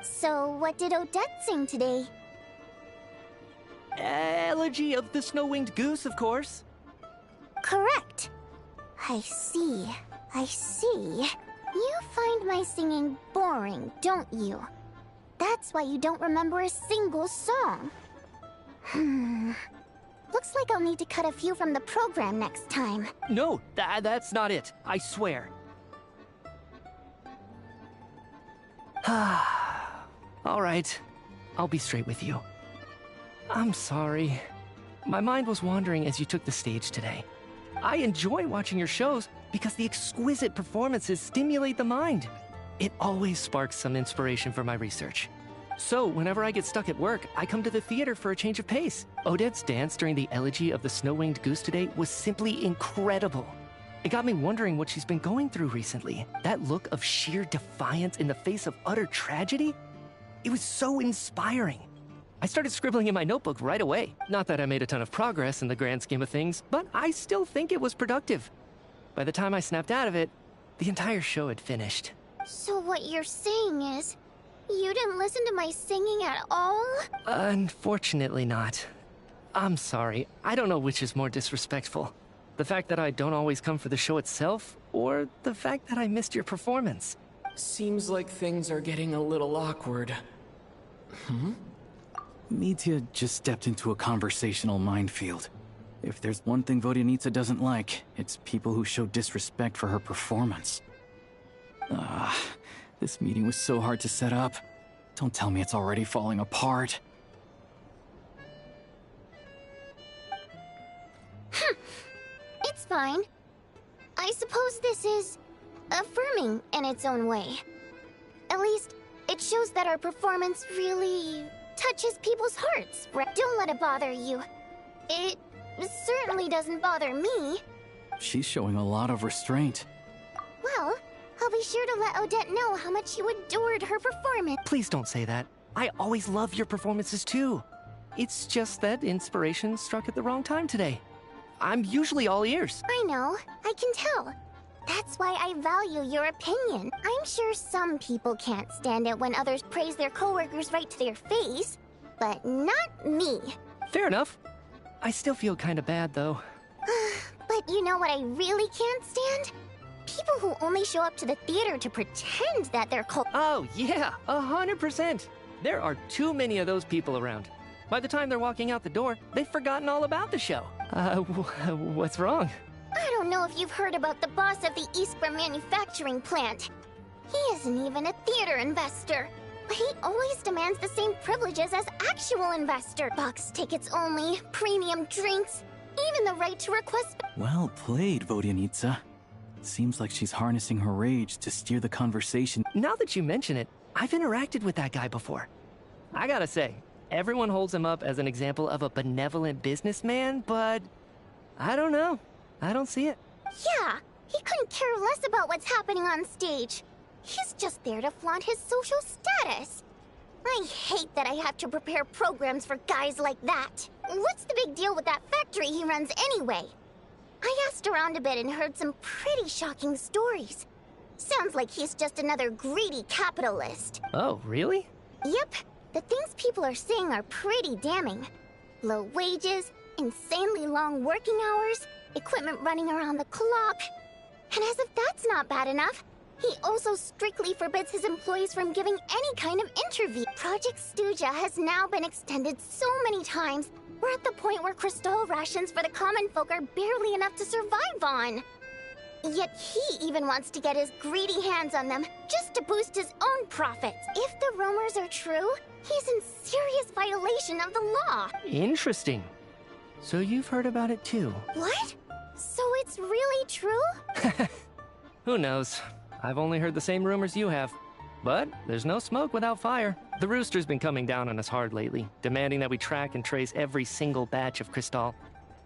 So, what did Odette sing today? Elegy of the Snow-Winged Goose, of course. Correct. I see. I see. You find my singing boring, don't you? That's why you don't remember a single song. Looks like I'll need to cut a few from the program next time. No, that's not it. I swear. All right. I'll be straight with you. I'm sorry. My mind was wandering as you took the stage today. I enjoy watching your shows because the exquisite performances stimulate the mind. It always sparks some inspiration for my research. So, whenever I get stuck at work, I come to the theater for a change of pace. Odette's dance during the elegy of the Snow-Winged Goose today was simply incredible. It got me wondering what she's been going through recently. That look of sheer defiance in the face of utter tragedy? It was so inspiring. I started scribbling in my notebook right away. Not that I made a ton of progress in the grand scheme of things, but I still think it was productive. By the time I snapped out of it, the entire show had finished. So what you're saying is, you didn't listen to my singing at all? Unfortunately not. I'm sorry. I don't know which is more disrespectful. The fact that I don't always come for the show itself, or the fact that I missed your performance. Seems like things are getting a little awkward. Mitya just stepped into a conversational minefield. If there's one thing Vodyanitsa doesn't like, it's people who show disrespect for her performance. This meeting was so hard to set up. Don't tell me it's already falling apart. It's fine. I suppose this is affirming in its own way. At least, it shows that our performance really touches people's hearts. Don't let it bother you. It certainly doesn't bother me. She's showing a lot of restraint. Well, I'll be sure to let Odette know how much you adored her performance. Please don't say that. I always love your performances too. It's just that inspiration struck at the wrong time today. I'm usually all ears. I know, I can tell. That's why I value your opinion. I'm sure some people can't stand it when others praise their coworkers right to their face, but not me. Fair enough. I still feel kind of bad, though. But you know what I really can't stand? People who only show up to the theater to pretend that they're Oh, yeah, 100%. There are too many of those people around. By the time they're walking out the door, they've forgotten all about the show. What's wrong? I don't know if you've heard about the boss of the Iskra manufacturing plant. He isn't even a theater investor, but he always demands the same privileges as actual investor. Box tickets only, premium drinks, even the right to request... Well played, Vodyanitsa. Seems like she's harnessing her rage to steer the conversation. Now that you mention it, I've interacted with that guy before. I gotta say, everyone holds him up as an example of a benevolent businessman, but I don't know. I don't see it. Yeah, he couldn't care less about what's happening on stage. He's just there to flaunt his social status. I hate that I have to prepare programs for guys like that. What's the big deal with that factory he runs anyway? I asked around a bit and heard some pretty shocking stories. Sounds like he's just another greedy capitalist. Oh, really? Yep. The things people are saying are pretty damning. Low wages, insanely long working hours, equipment running around the clock. And as if that's not bad enough, he also strictly forbids his employees from giving any kind of interview. Project Stuja has now been extended so many times, we're at the point where crystal rations for the common folk are barely enough to survive on. Yet he even wants to get his greedy hands on them, just to boost his own profits. If the rumors are true, he's in serious violation of the law. Interesting. So you've heard about it too? What? So it's really true? Who knows? I've only heard the same rumors you have. But there's no smoke without fire. The Rooster's been coming down on us hard lately, demanding that we track and trace every single batch of Crystal.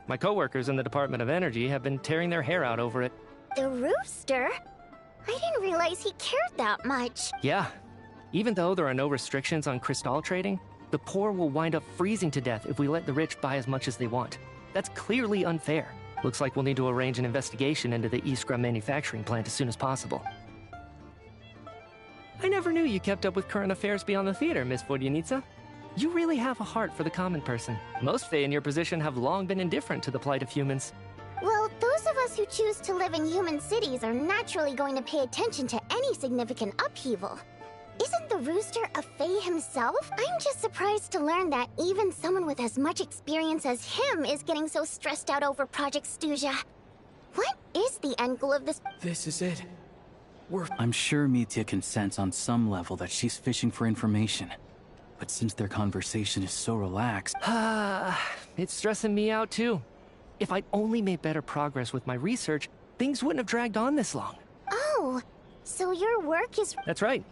My coworkers in the Department of Energy have been tearing their hair out over it. The Rooster? I didn't realize he cared that much. Yeah. Even though there are no restrictions on Crystal trading, the poor will wind up freezing to death if we let the rich buy as much as they want. That's clearly unfair. Looks like we'll need to arrange an investigation into the Iskra manufacturing plant as soon as possible. I never knew you kept up with current affairs beyond the theater, Miss Vodyanitsa. You really have a heart for the common person. Most Fae in your position have long been indifferent to the plight of humans. Well, those of us who choose to live in human cities are naturally going to pay attention to any significant upheaval. Isn't the Rooster a Fae himself? I'm just surprised to learn that even someone with as much experience as him is getting so stressed out over Project Stuja. What is the end goal of this? This is it. I'm sure Mitya can sense on some level that she's fishing for information. But since their conversation is so relaxed... It's stressing me out too. If I'd only made better progress with my research, things wouldn't have dragged on this long. Oh, so your work is... That's right.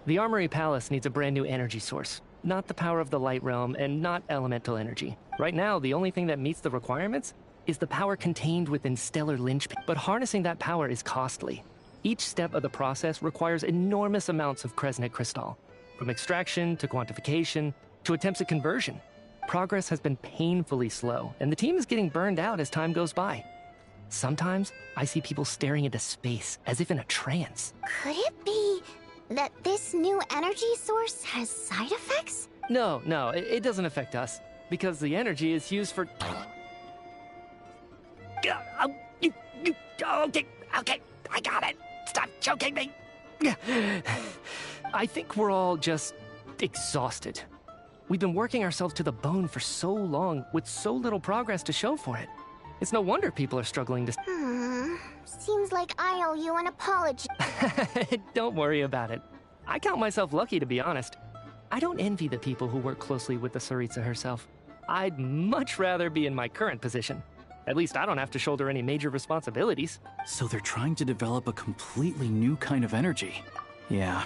The Armory Palace needs a brand new energy source. Not the power of the Light Realm, and not elemental energy. Right now, the only thing that meets the requirements is the power contained within stellar linchpin. But harnessing that power is costly. Each step of the process requires enormous amounts of Kresnik crystal, from extraction to quantification to attempts at conversion. Progress has been painfully slow, and the team is getting burned out as time goes by. Sometimes, I see people staring into space as if in a trance. Could it be that this new energy source has side effects? No, it doesn't affect us, because the energy is used for... Okay, I got it. Stop choking me. I think we're all just exhausted. We've been working ourselves to the bone for so long with so little progress to show for it. It's no wonder people are struggling to... Seems like I owe you an apology. Don't worry about it. I count myself lucky, to be honest. I don't envy the people who work closely with the Tsaritsa herself. I'd much rather be in my current position. At least I don't have to shoulder any major responsibilities. So they're trying to develop a completely new kind of energy. Yeah,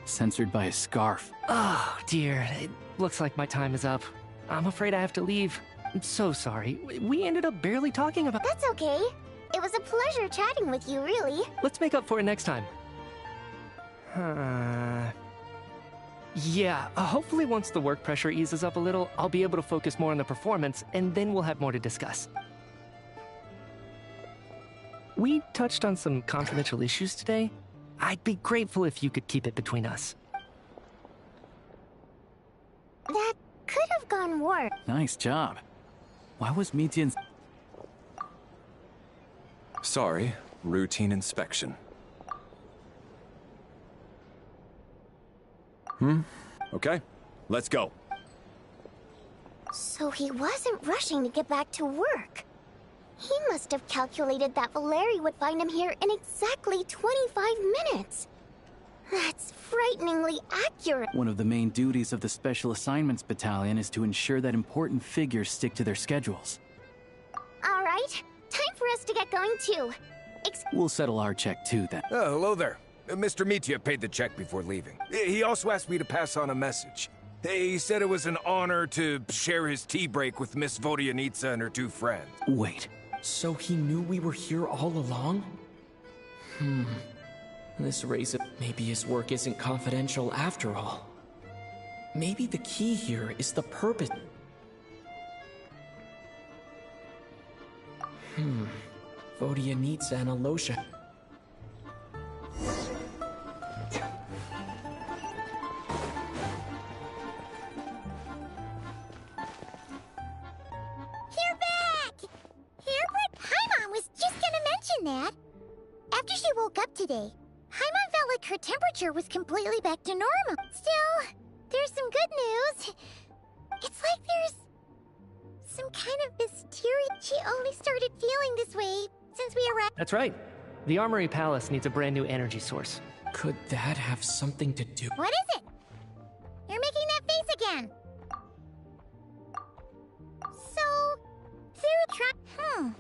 censored by a scarf. Oh, dear. It looks like my time is up. I'm afraid I have to leave. I'm so sorry. We ended up barely talking about... That's okay. It was a pleasure chatting with you, really. Let's make up for it next time. Yeah, hopefully once the work pressure eases up a little, I'll be able to focus more on the performance, and then we'll have more to discuss. We touched on some confidential issues today. I'd be grateful if you could keep it between us. That could have gone worse. Nice job. Why was Mitian's... Sorry, routine inspection. Okay, let's go. So he wasn't rushing to get back to work. He must have calculated that Valeri would find him here in exactly 25 minutes. That's frighteningly accurate. One of the main duties of the Special Assignments Battalion is to ensure that important figures stick to their schedules. All right, time for us to get going too. We'll settle our check too then. Oh, hello there. Mr. Mitya paid the check before leaving. He also asked me to pass on a message. He said it was an honor to share his tea break with Miss Vodyanitsa and her two friends. Wait, so he knew we were here all along? This raise maybe his work isn't confidential after all. Maybe the key here is the purpose. Vodyanitsa and Alosha. You're back! Herbert, Paimon was just gonna mention that. After she woke up today, Paimon felt like her temperature was completely back to normal. Still, there's some good news. It's like there's some kind of mysterious... She only started feeling this way since we arrived. That's right. The Armory Palace needs a brand new energy source. Could that have something to do? What is it? You're making that face again. So, they're trying...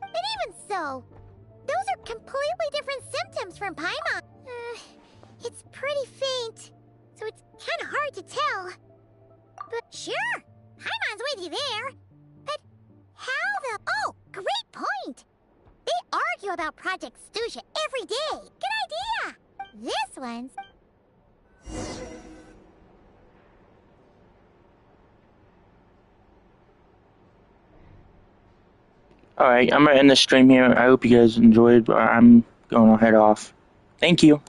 But even so, those are completely different symptoms from Paimon. It's pretty faint, so it's kind of hard to tell. But sure, Paimon's with you there. But how the... Oh, great point! They argue about Project Stusha every day. Good idea! This one's... Alright, I'm gonna end the stream here. I hope you guys enjoyed. I'm gonna head off. Thank you.